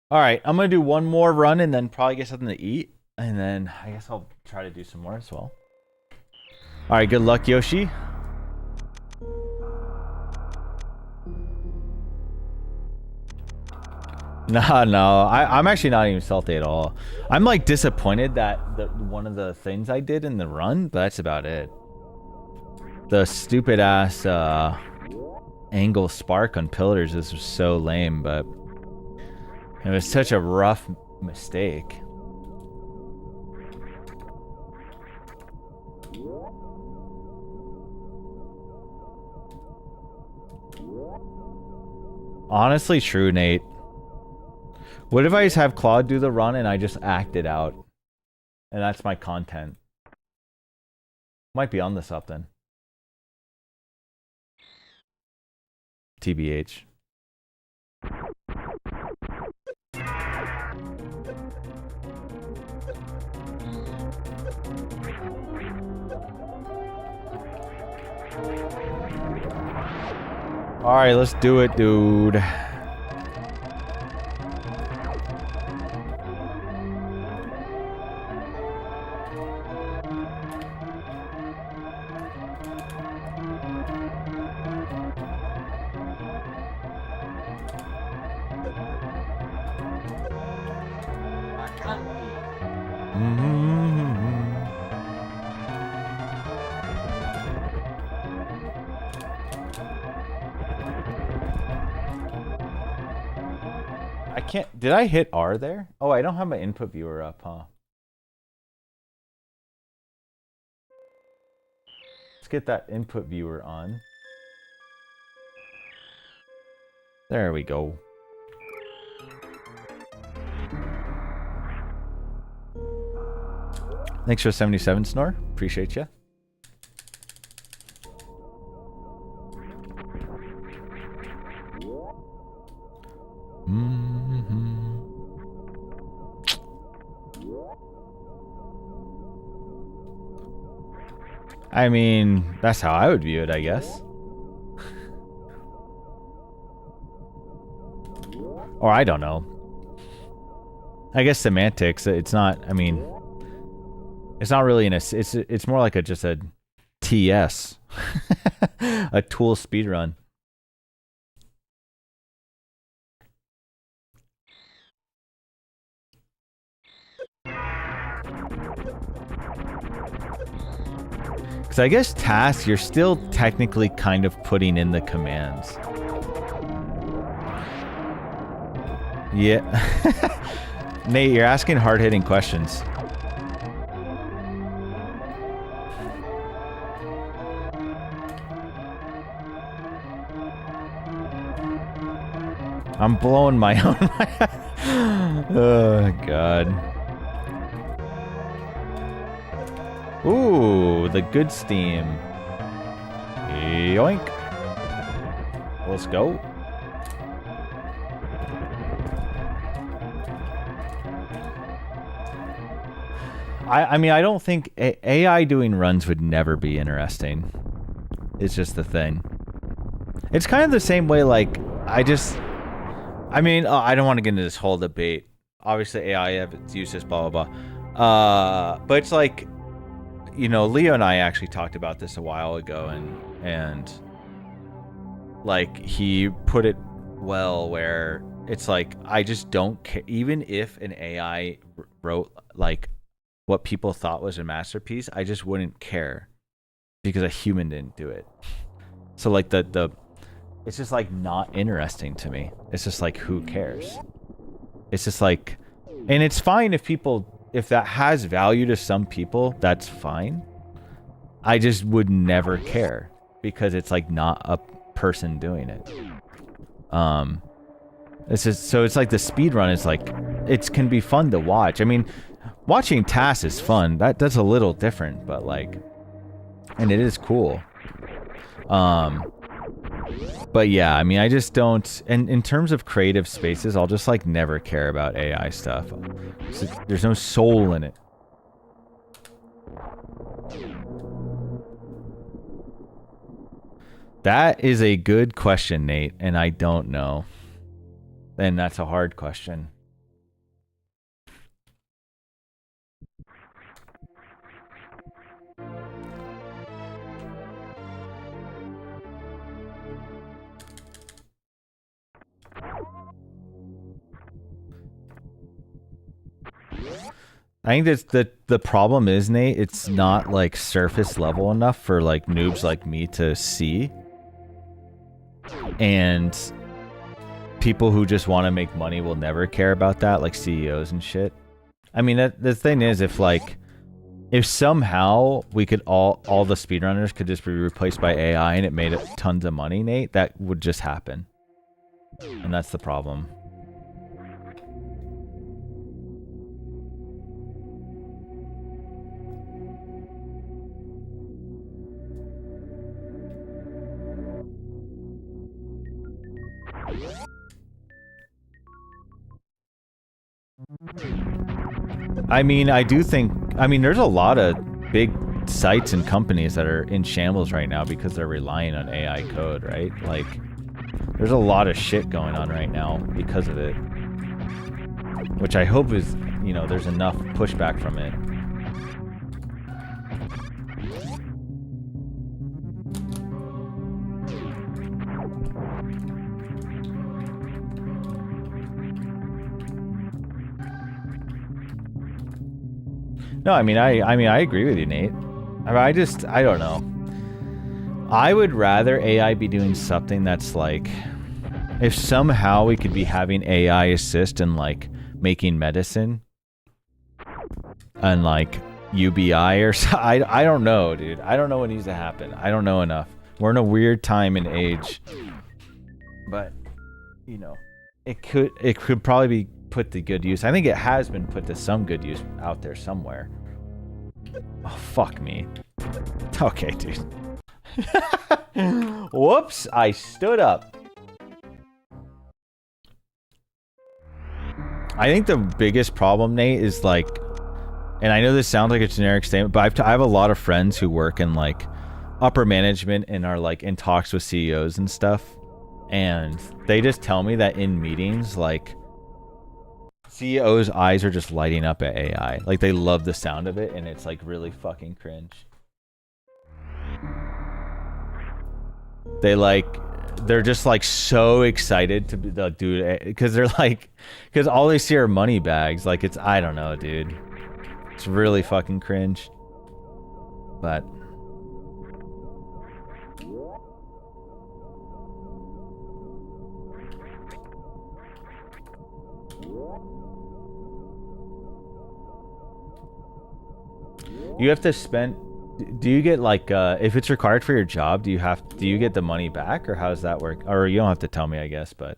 All right, I'm gonna do one more run and then probably get something to eat, and then I guess I'll try to do some more as well. All right, good luck, Yoshi. No, I'm actually not even salty at all. I'm like disappointed that one of the things I did in the run, but that's about it. The stupid ass angle spark on pillars is so lame, but it was such a rough mistake. Honestly, true, Nate. What if I just have Claude do the run and I just act it out? And that's my content. Might be on to something. TBH. Alright, let's do it, dude. I can't. Did I hit R there? Oh, I don't have my input viewer up, huh? Let's get that input viewer on. There we go. Thanks for 77, Snore. Appreciate you. I mean, that's how I would view it, I guess. Or I don't know. I guess semantics, it's not, I mean, it's not really it's more like just a TS. A tool speedrun. Because I guess tasks, you're still technically kind of putting in the commands. Yeah. Nate, you're asking hard-hitting questions. I'm blowing my own. Oh, God. Ooh, the good steam. Yoink. Let's go. I mean, I don't think AI doing runs would never be interesting. It's just the thing. It's kind of the same way, like, I mean, I don't want to get into this whole debate. Obviously, AI have its uses, blah, blah, blah. But it's like, you know, Leo and I actually talked about this a while ago, and like, he put it well where it's like, I just don't care. Even if an AI wrote, like, what people thought was a masterpiece, I just wouldn't care because a human didn't do it. So, like, it's just, like, not interesting to me. It's just like, who cares? It's just like, and it's fine if that has value to some people, that's fine. I just would never care because it's like not a person doing it. It's just, so it's like the speed run is like, it can be fun to watch. I mean, watching tasks is fun. That's a little different, but like, and it is cool. But yeah, I mean, I just don't, and in terms of creative spaces, I'll just like never care about AI stuff. There's no soul in it. That is a good question, Nate, and I don't know. And that's a hard question. I think that's the problem is, Nate, it's not like surface level enough for like noobs like me to see. And people who just want to make money will never care about that, like CEOs and shit. I mean, the thing is, if somehow we could all the speedrunners could just be replaced by AI and it made it tons of money, Nate, that would just happen. And that's the problem. I mean, I do think, I mean, there's a lot of big sites and companies that are in shambles right now because they're relying on AI code, right? Like, there's a lot of shit going on right now because of it. Which I hope is, you know, there's enough pushback from it. No, I mean, I agree with you, Nate. I don't know. I would rather AI be doing something that's like, if somehow we could be having AI assist in like making medicine and like UBI or so, I don't know, dude. I don't know what needs to happen. I don't know enough. We're in a weird time and age, but you know, it could probably be put to good use. I think it has been put to some good use out there somewhere. Oh, fuck me. Okay, dude. Whoops, I stood up. I think the biggest problem, Nate, is like, and I know this sounds like a generic statement, but I have a lot of friends who work in like upper management and are like in talks with CEOs and stuff. And they just tell me that in meetings, like CEOs' eyes are just lighting up at AI. Like they love the sound of it and it's like really fucking cringe. They're just like so excited to do it because they're like, because all they see are money bags. Like it's, I don't know, dude. It's really fucking cringe. But you have to spend. Do you get like if it's required for your job, do you get the money back, or how does that work? Or you don't have to tell me, I guess, but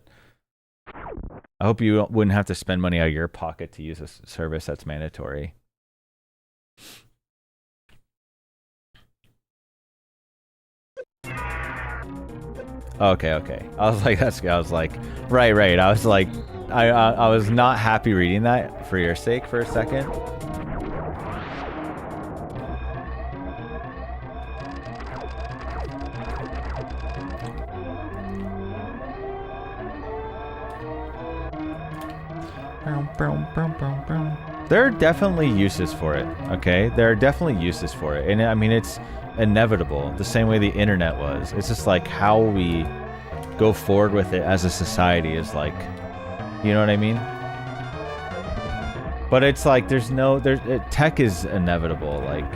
I hope you wouldn't have to spend money out of your pocket to use a service that's mandatory. Okay. I was like, I was like, right. I was like, I was not happy reading that for your sake for a second. There are definitely uses for it, okay? There are definitely uses for it. And I mean, it's inevitable, the same way the internet was. It's just like how we go forward with it as a society is like, you know what I mean? But it's like tech is inevitable. Like,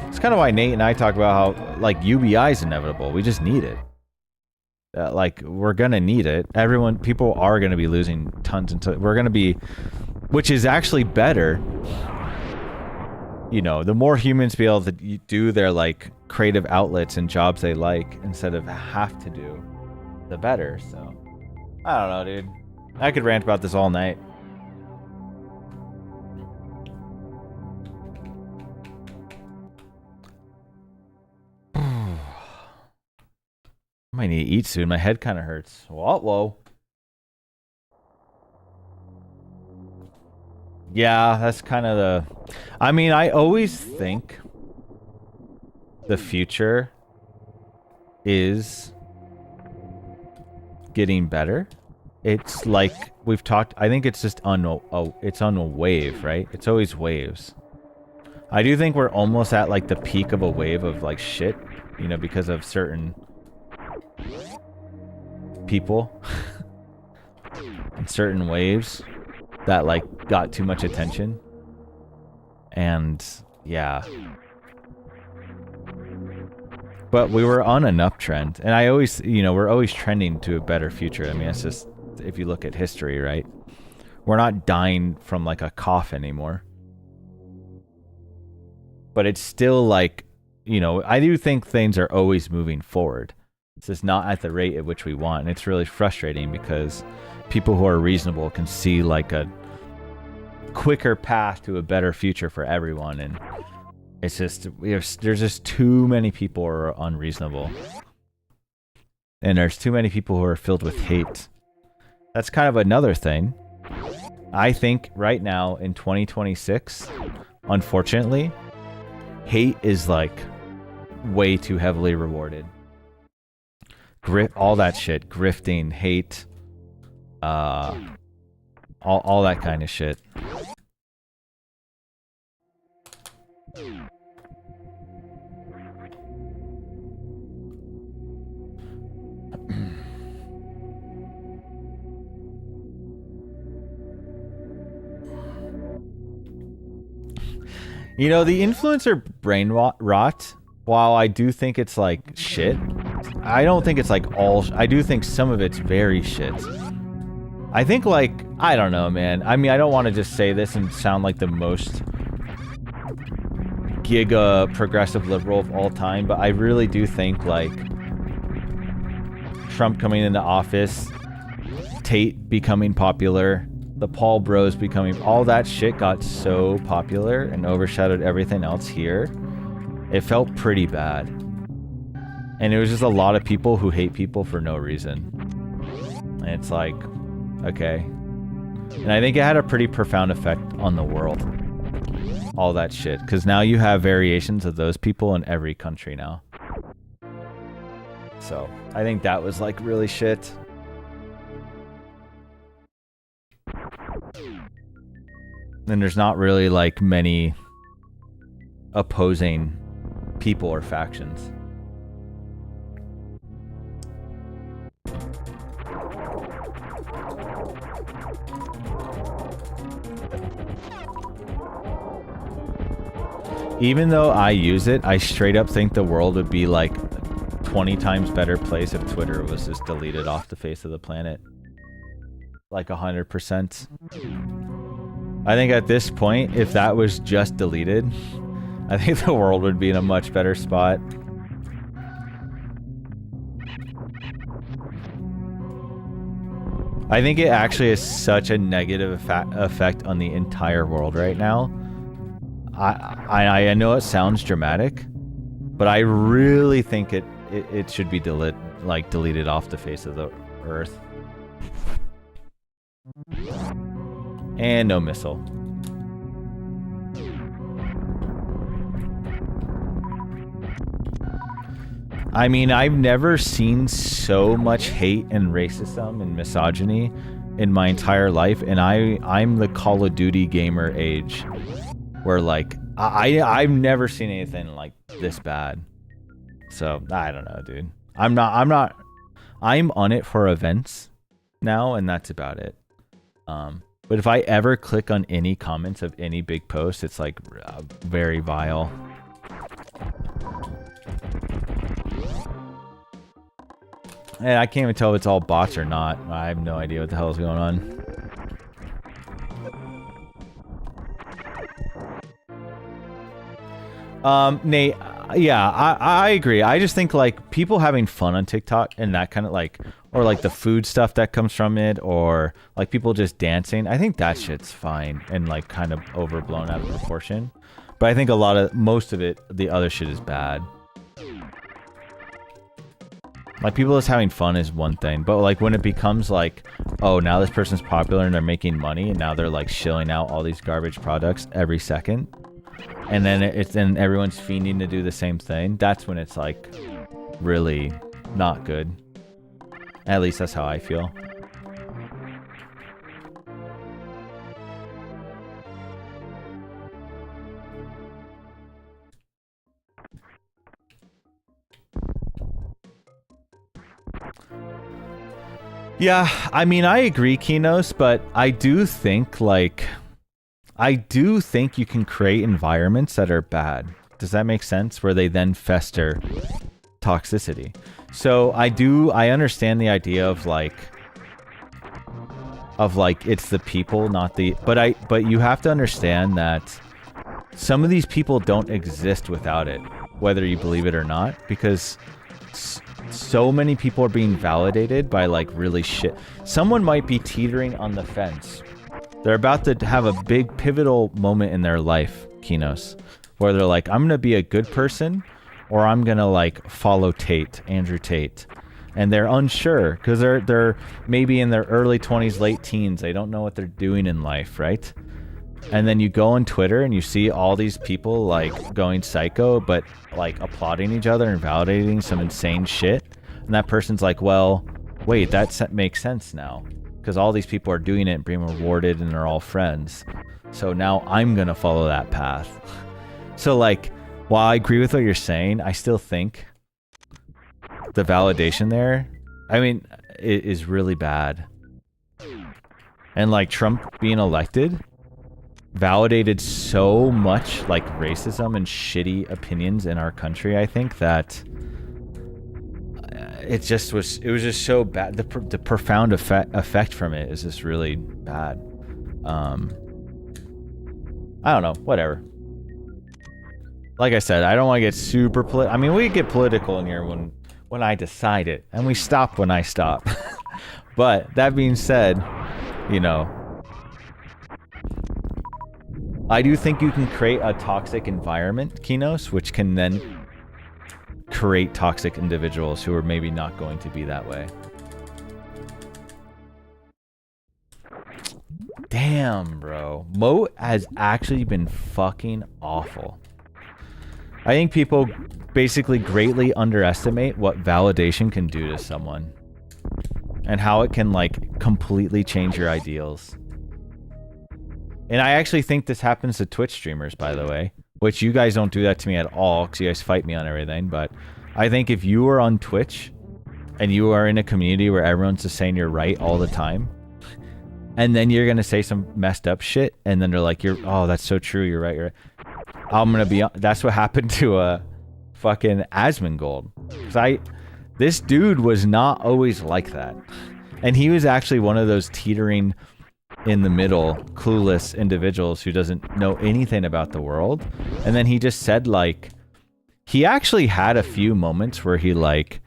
it's kind of why Nate and I talk about how like UBI is inevitable. We just need it. Like, we're gonna need it. People are gonna be losing tons and tons. We're gonna be, which is actually better. You know, the more humans be able to do their like creative outlets and jobs they like instead of have to do, the better. So, I don't know, dude. I could rant about this all night. I might need to eat soon. My head kind of hurts. Whoa. Yeah, that's kind of the... I mean, I always think the future is getting better. It's like we've talked... I think it's just it's on a wave, right? It's always waves. I do think we're almost at like the peak of a wave of like shit, you know, because of certain people and certain waves that like got too much attention. And yeah, but we were on an uptrend, and I always, you know, we're always trending to a better future. I mean, it's just, if you look at history, right? We're not dying from like a cough anymore, but it's still like, you know, I do think things are always moving forward. It's just not at the rate at which we want. And it's really frustrating because people who are reasonable can see like a quicker path to a better future for everyone. And it's just, there's just too many people who are unreasonable. And there's too many people who are filled with hate. That's kind of another thing. I think right now in 2026, unfortunately, hate is like way too heavily rewarded. All that shit, grifting, hate, all that kind of shit. You know, the influencer brain rot, while I do think it's like shit, I don't think it's like all... I do think some of it's very shit. I think like... I don't know, man. I mean, I don't want to just say this and sound like the most giga progressive liberal of all time, but I really do think like Trump coming into office, Tate becoming popular, the Paul Bros becoming... all that shit got so popular and overshadowed everything else here. It felt pretty bad. And it was just a lot of people who hate people for no reason. And it's like, okay. And I think it had a pretty profound effect on the world. All that shit. Because now you have variations of those people in every country now. So, I think that was like really shit. And there's not really like many opposing people or factions. Even though I use it, I straight up think the world would be like 20 times better place if Twitter was just deleted off the face of the planet. Like 100%. I think at this point, if that was just deleted, I think the world would be in a much better spot. I think it actually has such a negative effect on the entire world right now. I know it sounds dramatic, but I really think it should be deleted off the face of the earth. And no missile. I mean, I've never seen so much hate and racism and misogyny in my entire life, and I'm the Call of Duty gamer age, where like I've never seen anything like this bad. So I don't know, dude. I'm on it for events now, and that's about it. But if I ever click on any comments of any big post, it's like very vile. And I can't even tell if it's all bots or not. I have no idea what the hell is going on. Nate, yeah, I agree. I just think like people having fun on TikTok and that kind of like, or like the food stuff that comes from it, or like people just dancing, I think that shit's fine and like kind of overblown out of proportion. But I think most of it, the other shit is bad. Like people just having fun is one thing, but like when it becomes like, oh, now this person's popular and they're making money and now they're like shilling out all these garbage products every second, and then then everyone's fiending to do the same thing, that's when it's like really not good. At least that's how I feel. Yeah, I mean, I agree, Kinos, but I do think you can create environments that are bad. Does that make sense? Where they then fester toxicity. So I understand the idea of like it's the people, not the, but you have to understand that some of these people don't exist without it, whether you believe it or not, because so many people are being validated by like really shit. Someone might be teetering on the fence. They're about to have a big pivotal moment in their life, Kinos, where they're like, I'm gonna be a good person, or I'm gonna like follow Andrew Tate, and they're unsure because they're maybe in their early 20s, late teens. They don't know what they're doing in life, right? And then you go on Twitter and you see all these people like going psycho, but like applauding each other and validating some insane shit. And that person's like, well, wait, that makes sense now, because all these people are doing it and being rewarded and they're all friends. So now I'm going to follow that path. So like, while I agree with what you're saying, I still think the validation there, I mean, it is really bad. And like Trump being elected validated so much like racism and shitty opinions in our country, I think, that it was just so bad. The profound effect from it is just really bad. I don't know, whatever. Like I said, I don't want to get super I mean, we get political in here when I decide it, and we stop when I stop. But that being said, you know, I do think you can create a toxic environment, Kinos, which can then create toxic individuals who are maybe not going to be that way. Damn, bro. Moat has actually been fucking awful. I think people basically greatly underestimate what validation can do to someone. And how it can, like, completely change your ideals. And I actually think this happens to Twitch streamers, by the way. Which you guys don't do that to me at all, because you guys fight me on everything. But I think if you are on Twitch, and you are in a community where everyone's just saying you're right all the time, and then you're going to say some messed up shit, and then they're like, oh, that's so true, you're right, I'm going to be... That's what happened to fucking Asmongold. This dude was not always like that. And he was actually one of those teetering in the middle, clueless individuals who doesn't know anything about the world. And then he just said, like... He actually had a few moments where he, like...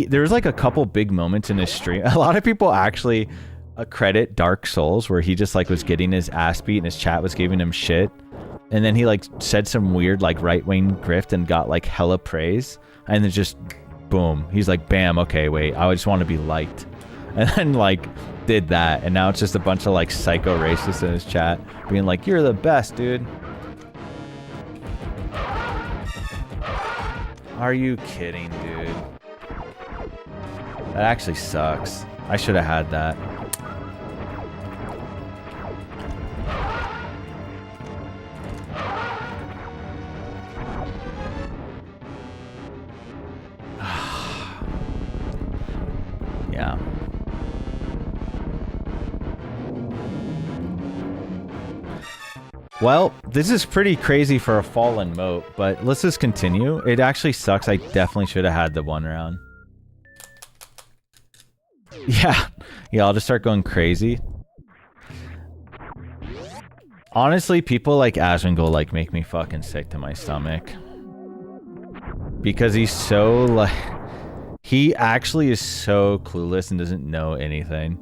There was, like, a couple big moments in his stream. A lot of people actually credit Dark Souls, where he just, like, was getting his ass beat and his chat was giving him shit. And then he, like, said some weird, like, right-wing grift and got, like, hella praise. And then just, boom. He's like, bam, okay, wait, I just want to be liked. And then, like, did that. And now it's just a bunch of, like, psycho racists in his chat being like, you're the best, dude. Are you kidding, dude? That actually sucks. I should have had that. Yeah. Well, this is pretty crazy for a fallen moat, but let's just continue. It actually sucks. I definitely should have had the 1 round. Yeah. Yeah, I'll just start going crazy. Honestly, people like Asmongold, like, make me fucking sick to my stomach. Because he's so, like... He actually is so clueless and doesn't know anything.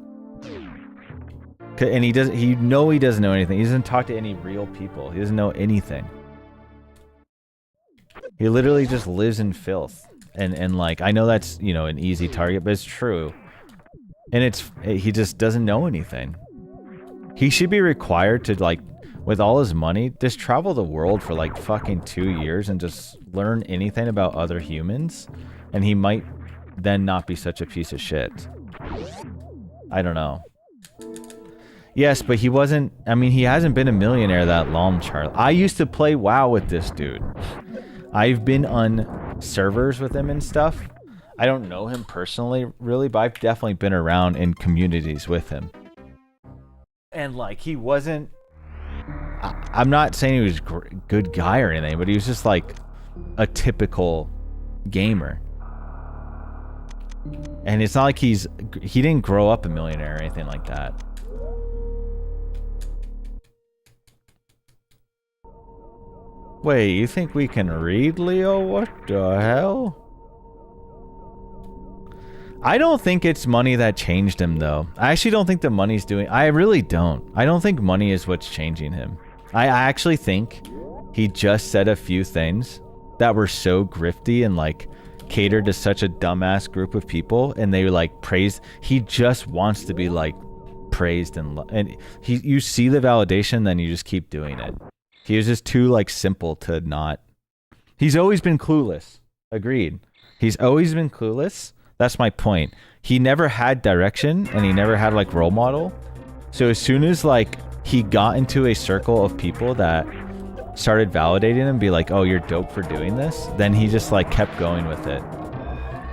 And he doesn't know anything. He doesn't talk to any real people. He doesn't know anything. He literally just lives in filth. And like, I know that's, you know, an easy target, but it's true. And he just doesn't know anything. He should be required to, like, with all his money, just travel the world for like fucking 2 years and just learn anything about other humans. And he might then not be such a piece of shit. I don't know. Yes, but he wasn't... I mean, he hasn't been a millionaire that long, Charlie. I used to play WoW with this dude. I've been on servers with him and stuff. I don't know him personally, really, but I've definitely been around in communities with him. And, like, he wasn't... I'm not saying he was a good guy or anything, but he was just, like, a typical gamer. And it's not like he didn't grow up a millionaire or anything like that. Wait, you think we can read, Leo? What the hell? I don't think it's money that changed him, though. I actually don't think the money's doing... I really don't. I don't think money is what's changing him. I actually think he just said a few things that were so grifty and, like, catered to such a dumbass group of people, and they, like, praised... He just wants to be, like, praised and you see the validation, then you just keep doing it. He was just too, like, simple to not... He's always been clueless. Agreed. He's always been clueless. That's my point. He never had direction, and he never had, like, role model. So as soon as, like, he got into a circle of people that started validating him, be like, oh, you're dope for doing this, then he just, like, kept going with it.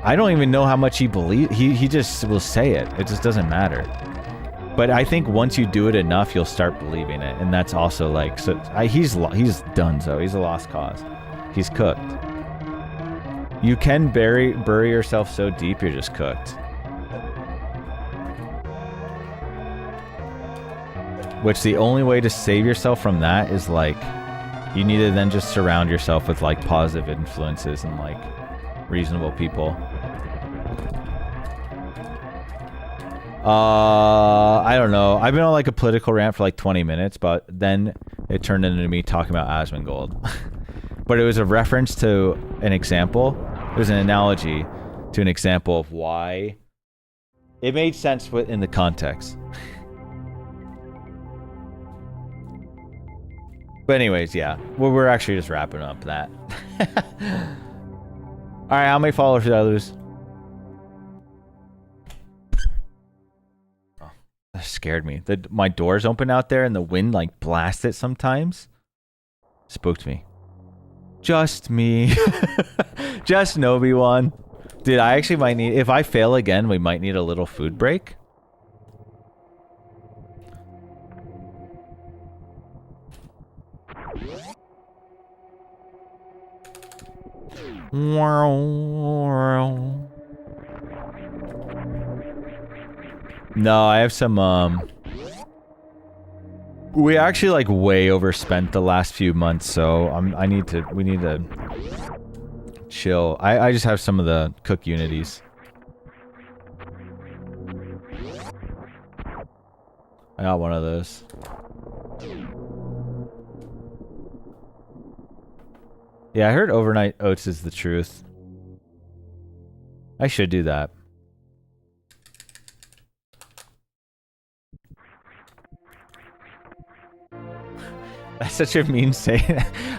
I don't even know how much he believes. He just will say it. It just doesn't matter. But I think once you do it enough, you'll start believing it, and that's also like... So he's done, so he's a lost cause. He's cooked. You can bury yourself so deep, you're just cooked. Which the only way to save yourself from that is, like, you need to then just surround yourself with, like, positive influences and, like, reasonable people. I don't know. I've been on, like, a political rant for like 20 minutes, but then it turned into me talking about Asmongold. But it was a reference to an example. It was an analogy to an example of why it made sense in the context. But anyways, yeah. Well, we're actually just wrapping up that. Alright, how many followers did I lose? Oh, that scared me. My door's open out there and the wind like blasts it sometimes. Spooked me. Just me. Just Nobi-1. Dude, I actually might need... If I fail again, we might need a little food break. No, I have some, we actually like way overspent the last few months, so we need to chill. I just have some of the cook unities. I got one of those. Yeah, I heard overnight oats is the truth. I should do that. That's such a mean saying.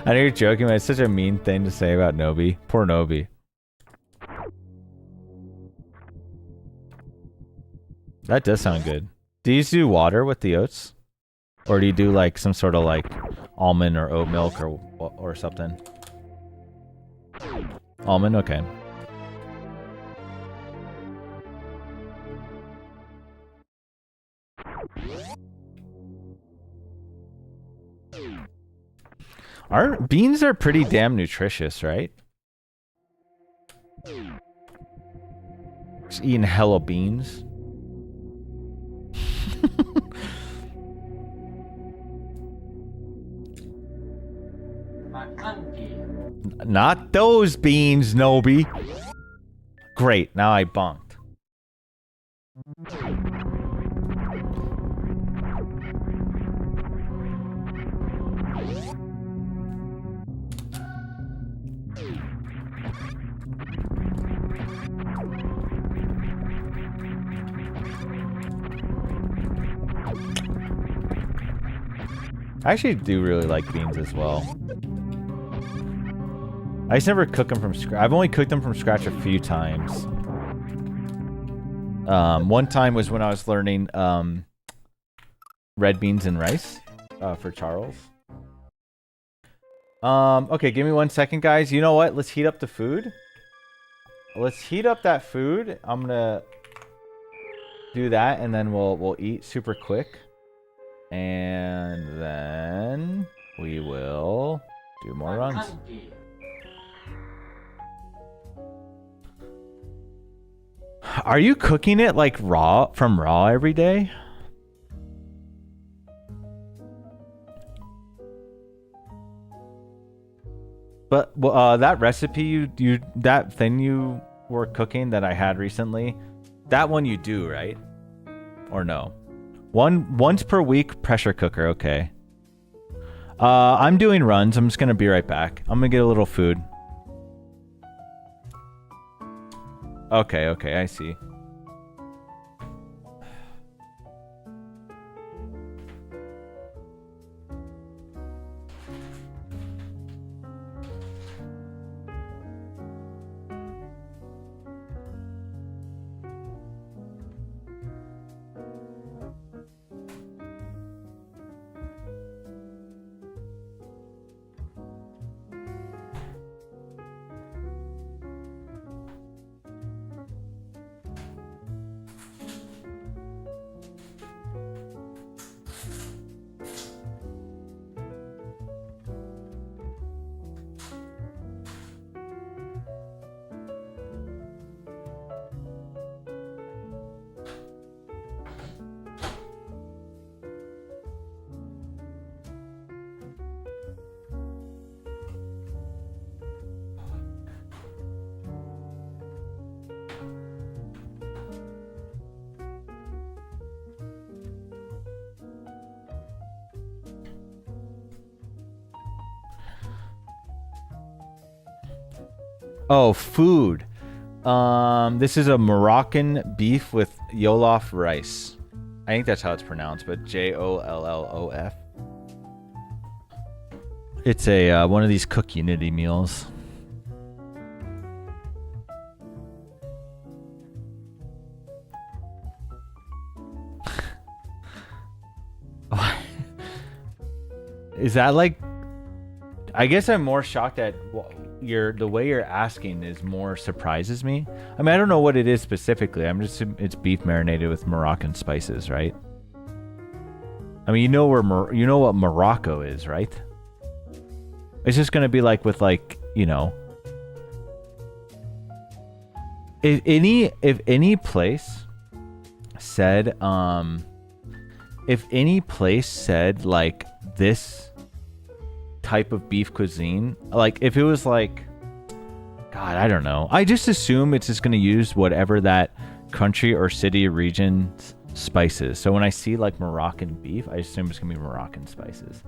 I know you're joking, but it's such a mean thing to say about Nobi. Poor Nobi. That does sound good. Do you do water with the oats? Or do you do like some sort of like almond or oat milk or something? Almond? Okay. Beans are pretty damn nutritious, right? Just eating hella beans. Not those beans, Nobi. Great, now I bonked. I actually do really like beans as well. I just never cook them from scratch. I've only cooked them from scratch a few times. One time was when I was learning red beans and rice for Charles. Okay, give me 1 second, guys. You know what? Let's heat up the food. Let's heat up that food. I'm gonna do that, and then we'll eat super quick. And then we will do more runs. Are you cooking it like raw, from raw every day? But that recipe that thing you were cooking that I had recently, that one you do, right? Or no? Once per week pressure cooker, okay. I'm doing runs. I'm just gonna be right back. I'm gonna get a little food. Okay, I see. Oh, food. This is a Moroccan beef with Jollof rice. I think that's how it's pronounced, but Jollof. It's a one of these Cook Unity meals. Is that like? I guess I'm more shocked at the way you're asking is more surprises me. I mean, I don't know what it is specifically. I'm just it's beef marinated with Moroccan spices, right? I mean, you know what Morocco is, right? It's just gonna be like with like, you know, if any place said like this type of beef cuisine, like if it was like, God, I don't know. I just assume it's just gonna use whatever that country or city region's spices. So when I see like Moroccan beef, I assume it's gonna be Moroccan spices.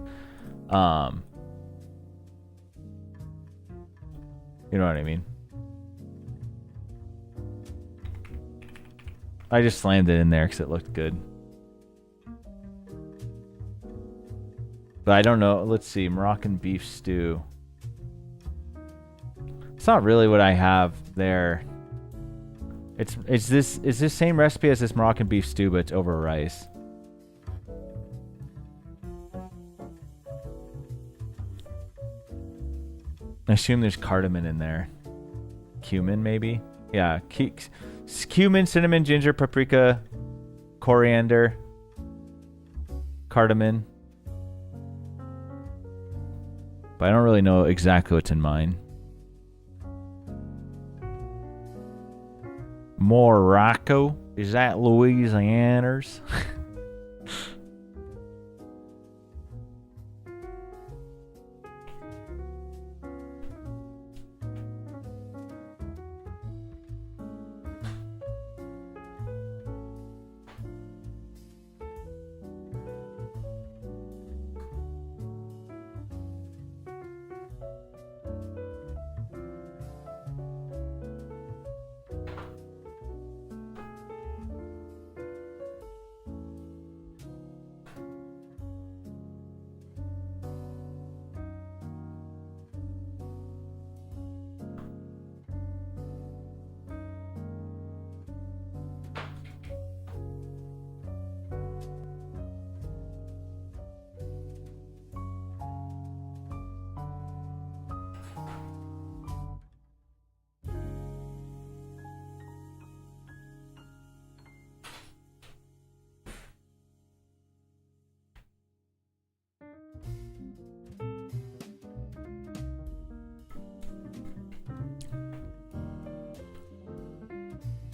You know what I mean? I just slammed it in there because it looked good. But I don't know. Let's see. Moroccan beef stew. It's not really what I have there. It's this same recipe as this Moroccan beef stew, but it's over rice. I assume there's cardamom in there. Cumin, maybe? Yeah. Cumin, cinnamon, ginger, paprika, coriander, cardamom. But I don't really know exactly what's in mine. Morocco? Is that Louisiana's?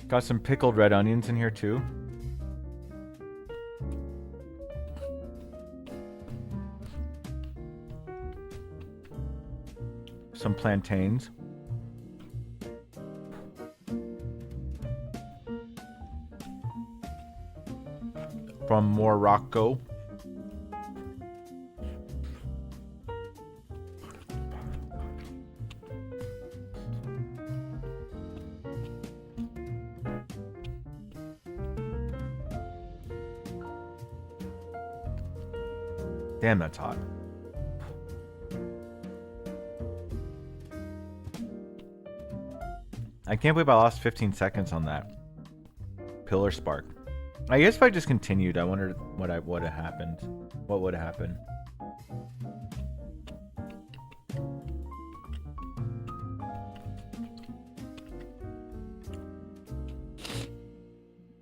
Got some pickled red onions in here too. Some plantains. From Morocco. Damn, that's hot. I can't believe I lost 15 seconds on that. Pillar spark. I guess if I just continued, I wondered what would have happened. What would have happened?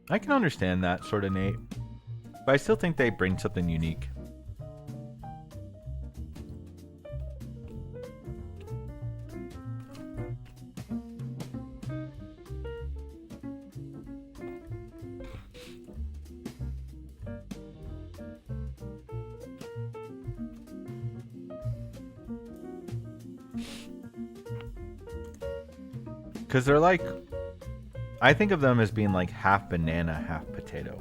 I can understand that sort of, Nate. But I still think they bring something unique. Because they're like, I think of them as being like half banana, half potato.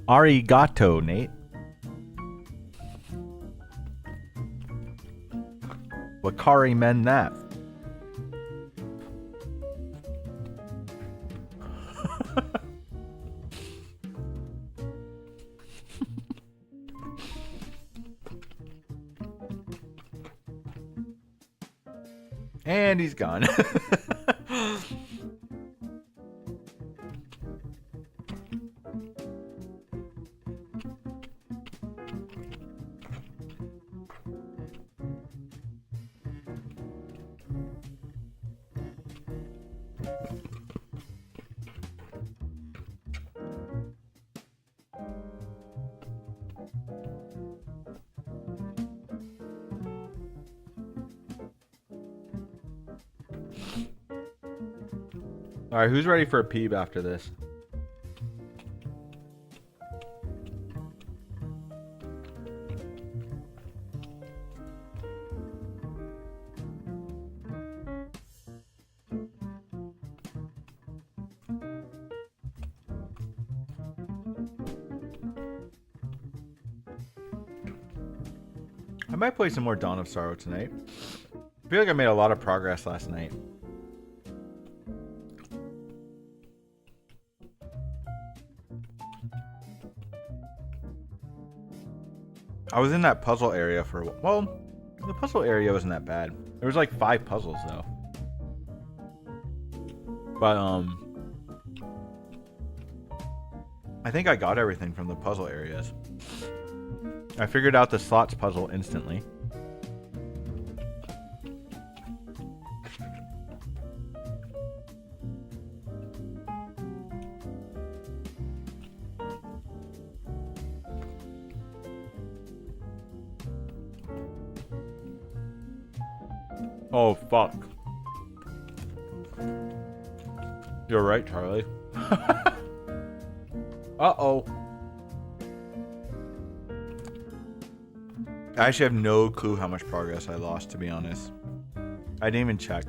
Arigato, Nate. Wakari men that. And he's gone. All right, who's ready for a peeb after this? I might play some more Dawn of Sorrow tonight. I feel like I made a lot of progress last night. I was in that puzzle area for a while. Well, the puzzle area wasn't that bad. There was like 5 puzzles though. But I think I got everything from the puzzle areas. I figured out the slots puzzle instantly. Oh, fuck. You're right, Charlie. Uh-oh. I actually have no clue how much progress I lost, to be honest. I didn't even check.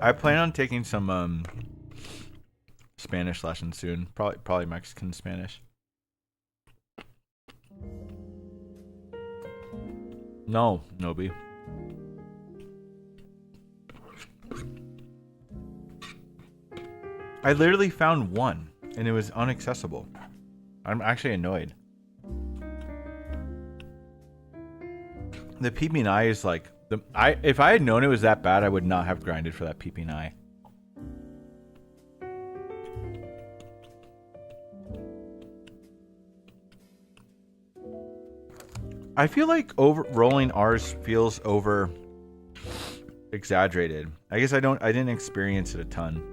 I plan on taking some Spanish lessons soon. Probably Mexican Spanish. No, Nobi. I literally found one and it was inaccessible. I'm actually annoyed. The PB&I is like if I had known it was that bad, I would not have grinded for that PP9. I feel like rolling R's feels over exaggerated. I guess I didn't experience it a ton.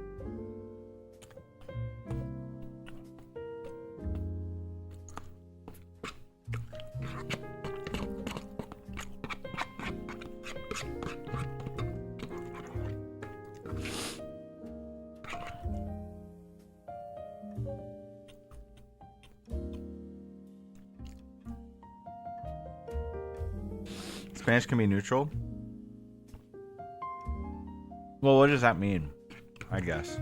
Spanish can be neutral? Well, what does that mean? I guess.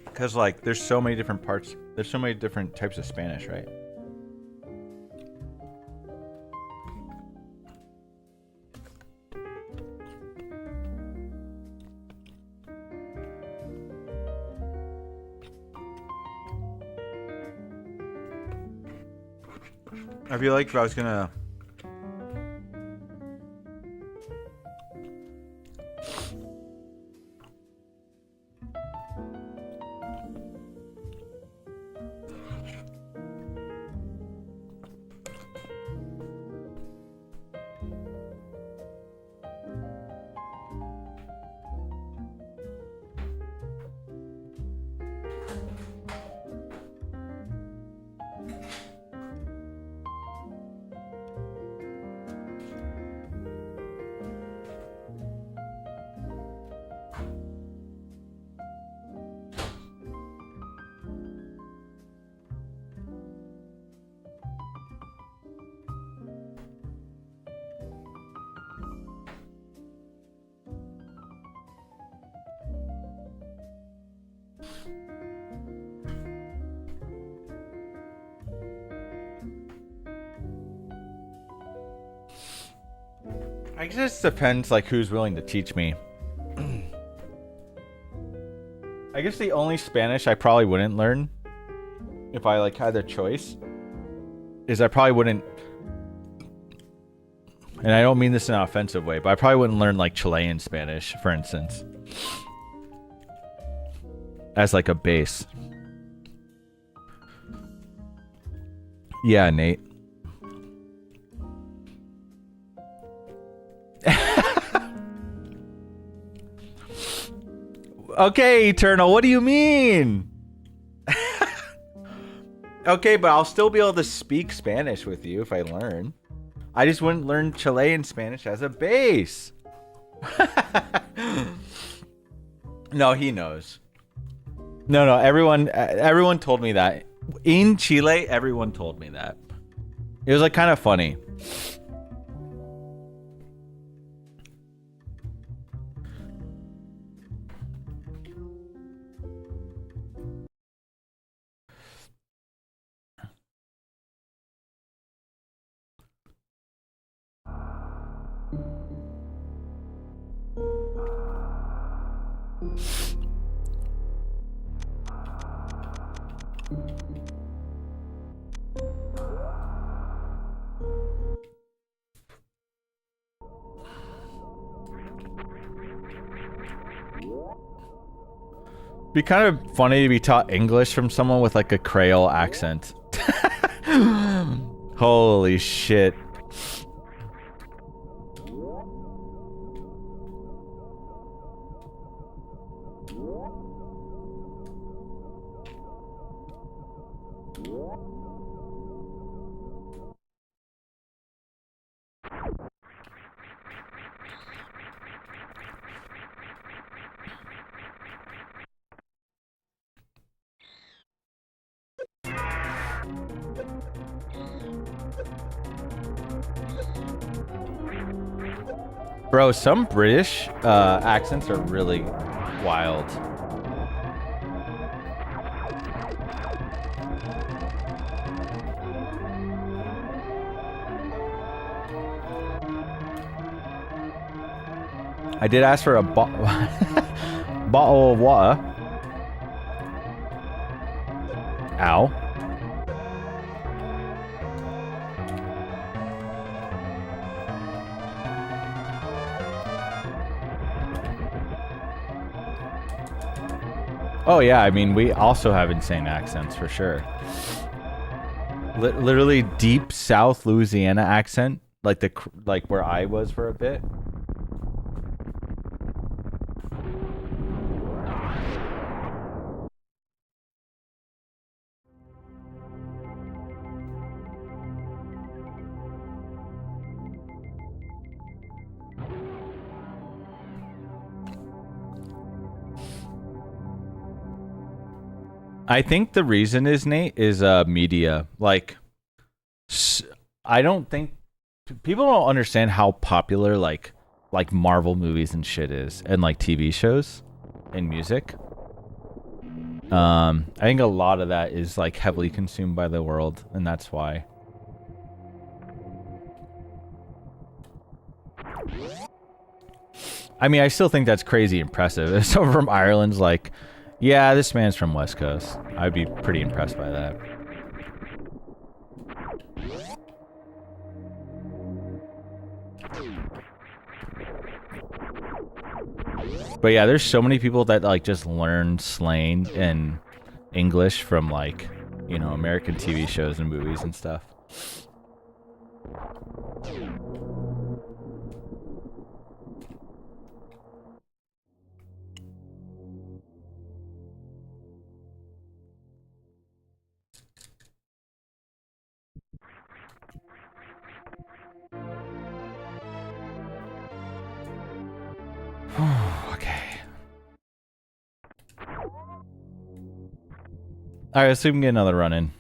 Because, like, there's so many different parts. There's so many different types of Spanish, right? I feel like if I was gonna... I guess it just depends like who's willing to teach me. I guess the only Spanish I probably wouldn't learn if I like had the choice is I probably wouldn't, and I don't mean this in an offensive way, but I probably wouldn't learn like Chilean Spanish, for instance, as like a base. Yeah, Nate. Okay, Eternal, what do you mean? Okay, but I'll still be able to speak Spanish with you if I learn. I just wouldn't learn Chilean Spanish as a base. No, he knows. No, everyone told me that. In Chile, everyone told me that. It was like kind of funny. Be kind of funny to be taught English from someone with like a Creole accent. Holy shit. Bro, some British accents are really wild. I did ask for a bottle of water. Ow. Oh yeah, I mean, we also have insane accents for sure. Literally deep South Louisiana accent, like where I was for a bit. I think the reason is, Nate, is media. Like, I don't think people don't understand how popular like Marvel movies and shit is, and like TV shows and music. I think a lot of that is like heavily consumed by the world, and that's why. I mean, I still think that's crazy impressive. If someone from Ireland's like, yeah, this man's from West Coast, I'd be pretty impressed by that. But yeah, there's so many people that like just learn slang and English from like, you know, American TV shows and movies and stuff. Okay. Alright, let's see if we can get another run in.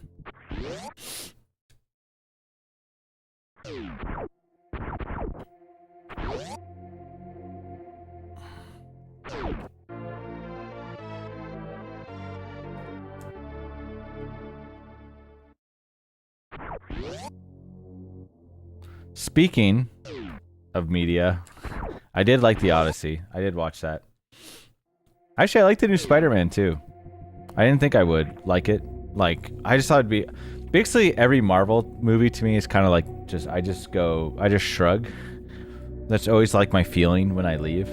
Speaking of media. I did like the Odyssey. I did watch that. Actually, I like the new Spider-Man too. I didn't think I would like it. Like, I just thought it'd be... Basically, every Marvel movie to me is kind of like I just shrug. That's always like my feeling when I leave.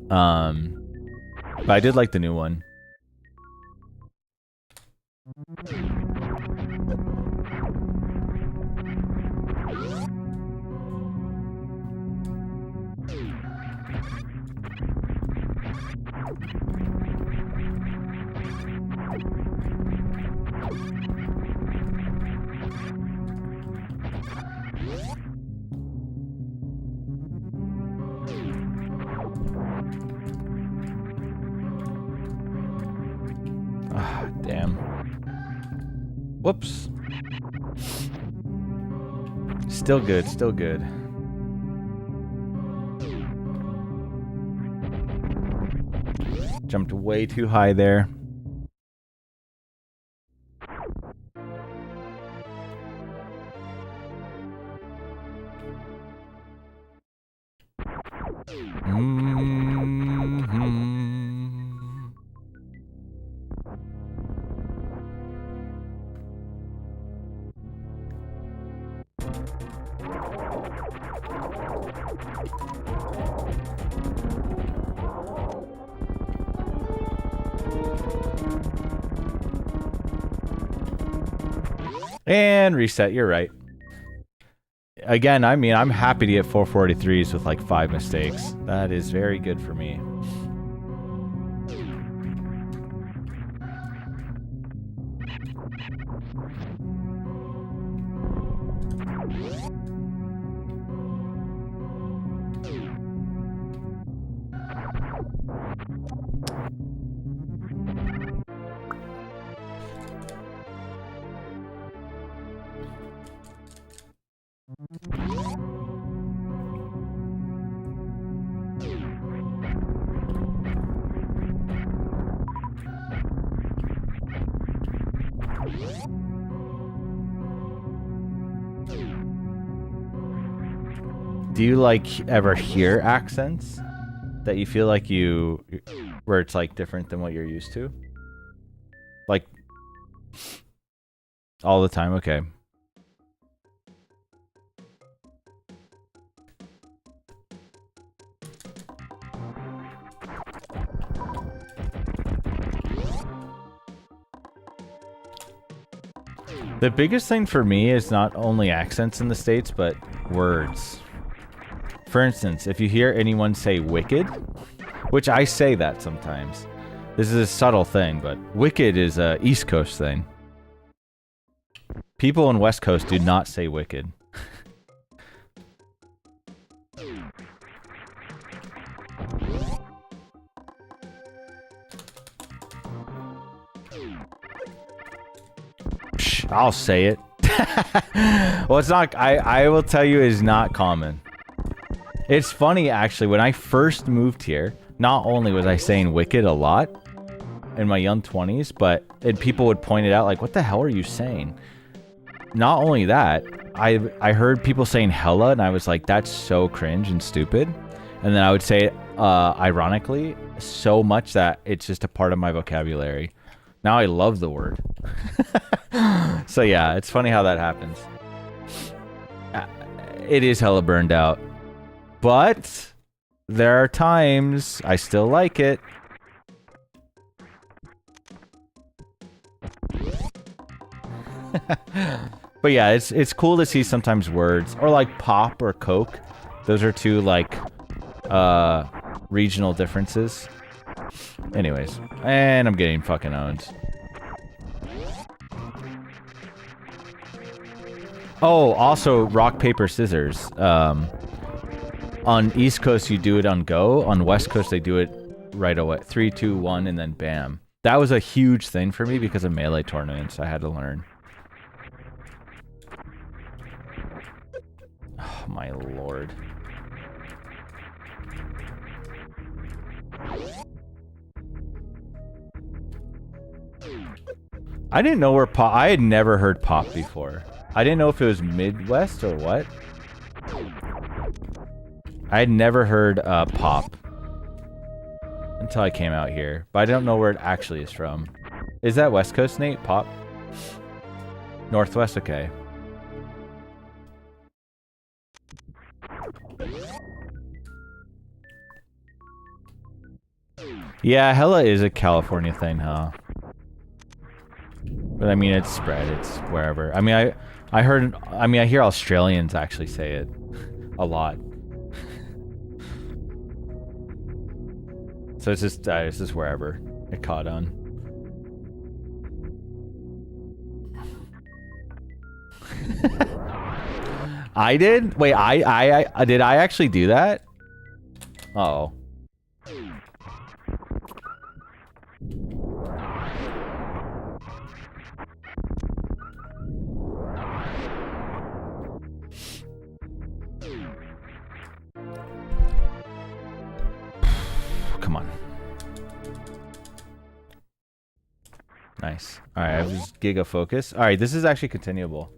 But I did like the new one. Ah, damn. Whoops. Still good, still good. Jumped way too high there. And reset, you're right. Again, I mean, I'm happy to get 443s with like 5 mistakes. That is very good for me. Do you like ever hear accents that you feel like where it's like different than what you're used to? Like all the time, okay. The biggest thing for me is not only accents in the States, but words. For instance, if you hear anyone say wicked, which I say that sometimes. This is a subtle thing, but wicked is a East Coast thing. People in West Coast do not say wicked. Psh, I'll say it. Well, it's not... I will tell you, it's not common. It's funny, actually, when I first moved here, not only was I saying wicked a lot in my young 20s, but people would point it out, like, what the hell are you saying? Not only that, I heard people saying hella, and I was like, that's so cringe and stupid. And then I would say it, ironically, so much that it's just a part of my vocabulary. Now I love the word. So yeah, it's funny how that happens. It is hella burned out. But there are times I still like it. But yeah, it's cool to see sometimes words or like pop or Coke. Those are two like regional differences. Anyways, and I'm getting fucking owned. Oh, also rock paper scissors. On East Coast, you do it on go. On West Coast, they do it right away. 3, 2, 1, and then bam. That was a huge thing for me because of Melee tournaments. I had to learn. Oh, my lord. I didn't know where pop... I had never heard pop before. I didn't know if it was Midwest or what. I had never heard pop until I came out here, but I don't know where it actually is from. Is that West Coast, Nate? Pop? Northwest, okay. Yeah, hella is a California thing, huh? But I mean, it's spread. It's wherever. I mean, I heard. I mean, I hear Australians actually say it a lot. So it's just wherever it caught on. I did? Wait, I did I actually do that? Uh-oh. Come on. Nice. Alright, I have just Giga Focus. Alright, this is actually continuable.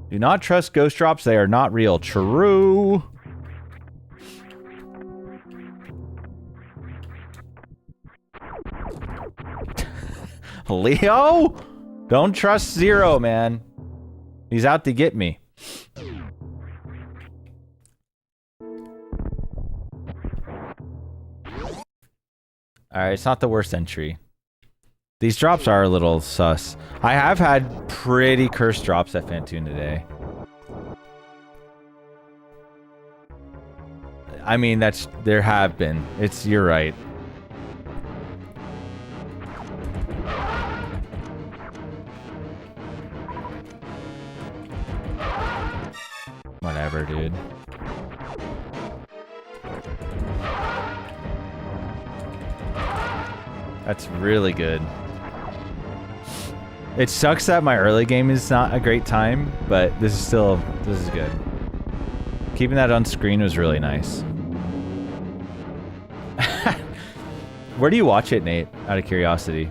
Do not trust ghost drops. They are not real. True. Leo? Don't trust Zero, man. He's out to get me. Alright, it's not the worst entry. These drops are a little sus. I have had pretty cursed drops at Fantoon today. I mean, there have been. You're right. Whatever, dude. That's really good. It sucks that my early game is not a great time, but this is good. Keeping that on screen was really nice. Where do you watch it, Nate? Out of curiosity.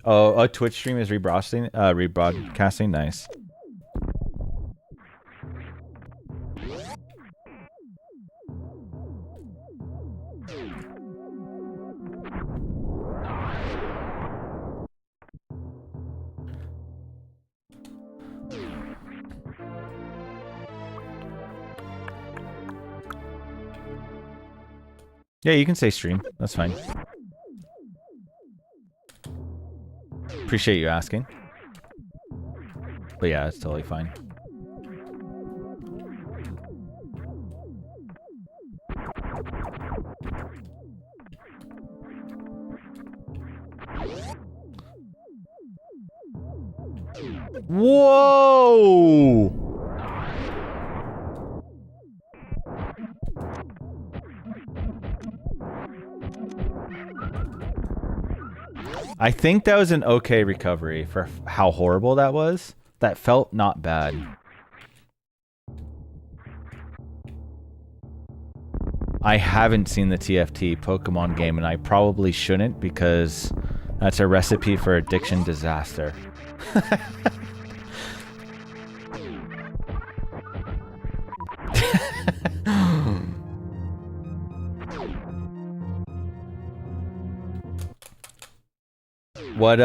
Oh, a Twitch stream is rebroadcasting. Nice. Yeah, you can say stream. That's fine. Appreciate you asking. But yeah, it's totally fine. Whoa! I think that was an okay recovery for how horrible that was. That felt not bad. I haven't seen the TFT Pokemon game, and I probably shouldn't because that's a recipe for addiction disaster. What,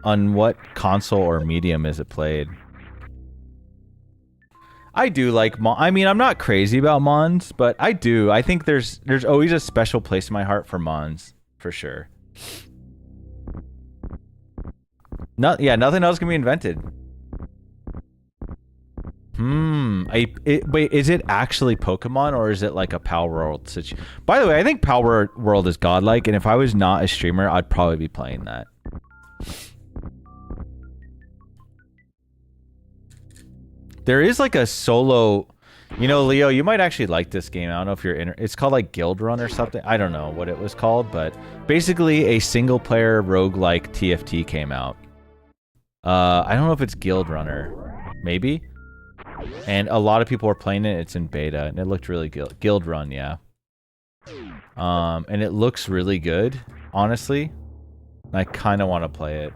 on what console or medium is it played? I do like I mean, I'm not crazy about Mons, but I do. I think there's always a special place in my heart for Mons, for sure. Yeah, nothing else can be invented. Wait, is it actually Pokemon or is it like a Pal World situation? By the way, I think Pal World is godlike, and if I was not a streamer, I'd probably be playing that. There is like a solo... You know, Leo, you might actually like this game. I don't know if you're in. It's called like Guild Run or something. I don't know what it was called, but basically a single player roguelike TFT came out. I don't know if it's Guild Runner, maybe. And a lot of people are playing it. It's in beta, and it looked really good. Guild Run, yeah. And it looks really good, honestly. I kind of want to play it.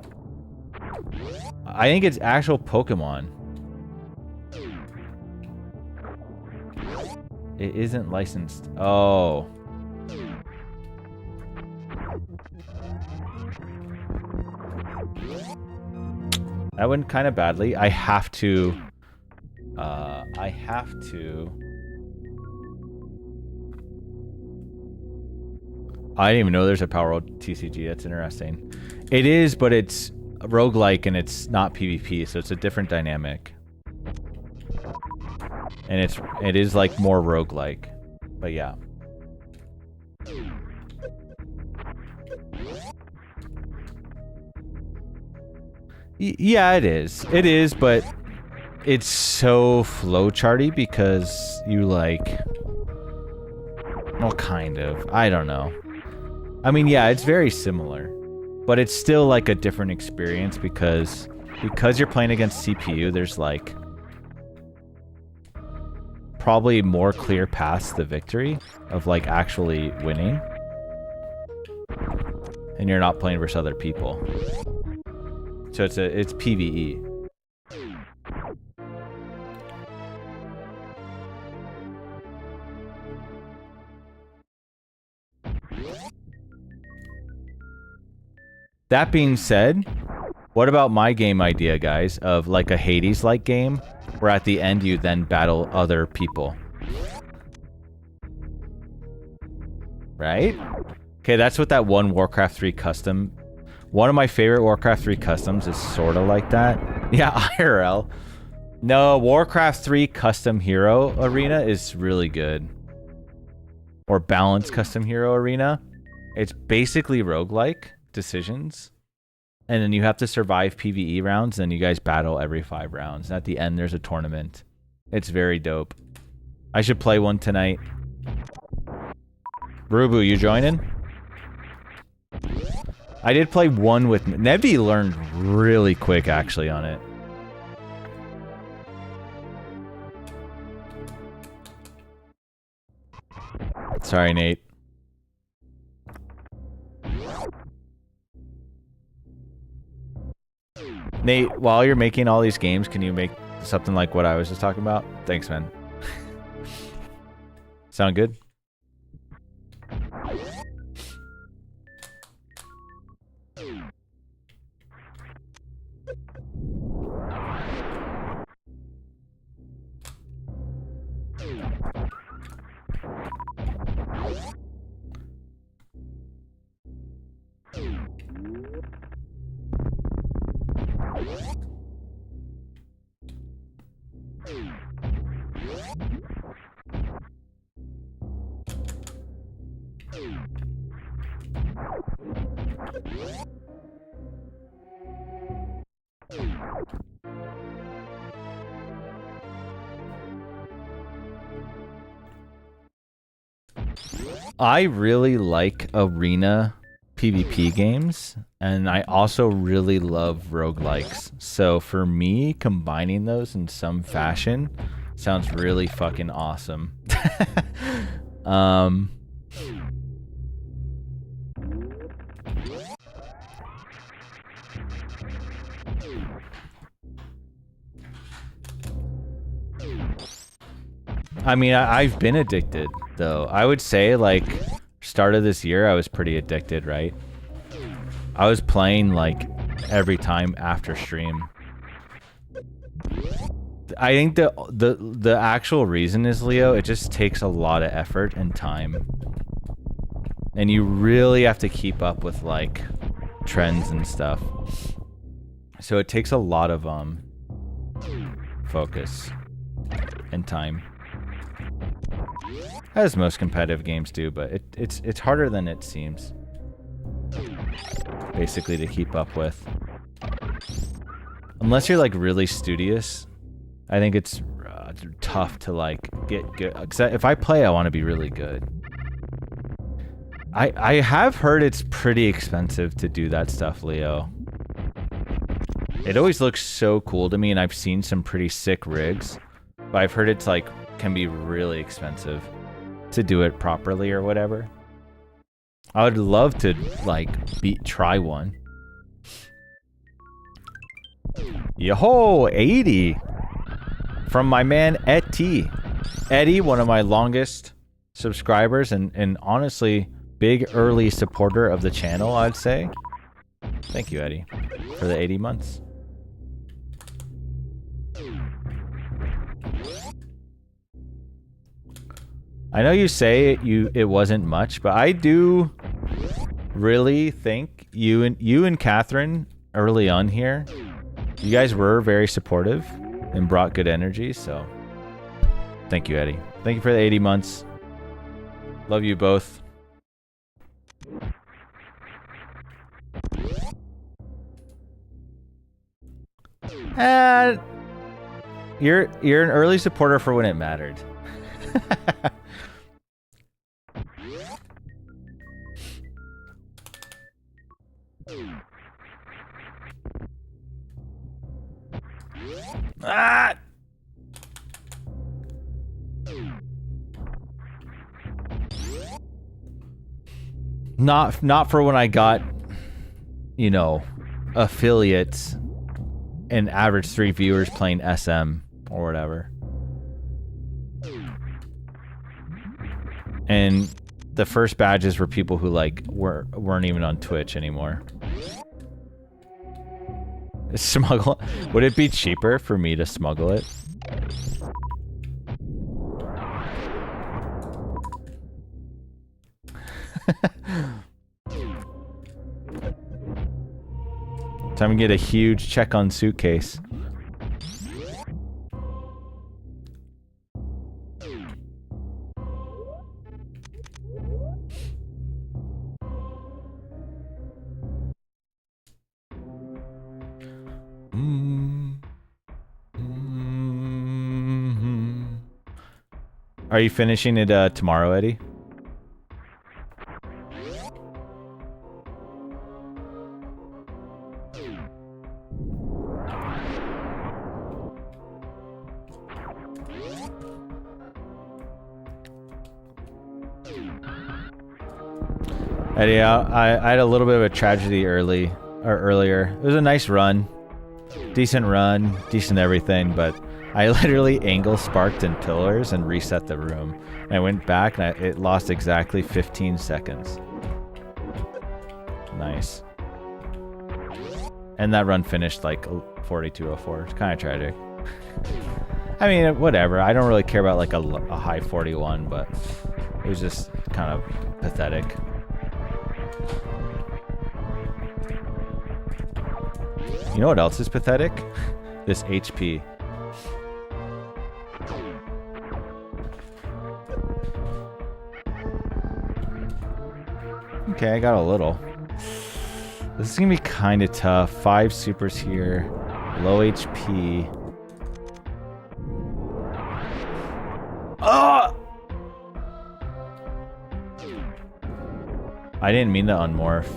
I think it's actual Pokemon. It isn't licensed. Oh. That went kind of badly. I have to... I didn't even know there's a Power World TCG. That's interesting. It is, but it's roguelike and it's not PvP, so it's a different dynamic. And it is like more roguelike. But yeah. Yeah, it is. It is, but it's so flowcharty because you like... Well, kind of. I don't know. I mean, yeah, it's very similar. But it's still like a different experience because you're playing against CPU, there's like... probably more clear paths to victory of like actually winning. And you're not playing versus other people. So it's PvE. That being said, what about my game idea, guys, of like a Hades-like game, where at the end you then battle other people? Right? Okay, that's what that one Warcraft 3 custom... One of my favorite Warcraft 3 customs is sort of like that. Yeah, IRL. No, Warcraft 3 custom hero arena is really good. Or balanced custom hero arena. It's basically roguelike decisions. And then you have to survive PvE rounds, and you guys battle every 5 rounds. And at the end, there's a tournament. It's very dope. I should play one tonight. Rubu, you joining? I did play one with... Nevi learned really quick, actually, on it. Sorry, Nate. Nate, while you're making all these games, can you make something like what I was just talking about? Thanks, man. Sound good? I really like arena PvP games, and I also really love roguelikes. So for me, combining those in some fashion sounds really fucking awesome. I mean, I've been addicted, though. I would say, like, start of this year, I was pretty addicted, right? I was playing, like, every time after stream. I think the actual reason is, Leo, it just takes a lot of effort and time. And you really have to keep up with, like, trends and stuff. So it takes a lot of, focus and time. As most competitive games do, but it's harder than it seems. Basically, to keep up with. Unless you're like really studious, I think it's tough to like get good. 'Cause if I play, I want to be really good. I have heard it's pretty expensive to do that stuff, Leo. It always looks so cool to me, and I've seen some pretty sick rigs, but I've heard it's like can be really expensive to do it properly or whatever. I would love to like try one. Yo, 80 from my man Eddie, one of my longest subscribers and honestly big early supporter of the channel, I'd say. Thank you, Eddie, for the 80 months. I know you say it wasn't much, but I do really think you and Catherine early on here, you guys were very supportive and brought good energy, so thank you, Eddie. Thank you for the 80 months. Love you both. And you're an early supporter for when it mattered. Ah! Not for when I got, you know, affiliates and average 3 viewers playing SM or whatever. And the first badges were people who like weren't even on Twitch anymore. Smuggle? Would it be cheaper for me to smuggle it? Time to get a huge check on suitcase. Are you finishing it tomorrow, Eddie? Eddie, I had a little bit of a tragedy earlier. It was a nice run. Decent run, decent everything, but I literally angle sparked in pillars and reset the room. And I went back and it lost exactly 15 seconds. Nice. And that run finished like 42:04. It's kind of tragic. I mean, whatever. I don't really care about like a high 41, but it was just kind of pathetic. You know what else is pathetic? This HP. Okay, I got a little. This is gonna be kind of tough. 5 supers here. Low HP. Oh! I didn't mean to unmorph.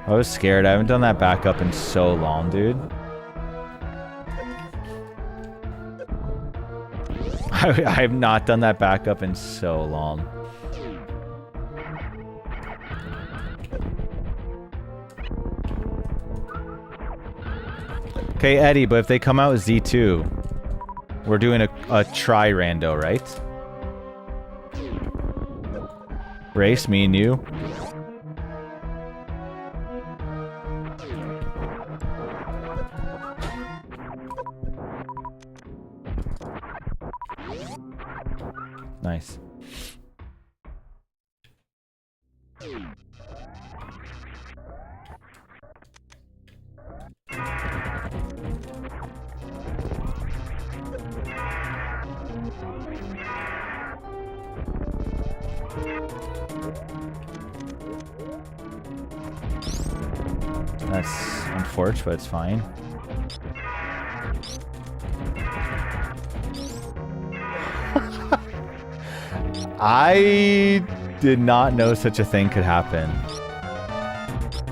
I was scared. I haven't done that backup in so long, dude. I have not done that backup in so long. Okay, Eddie, but if they come out with Z2, we're doing a tri-rando, right? Race, me and you. Nice. That's unfortunate, but it's fine. I did not know such a thing could happen.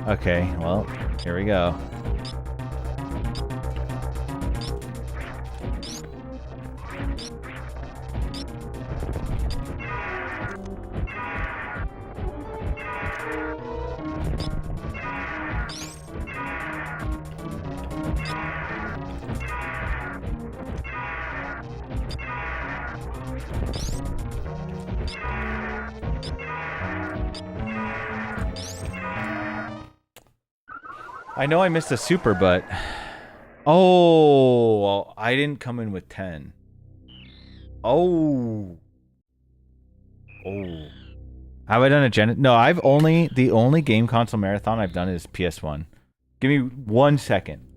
Okay, well, here we go. I know I missed a super, but... Oh, well, I didn't come in with 10. Oh. Oh. Have I done a Gen... No, I've only... The only game console marathon I've done is PS1. Give me 1 second.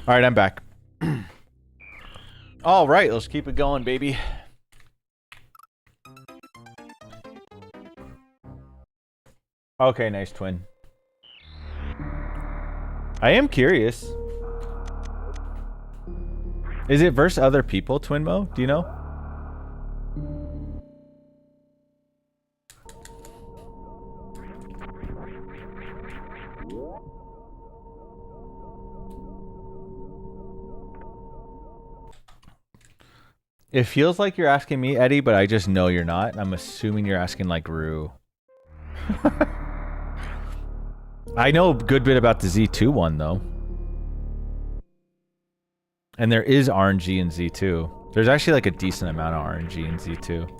All right, I'm back. All right, let's keep it going, baby. Okay, nice twin. I am curious. Is it versus other people, Twinmo? Do you know? It feels like you're asking me, Eddie, but I just know you're not. I'm assuming you're asking like Rue. I know a good bit about the Z2 one though. And there is RNG in Z2. There's actually like a decent amount of RNG in Z2.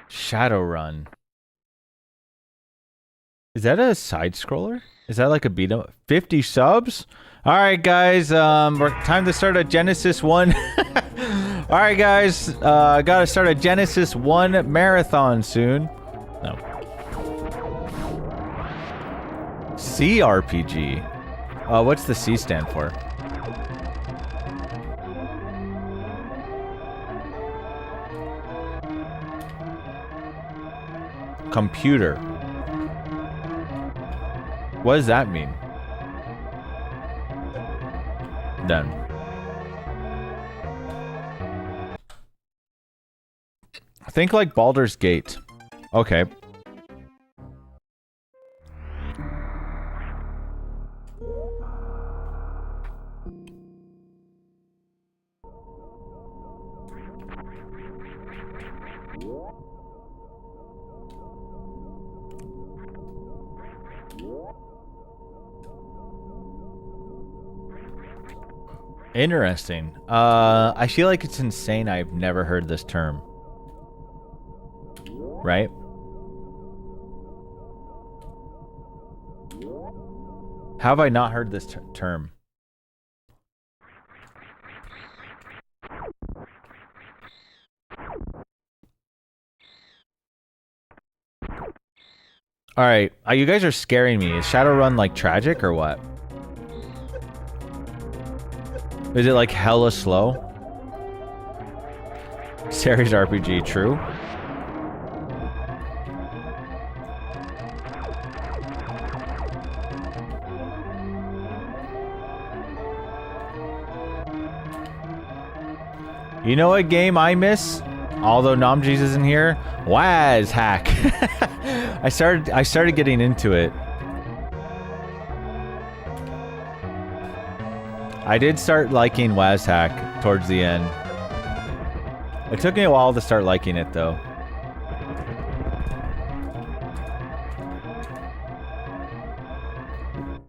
Shadowrun. Is that a side scroller? Is that like a beat 'em? 50 subs? All right, guys. We're time to start a Genesis 1. All right, guys. Gotta start a Genesis 1 marathon soon. No. CRPG. What's the C stand for? Computer. What does that mean? Then. Think like Baldur's Gate. Okay. Interesting. I feel like it's insane I've never heard this term. Right? How have I not heard this term? Alright, you guys are scaring me. Is Shadowrun like tragic or what? Is it like hella slow? Series RPG, true. You know what game I miss? Although Namjeez isn't here, Waz Hack. I started getting into it. I did start liking Waz Hack towards the end. It took me a while to start liking it though.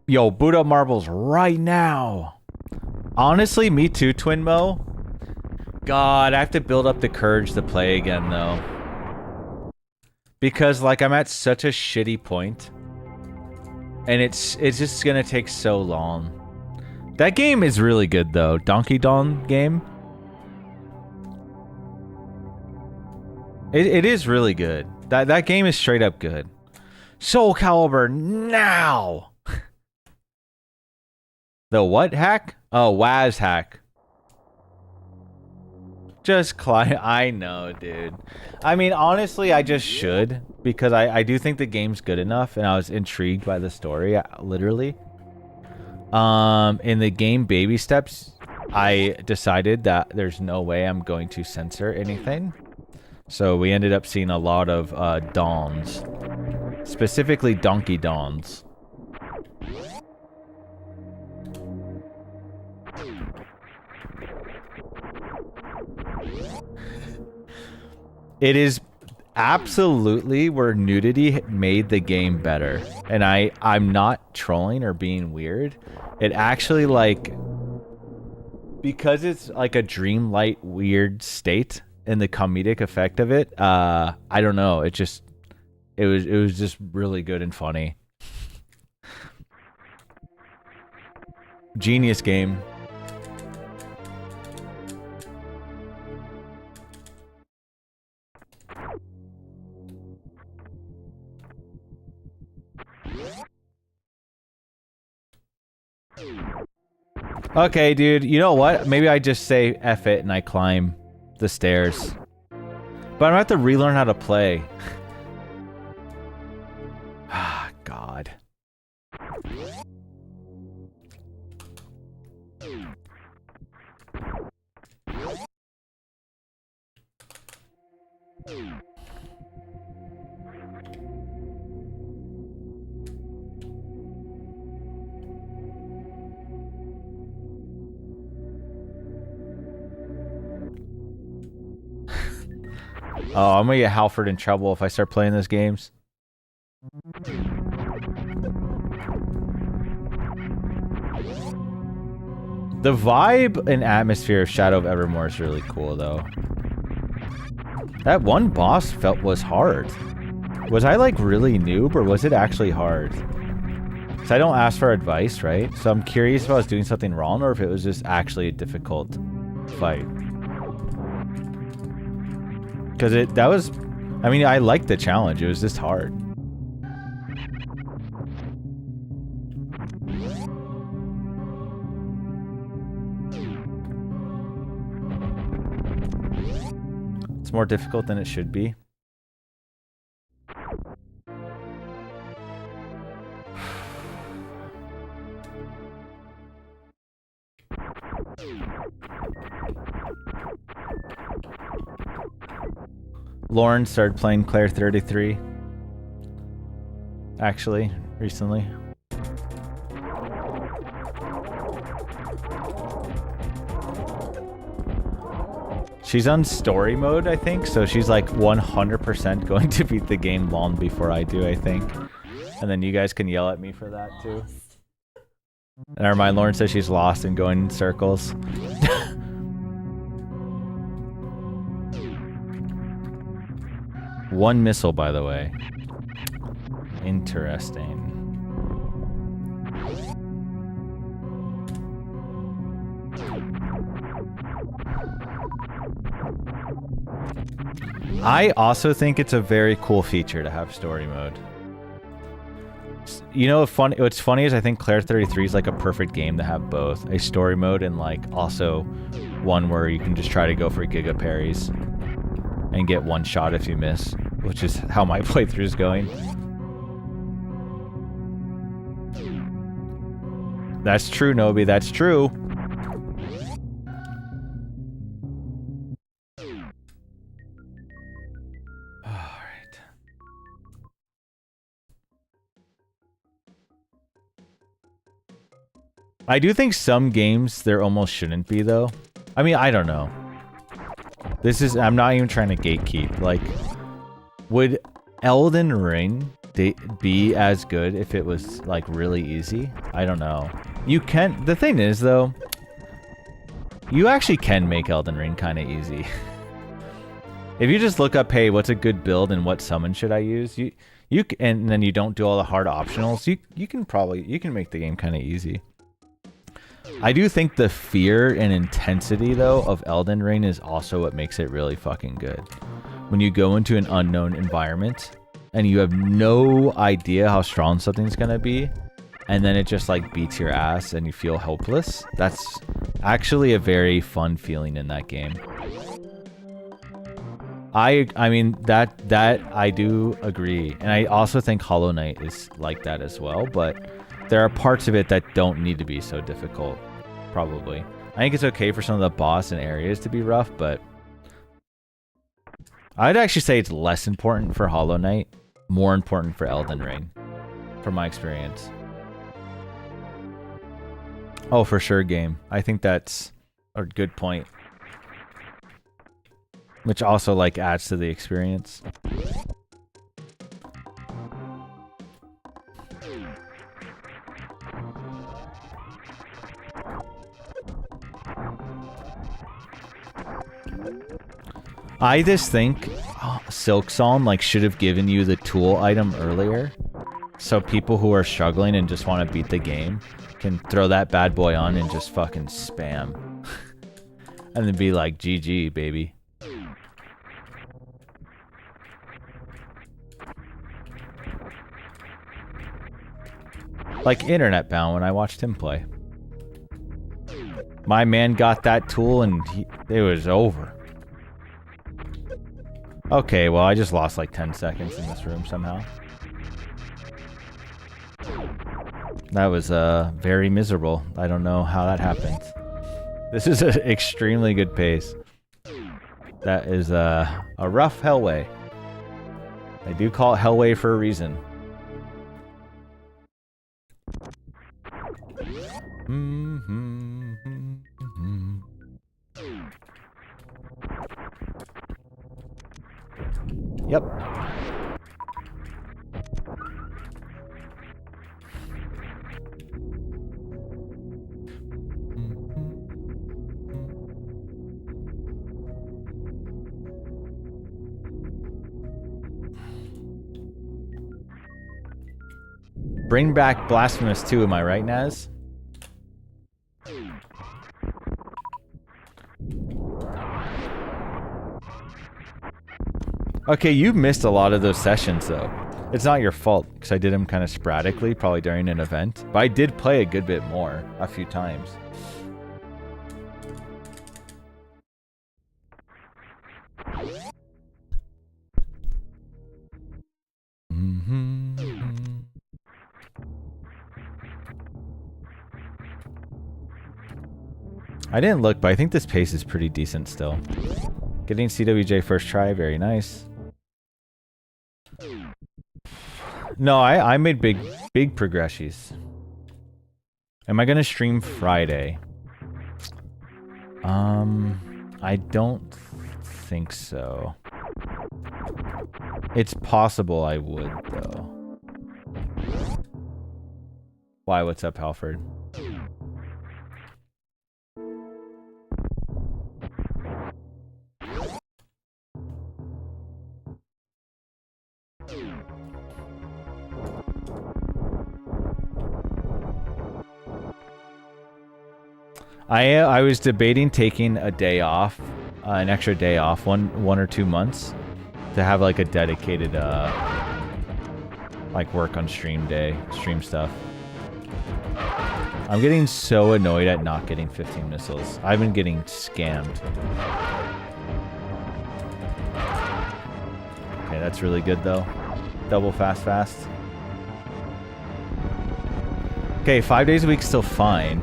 Yo, boot up marbles right now. Honestly, me too, Twinmo. God, I have to build up the courage to play again, though. Because, like, I'm at such a shitty point. And it's just gonna take so long. That game is really good, though. Donkey Kong game. It is really good. That game is straight up good. Soul Calibur, now! The what hack? Oh, Waz Hack. Just climb. I know, dude. I mean, honestly, I just should. Because I do think the game's good enough. And I was intrigued by the story, literally. In the game Baby Steps, I decided that there's no way I'm going to censor anything. So we ended up seeing a lot of dons. Specifically Donkey Dons. It is absolutely where nudity made the game better. And I'm not trolling or being weird. It actually, like, because it's like a dreamlight weird state and the comedic effect of it, I don't know, it was just really good and funny. Genius game. Okay, dude, you know what? Maybe I just say F it and I climb the stairs. But I'm gonna have to relearn how to play. Ah, God. Oh, I'm gonna get Halford in trouble if I start playing these games. The vibe and atmosphere of Shadow of Evermore is really cool, though. That one boss was hard. Was I, like, really noob, or was it actually hard? Because I don't ask for advice, right? So I'm curious if I was doing something wrong, or if it was just actually a difficult fight. Because I mean, I liked the challenge. It was just hard. It's more difficult than it should be. Lauren started playing Claire 33. Actually, recently. She's on story mode, I think, so she's like 100% going to beat the game long before I do, I think. And then you guys can yell at me for that too. Never mind, Lauren says she's lost and going in circles. One missile, by the way. Interesting. I also think it's a very cool feature to have story mode. You know, what's funny is I think Claire 33 is like a perfect game to have both a story mode and like also one where you can just try to go for giga parries and get one shot if you miss, which is how my playthrough is going. That's true, Nobi. That's true. I do think some games there almost shouldn't be, though. I mean, I don't know. I'm not even trying to gatekeep. Like, would Elden Ring be as good if it was, like, really easy? I don't know. The thing is, though, you actually can make Elden Ring kind of easy. If you just look up, hey, what's a good build and what summon should I use? And then you don't do all the hard optionals, you can make the game kind of easy. I do think the fear and intensity, though, of Elden Ring is also what makes it really fucking good. When you go into an unknown environment and you have no idea how strong something's gonna be, and then it just like beats your ass and you feel helpless, that's actually a very fun feeling in that game. I mean, that I do agree. And I also think Hollow Knight is like that as well, but there are parts of it that don't need to be so difficult, probably. I think it's okay for some of the boss and areas to be rough, but I'd actually say it's less important for Hollow Knight, more important for Elden Ring, from my experience. Oh, for sure, game. I think that's a good point. Which also, like, adds to the experience. I just think Silk Song like should have given you the tool item earlier, so people who are struggling and just want to beat the game can throw that bad boy on and just fucking spam, and then be like, GG, baby. Like Internet Bound when I watched him play. My man got that tool and it was over. Okay, well, I just lost like 10 seconds in this room somehow. That was very miserable. I don't know how that happened. This is an extremely good pace. That is a rough Hellway. I do call it Hellway for a reason. Yep. Bring back Blasphemous 2, am I right, Naz? Okay, you missed a lot of those sessions, though. It's not your fault, because I did them kind of sporadically, probably during an event. But I did play a good bit more, a few times. I didn't look, but I think this pace is pretty decent still. Getting CWJ first try, very nice. No, I made big progressions. Am I gonna stream Friday? I don't think so. It's possible I would, though. Why? What's up, Halford? I was debating taking a day off, an extra day off, one or 2 months, to have like a dedicated like work on stream stuff. I'm getting so annoyed at not getting 15 missiles. I've been getting scammed. Okay, that's really good though. Double fast. Okay, 5 days a week still fine.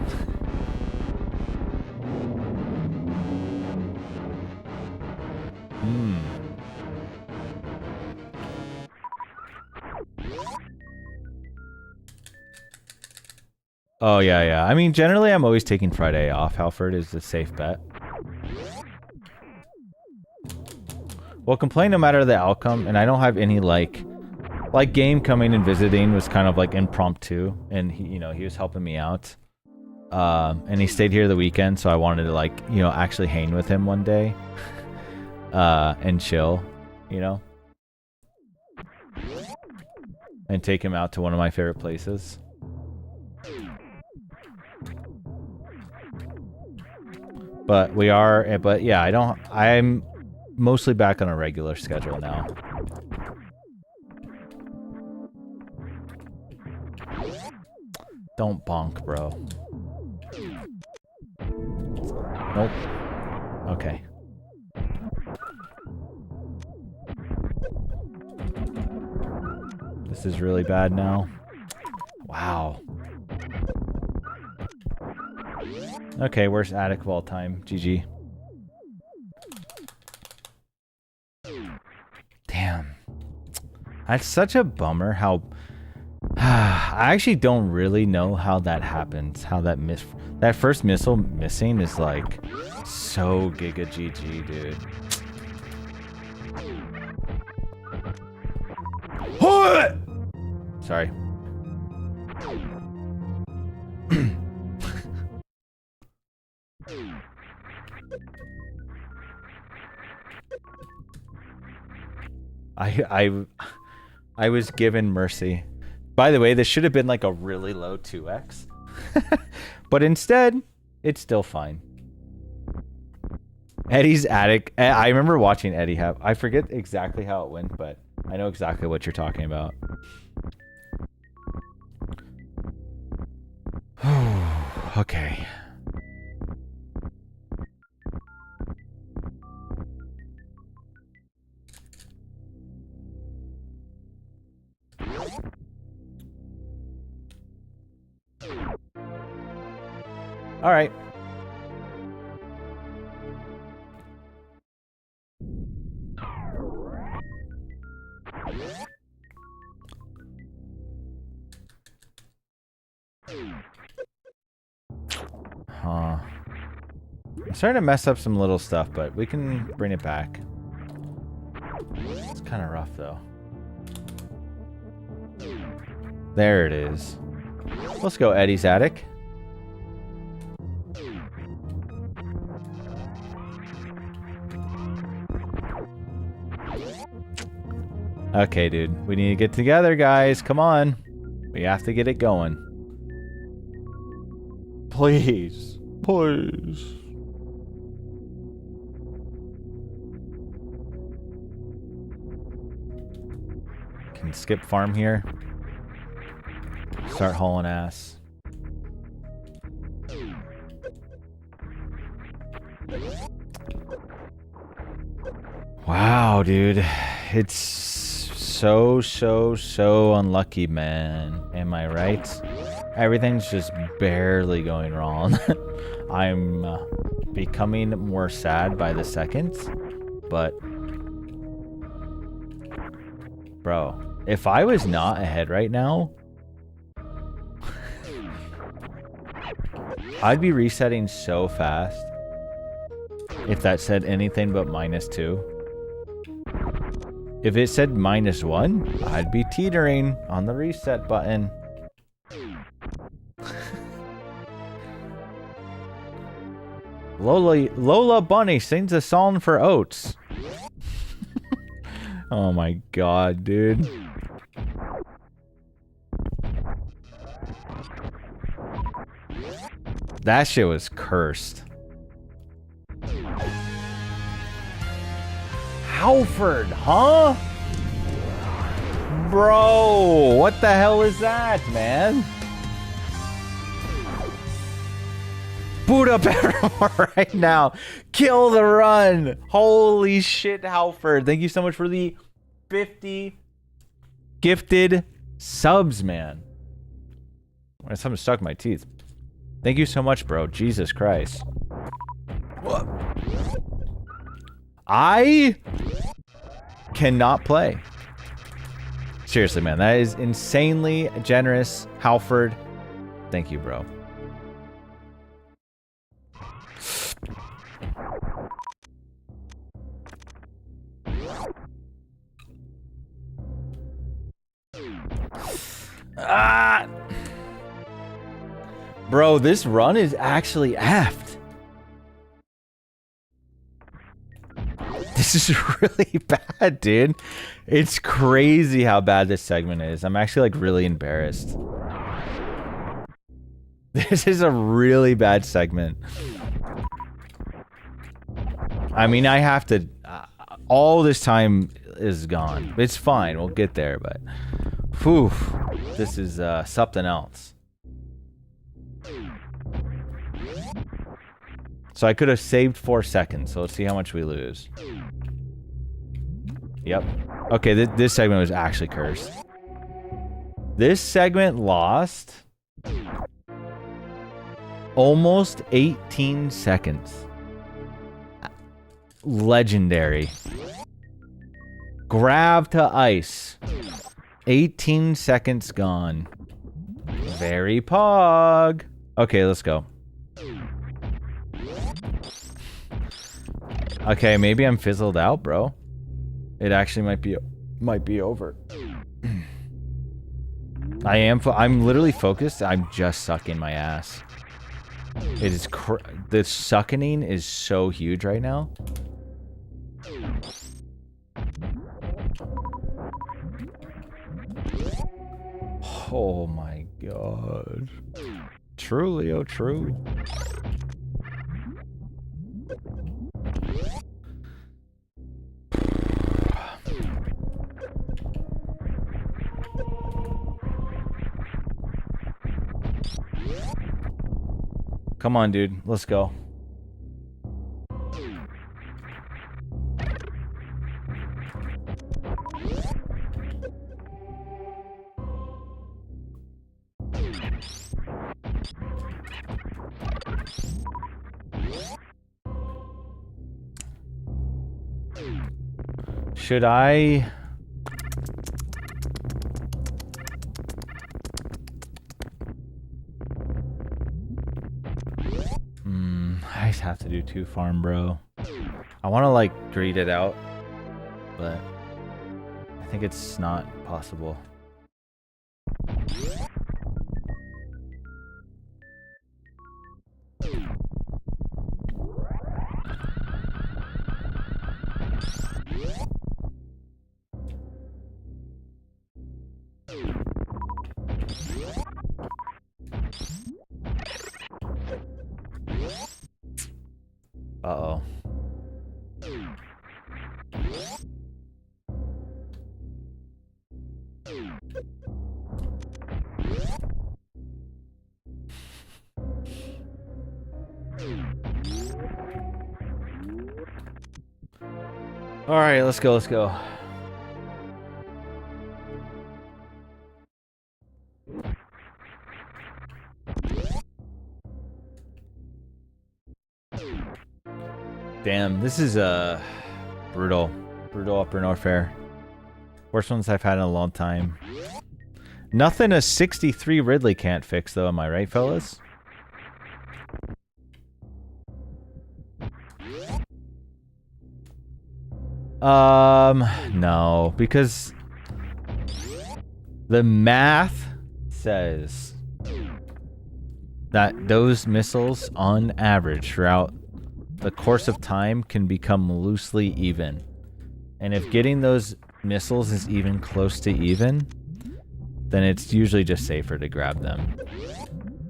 Oh, yeah. I mean, generally, I'm always taking Friday off. Halford is a safe bet. Well, complain no matter the outcome, and I don't have any, like Game coming and visiting was kind of, like, impromptu, and, he was helping me out. And he stayed here the weekend, so I wanted to, like, actually hang with him one day. And chill, And take him out to one of my favorite places. But yeah, I'm mostly back on a regular schedule now. Don't bonk, bro. Nope. Okay. This is really bad now. Wow. Okay, worst attic of all time. GG. Damn. That's such a bummer how... I actually don't really know how that happens. How that first missile missing is like so giga GG, dude. Sorry. I was given mercy. By the way, this should have been like a really low 2x. But instead, it's still fine. Eddie's attic. I remember watching Eddie have... I forget exactly how it went, but I know exactly what you're talking about. Okay. All right. Huh. I'm starting to mess up some little stuff, but we can bring it back. It's kind of rough, though. There it is. Let's go Eddie's attic. Okay, dude. We need to get together, guys. Come on. We have to get it going. Please. Please. Can skip farm here. Start hauling ass. Wow, dude. It's so unlucky, man. Am I right? Everything's just barely going wrong. I'm becoming more sad by the second, but bro, if I was not ahead right now, I'd be resetting so fast if that said anything but -2. If it said -1, I'd be teetering on the reset button. Lola Bunny sings a song for oats. Oh my god, dude. That shit was cursed. Halford, huh? Bro, what the hell is that, man? Boot up everyone right now. Kill the run. Holy shit, Halford. Thank you so much for the 50 gifted subs, man. Something stuck in my teeth. Thank you so much, bro. Jesus Christ. What? I cannot play. Seriously, man. That is insanely generous. Halford, thank you, bro. Ah! Bro, this run is actually effed. This is really bad, dude. It's crazy how bad this segment is. I'm actually like really embarrassed. This is a really bad segment. I mean, I have to... all this time is gone. It's fine. We'll get there, but... Whew. This is something else. So I could have saved 4 seconds. So let's see how much we lose. Yep. Okay, this segment was actually cursed. This segment lost almost 18 seconds. Legendary. Grab to ice. 18 seconds gone. Very pog. Okay, let's go. Okay, maybe I'm fizzled out, bro. It actually might be over. I'm literally focused. I'm just sucking my ass. It is the suckening is so huge right now. Oh my god. Truly, oh true. Come on, dude. Let's go. Should I... I just have to do 2 farm, bro. I want to, like, greed it out, but I think it's not possible. Uh-oh. All right, let's go, let's go. Damn, this is brutal. Brutal upper Norfair. Worst ones I've had in a long time. Nothing a 63 Ridley can't fix though, am I right, fellas? No, because the math says that those missiles on average throughout the course of time can become loosely even. And if getting those missiles is even close to even, then it's usually just safer to grab them.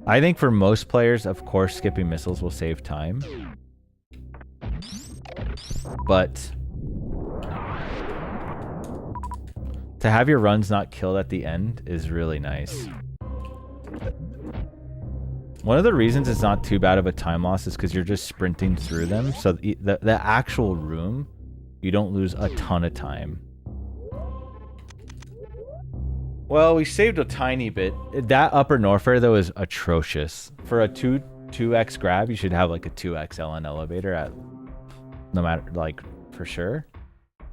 I think for most players, of course, skipping missiles will save time. But to have your runs not killed at the end is really nice. One of the reasons it's not too bad of a time loss is because you're just sprinting through them. So the actual room, you don't lose a ton of time. Well, we saved a tiny bit. That upper Norfair, though, is atrocious. For a 2x grab, you should have like a 2x LN elevator at no matter, like, for sure.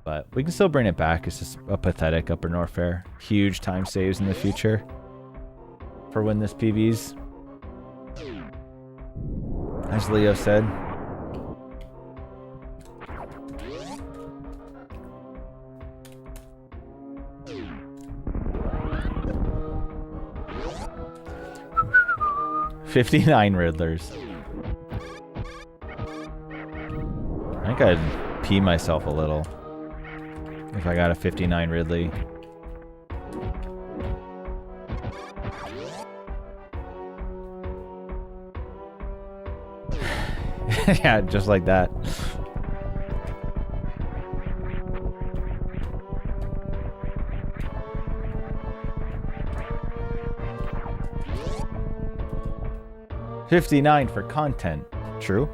But we can still bring it back. It's just a pathetic upper Norfair. Huge time saves in the future for when this PVs. As Leo said. $59 Riddlers. I think I'd pee myself a little if I got a 59 Ridley. Yeah, just like that. $59 for content. True.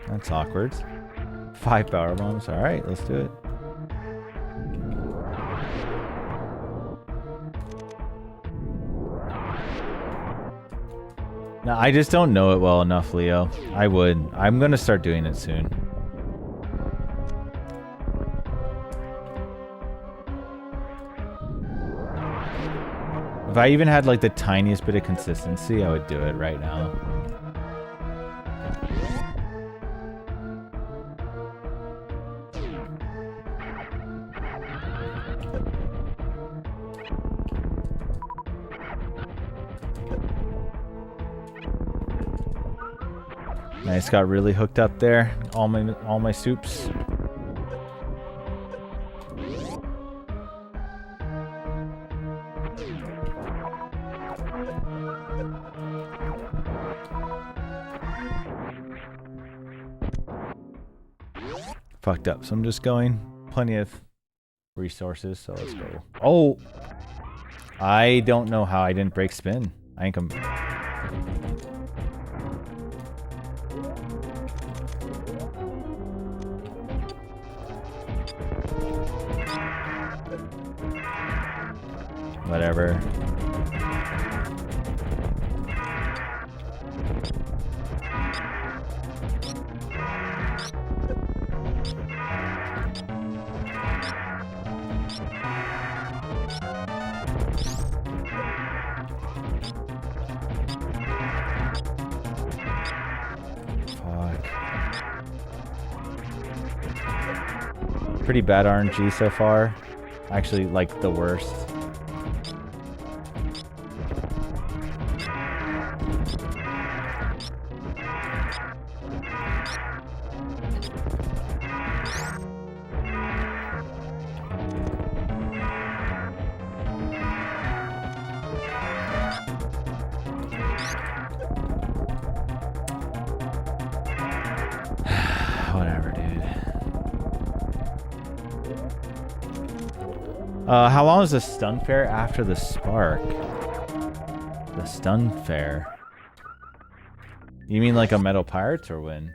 That's awkward. 5 power bombs. All right, let's do it. No, I just don't know it well enough, Leo. I'm gonna start doing it soon. If I even had like the tiniest bit of consistency, I would do it right now. Nice, got really hooked up there. All my soups. Fucked up, so I'm just going. Plenty of resources, so let's go. Oh! I don't know how I didn't break spin. I think I'm... Whatever. Pretty bad RNG so far. Actually, like the worst. Whatever, dude. How long is the stun fair after the spark? The stun fair. You mean like a Metal Pirates or when?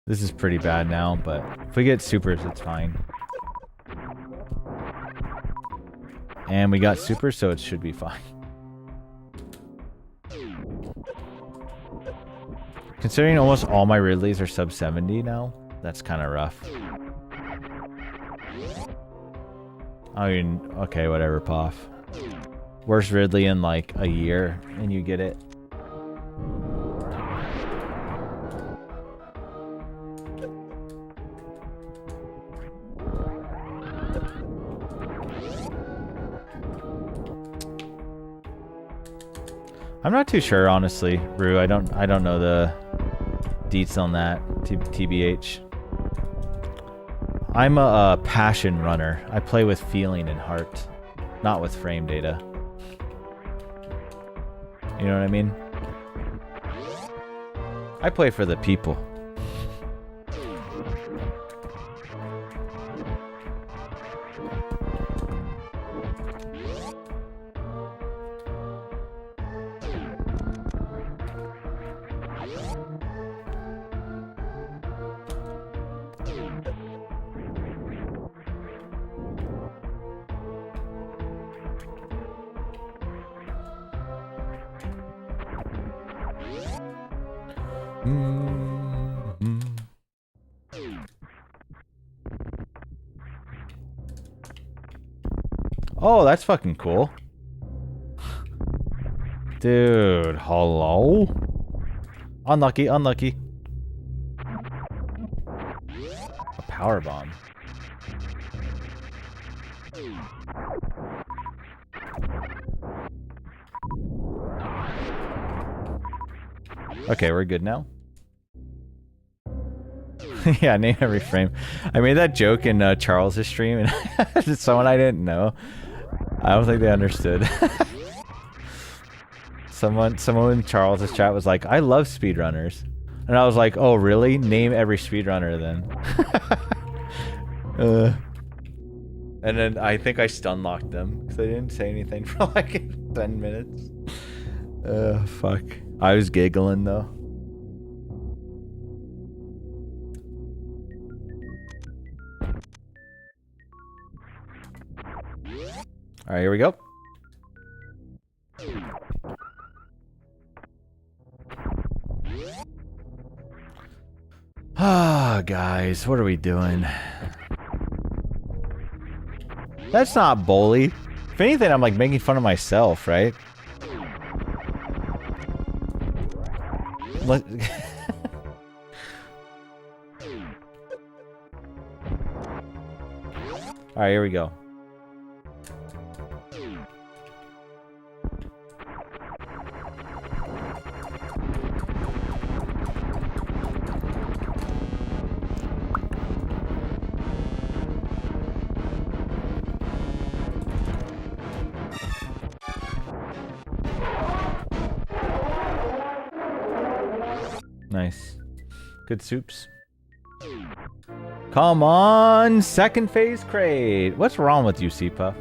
This is pretty bad now, but if we get supers, it's fine. And we got supers, so it should be fine. Considering almost all my Ridleys are sub 70 now, that's kind of rough. I mean, okay, whatever, Poff. Worst Ridley in like a year, and you get it. I'm not too sure, honestly, Rue. I don't know the deets on that. TBH. I'm a passion runner. I play with feeling and heart, not with frame data. You know what I mean? I play for the people. Oh, that's fucking cool. Dude, hello? Unlucky, unlucky. A power bomb. Okay, we're good now. Yeah, name every frame. I made that joke in Charles' stream, and it's someone I didn't know. I don't think they understood. Someone in Charles' chat was like, "I love speedrunners," and I was like, "Oh, really? Name every speedrunner then." And then I think I stun locked them because they didn't say anything for like 10 minutes. Fuck. I was giggling though. All right, here we go. Ah, guys, what are we doing? That's not bully. If anything, I'm like making fun of myself, right? Let All right, here we go. Nice. Good soups. Come on! Second phase crate! What's wrong with you, C-Puff?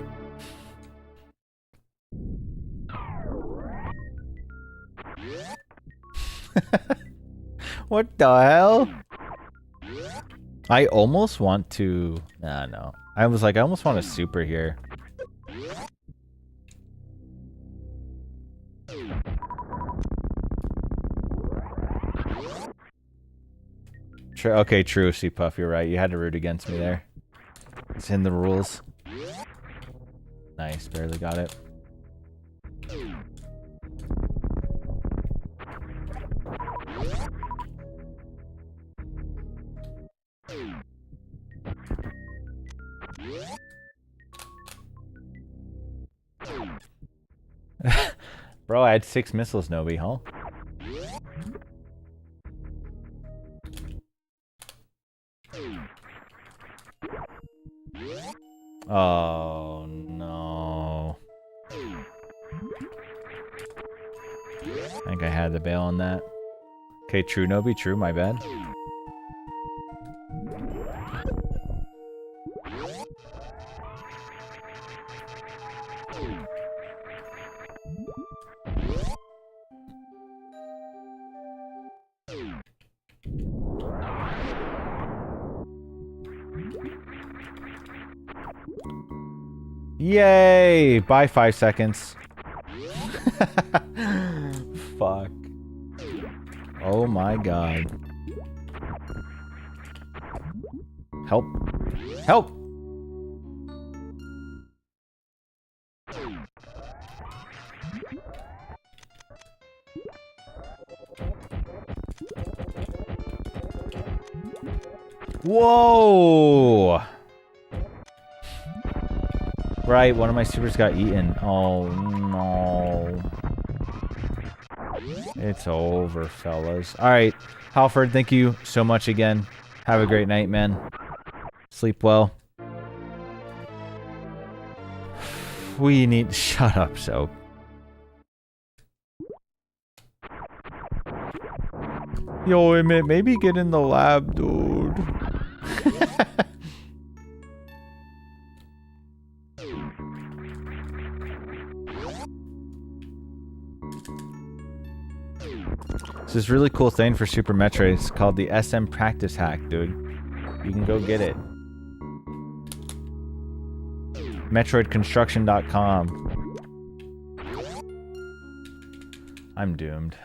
What the hell? I almost want to... Nah, no. I was like, I almost want a super here. Okay, true, C-Puff, you're right. You had to root against me there. It's in the rules. Nice, barely got it. Bro, I had 6 missiles, Nobi, huh? Oh, no. I think I had the bail on that. Okay, true, Nobi, true, my bad. Yay! Bye, 5 seconds. Fuck. Oh my god. Help. Help! Whoa! Right, one of my supers got eaten. Oh no. It's over, fellas. All right, Halford, thank you so much again. Have a great night, man. Sleep well. We need... Shut up, Soap. Yo, Emmett, maybe get in the lab, dude. It's this really cool thing for Super Metroid. It's called the SM Practice Hack, dude. You can go get it. MetroidConstruction.com. I'm doomed.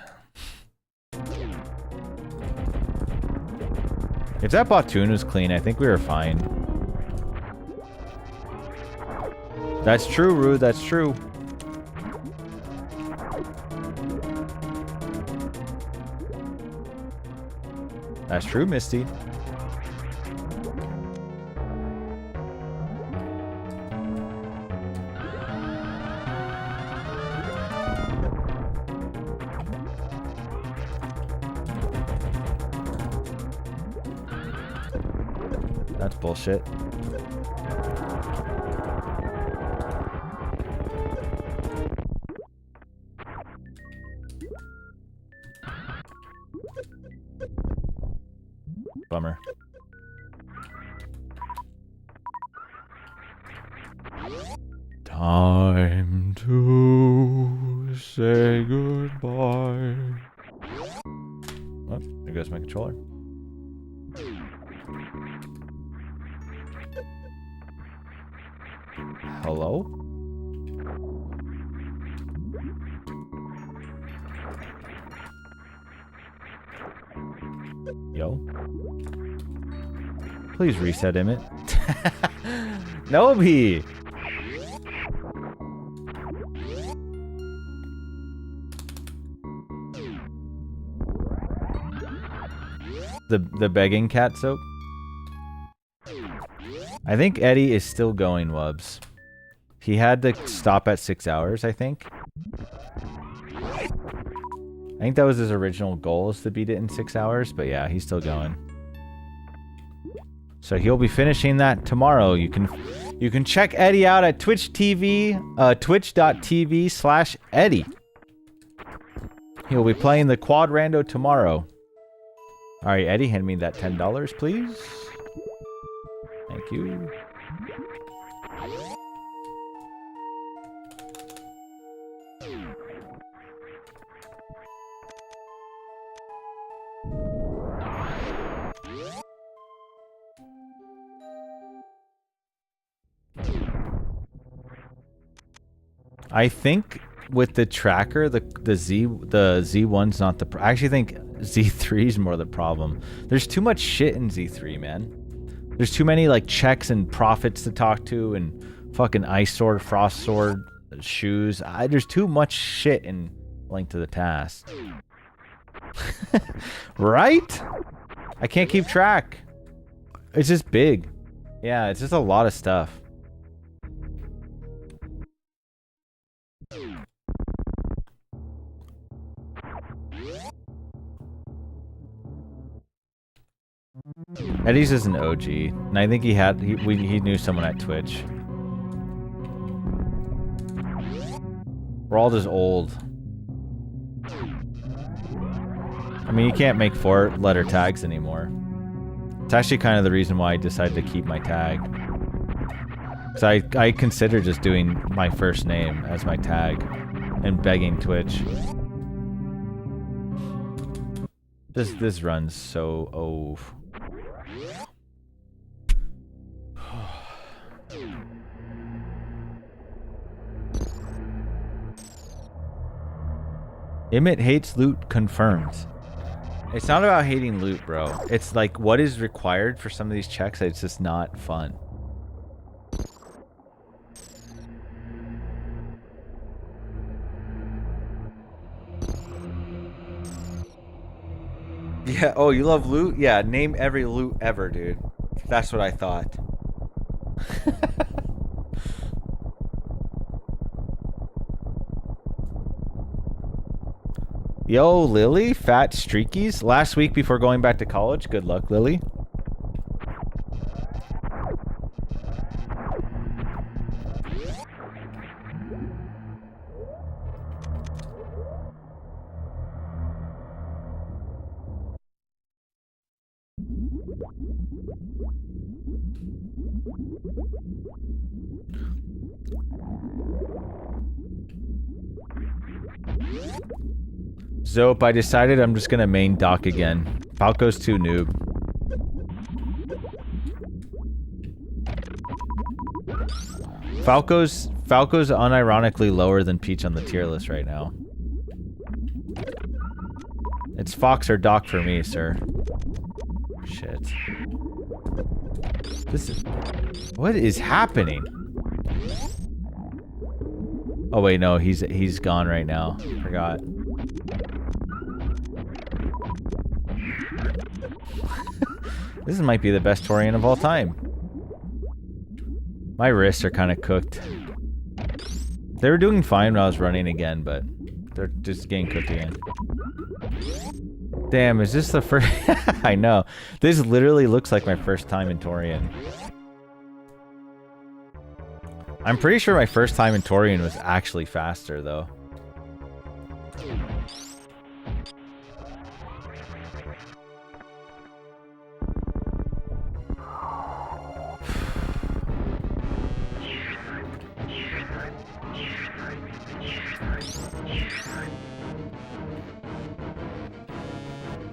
If that Batoon was clean, I think we were fine. That's true, Rue. That's true. That's true, Misty. That's bullshit. Bummer. Time to say goodbye. Oh, there goes my controller. Hello? Yo. Please reset Emmett. Nobi! The begging cat soap? I think Eddie is still going, Wubs. He had to stop at 6 hours, I think. I think that was his original goal, is to beat it in 6 hours, but yeah, he's still going. So he'll be finishing that tomorrow. You can check Eddie out at Twitch TV, twitch.tv/Eddie. He'll be playing the Quad Rando tomorrow. Alright, Eddie, hand me that $10, please. Thank you. I think with the tracker, the Z1's not the... I actually think Z3 is more the problem. There's too much shit in Z3, man. There's too many like checks and profits to talk to, and fucking ice sword, frost sword, shoes. There's too much shit in Link to the Task. Right? I can't keep track. It's just big. Yeah, it's just a lot of stuff. Eddie's is an OG, and I think he knew someone at Twitch. We're all just old. I mean, you can't make 4-letter tags anymore. It's actually kind of the reason why I decided to keep my tag. Because I consider just doing my first name as my tag and begging Twitch. This runs so Emmett hates loot confirmed. It's not about hating loot, bro. It's like what is required for some of these checks. It's just not fun. Yeah, oh, you love loot? Yeah, name every loot ever, dude. That's what I thought. Yo, Lily, fat streakies. Last week before going back to college. Good luck, Lily. Zope, I decided I'm just gonna main Doc again. Falco's too noob. Falco's unironically lower than Peach on the tier list right now. It's Fox or Doc for me, sir. Shit. What is happening? Oh wait, no, he's gone right now. Forgot. This might be the best Torian of all time. My wrists are kind of cooked. They were doing fine when I was running again, but they're just getting cooked again. Damn, is this the first... I know. This literally looks like my first time in Torian. I'm pretty sure my first time in Torian was actually faster, though.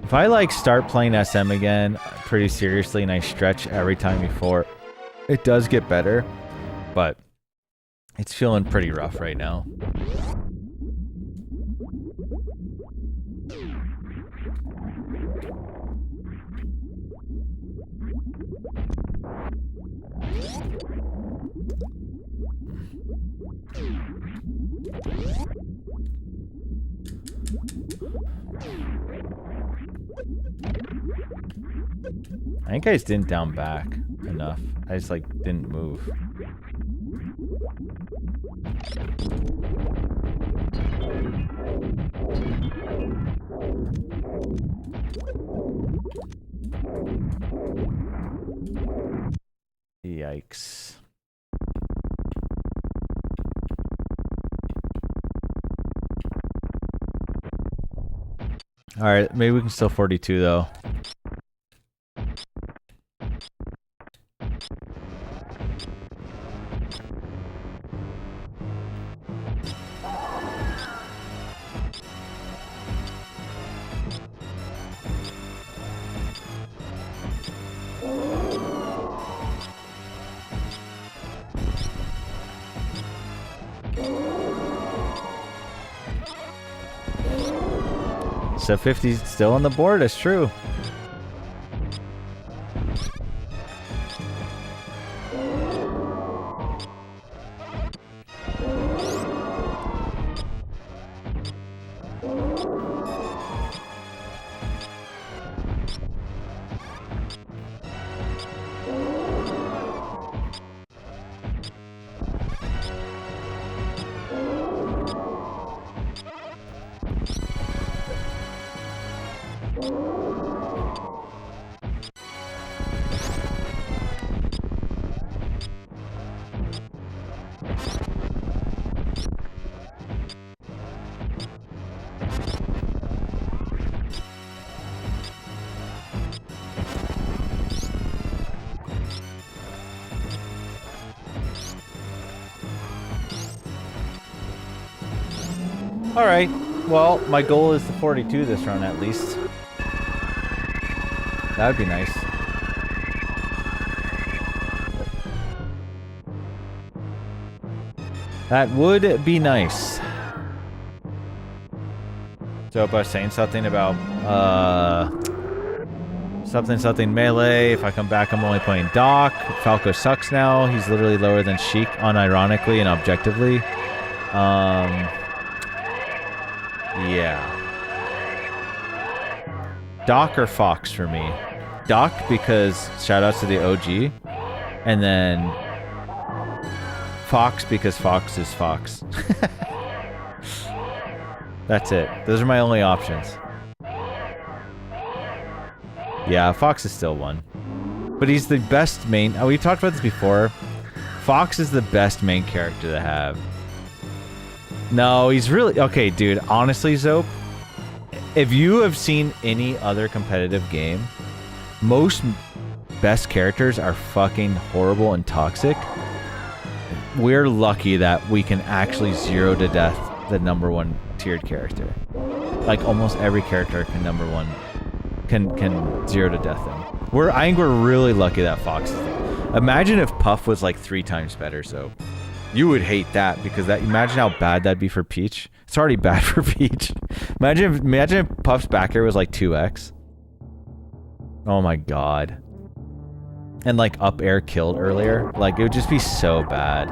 If I like start playing SM again pretty seriously and I stretch every time before, it does get better, but it's feeling pretty rough right now. I think I just didn't down back enough. I just like didn't move. Yikes. Alright, maybe we can still 42 though. So 50's still on the board, it's true. Alright, well, my goal is to 42 this run at least. That would be nice. That would be nice. So if I was saying something about, something melee, if I come back I'm only playing Doc. Falco sucks now, he's literally lower than Sheik, unironically and objectively. Yeah. Doc or Fox for me. Doc because shoutouts to the OG, and then Fox because Fox is Fox. That's it. Those are my only options. Yeah, Fox is still one. But he's the best main... Oh, we talked about this before. Fox is the best main character to have. No, he's really... Okay, dude, honestly, Zope, if you have seen any other competitive game, most best characters are fucking horrible and toxic. We're lucky that we can actually zero to death the number one tiered character. Like, almost every character can zero to death them. I think we're really lucky that Fox is there. Imagine if Puff was like 3 times better, so you would hate that because imagine how bad that'd be for Peach. It's already bad for Peach. Imagine if Puff's back air was like 2x. Oh my god. And like up air killed earlier. Like it would just be so bad.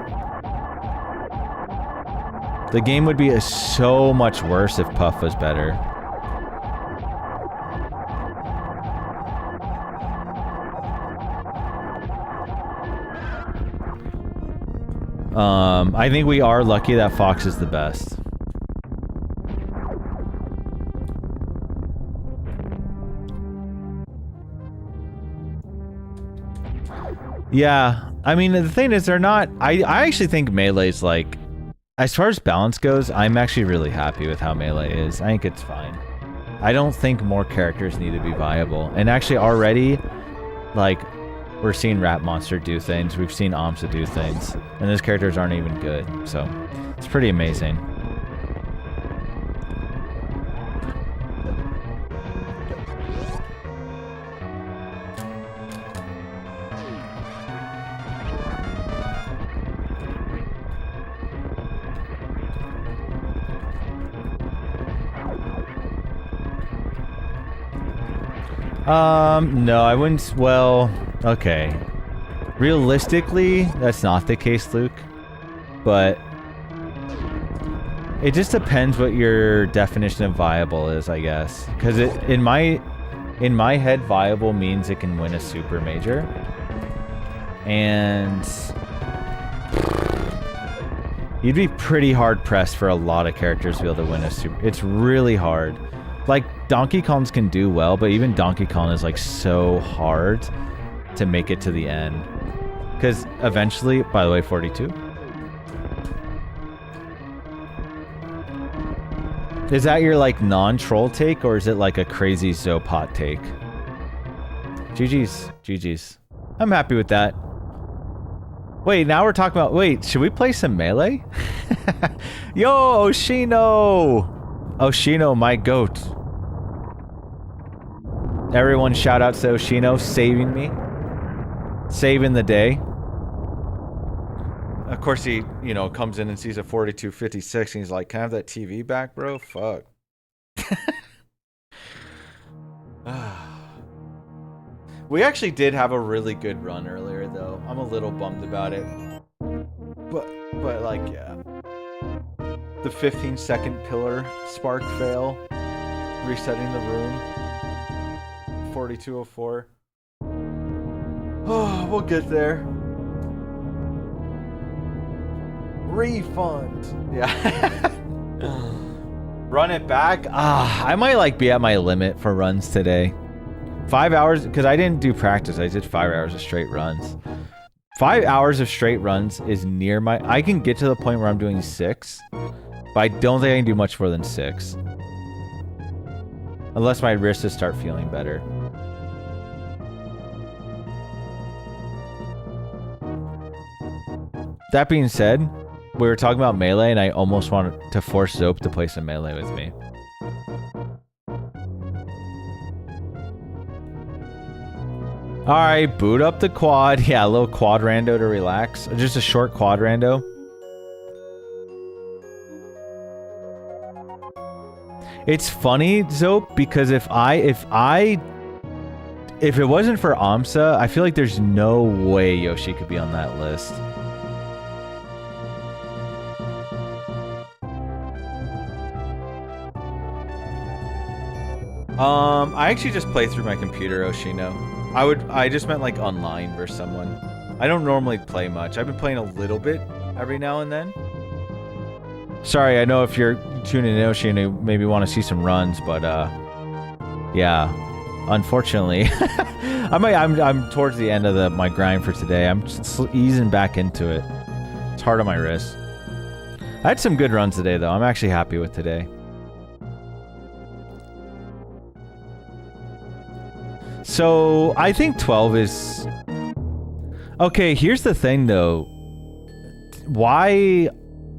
The game would be so much worse if Puff was better. I think we are lucky that Fox is the best. Yeah, I mean, the thing is, they're not... I actually think Melee's like... As far as balance goes, I'm actually really happy with how Melee is. I think it's fine. I don't think more characters need to be viable. And actually already, like... We're seeing Rat Monster do things. We've seen Amsa do things. And those characters aren't even good. So, it's pretty amazing. No, I wouldn't... Well... Okay. Realistically, that's not the case, Luke. But it just depends what your definition of viable is, I guess. Because in my head, viable means it can win a super major. And you'd be pretty hard pressed for a lot of characters to be able to win a super. It's really hard. Like Donkey Kong's can do well, but even Donkey Kong is like so hard to make it to the end. Because eventually, by the way, 42. Is that your like non-troll take, or is it like a crazy Zope hot take? GG's. GG's. I'm happy with that. Wait, now we're talking about... Wait, should we play some Melee? Yo, Oshino! Oshino, my goat. Everyone shout out to Oshino, saving me. Saving the day. Of course, he, you know, comes in and sees a 4256 and he's like, can I have that TV back, bro? Fuck. We actually did have a really good run earlier, though. I'm a little bummed about it. But like, yeah. The 15-second pillar spark fail. Resetting the room. 4204. Oh, we'll get there. Refund. Yeah. Run it back. I might like be at my limit for runs today. 5 hours, because I didn't do practice. I did 5 hours of straight runs. 5 hours of straight runs is near my... I can get to the point where I'm doing 6, but I don't think I can do much more than 6. Unless my wrists start feeling better. That being said, we were talking about Melee, and I almost wanted to force Zope to play some Melee with me. Alright, boot up the quad. Yeah, a little quad rando to relax. Just a short quad rando. It's funny, Zope, because if it wasn't for Amsa, I feel like there's no way Yoshi could be on that list. I actually just play through my computer, Oshino. I just meant like online versus someone. I don't normally play much. I've been playing a little bit every now and then. Sorry, I know if you're tuning in, Ocean, and you maybe want to see some runs, but yeah, unfortunately, I'm towards the end of my grind for today. I'm just easing back into it. It's hard on my wrist. I had some good runs today, though. I'm actually happy with today. So I think 12 is okay. Here's the thing, though. Why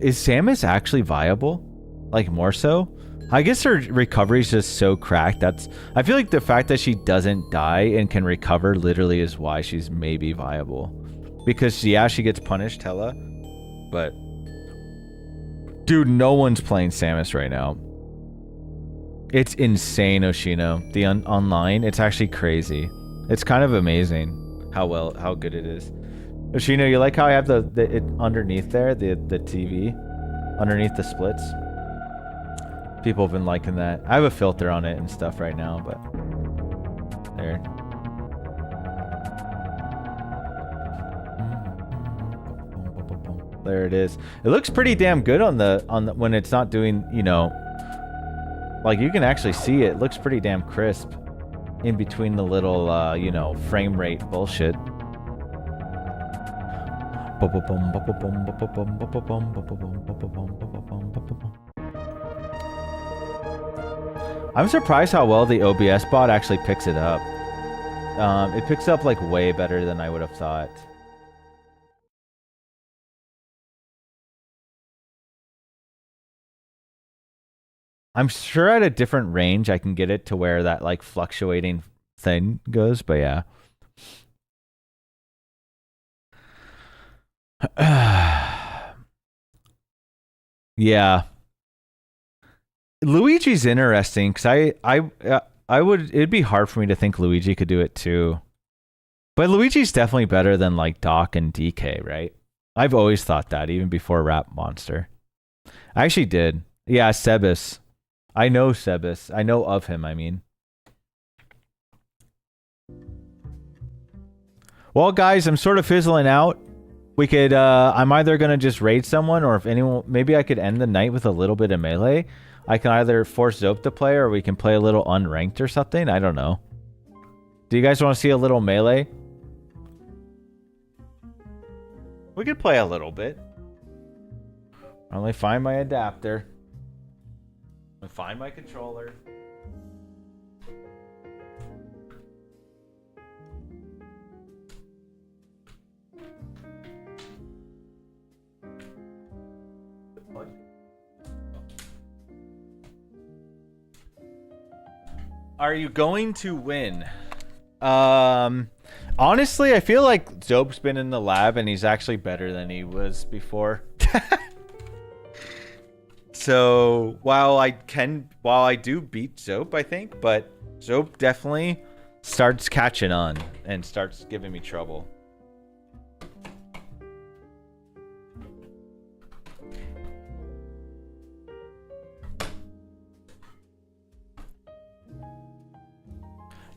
is Samus actually viable? Like, more so? I guess her recovery is just so cracked. I feel like the fact that she doesn't die and can recover literally is why she's maybe viable. Because, yeah, she gets punished, hella. But, dude, no one's playing Samus right now. It's insane, Oshino. The online, it's actually crazy. It's kind of amazing how good it is. Oshino, you like how I have it underneath there, the TV, underneath the splits? People have been liking that. I have a filter on it and stuff right now, but there. There it is. It looks pretty damn good on the when it's not doing, you know, like you can actually see it. It looks pretty damn crisp in between the little you know, frame rate bullshit. I'm surprised how well the OBS bot actually picks it up. It picks up like way better than I would have thought. I'm sure at a different range I can get it to where that like fluctuating thing goes, but yeah. Yeah. Luigi's interesting because I would, it'd be hard for me to think Luigi could do it too. But Luigi's definitely better than like Doc and DK, right? I've always thought that even before Rap Monster. I actually did. Yeah, Sebas. I know Sebas. I know of him, I mean. Well, guys, I'm sort of fizzling out. We could, I'm either going to just raid someone, or if anyone, maybe I could end the night with a little bit of melee. I can either force Zope to play, or we can play a little unranked or something. I don't know. Do you guys want to see a little melee? We could play a little bit. Only find my adapter. Find my controller. Are you going to win? Honestly, I feel like Zope's been in the lab and he's actually better than he was before. So while I do beat Zope, I think, but Zope definitely starts catching on and starts giving me trouble.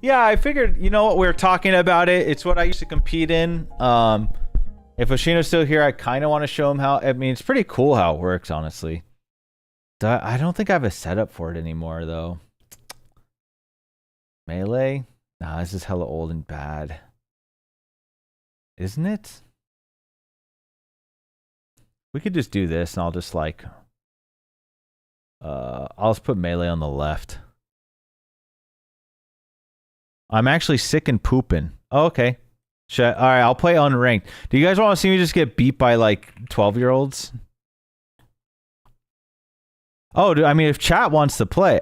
Yeah, I figured, you know what, we were talking about it. It's what I used to compete in. If Oshino's still here, I kind of want to show him how, I mean, it's pretty cool how it works, honestly. I don't think I have a setup for it anymore, though. Melee? Nah, this is hella old and bad. Isn't it? We could just do this, and I'll just, like... I'll just put melee on the left. I'm actually sick and pooping. Oh, okay. Alright, I'll play unranked. Do you guys want to see me just get beat by, like, 12-year-olds? Oh, I mean, if chat wants to play,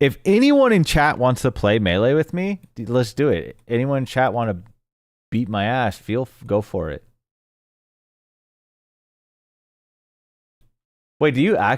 if anyone in chat wants to play melee with me, let's do it. Anyone in chat want to beat my ass? Go for it. Wait, do you actually?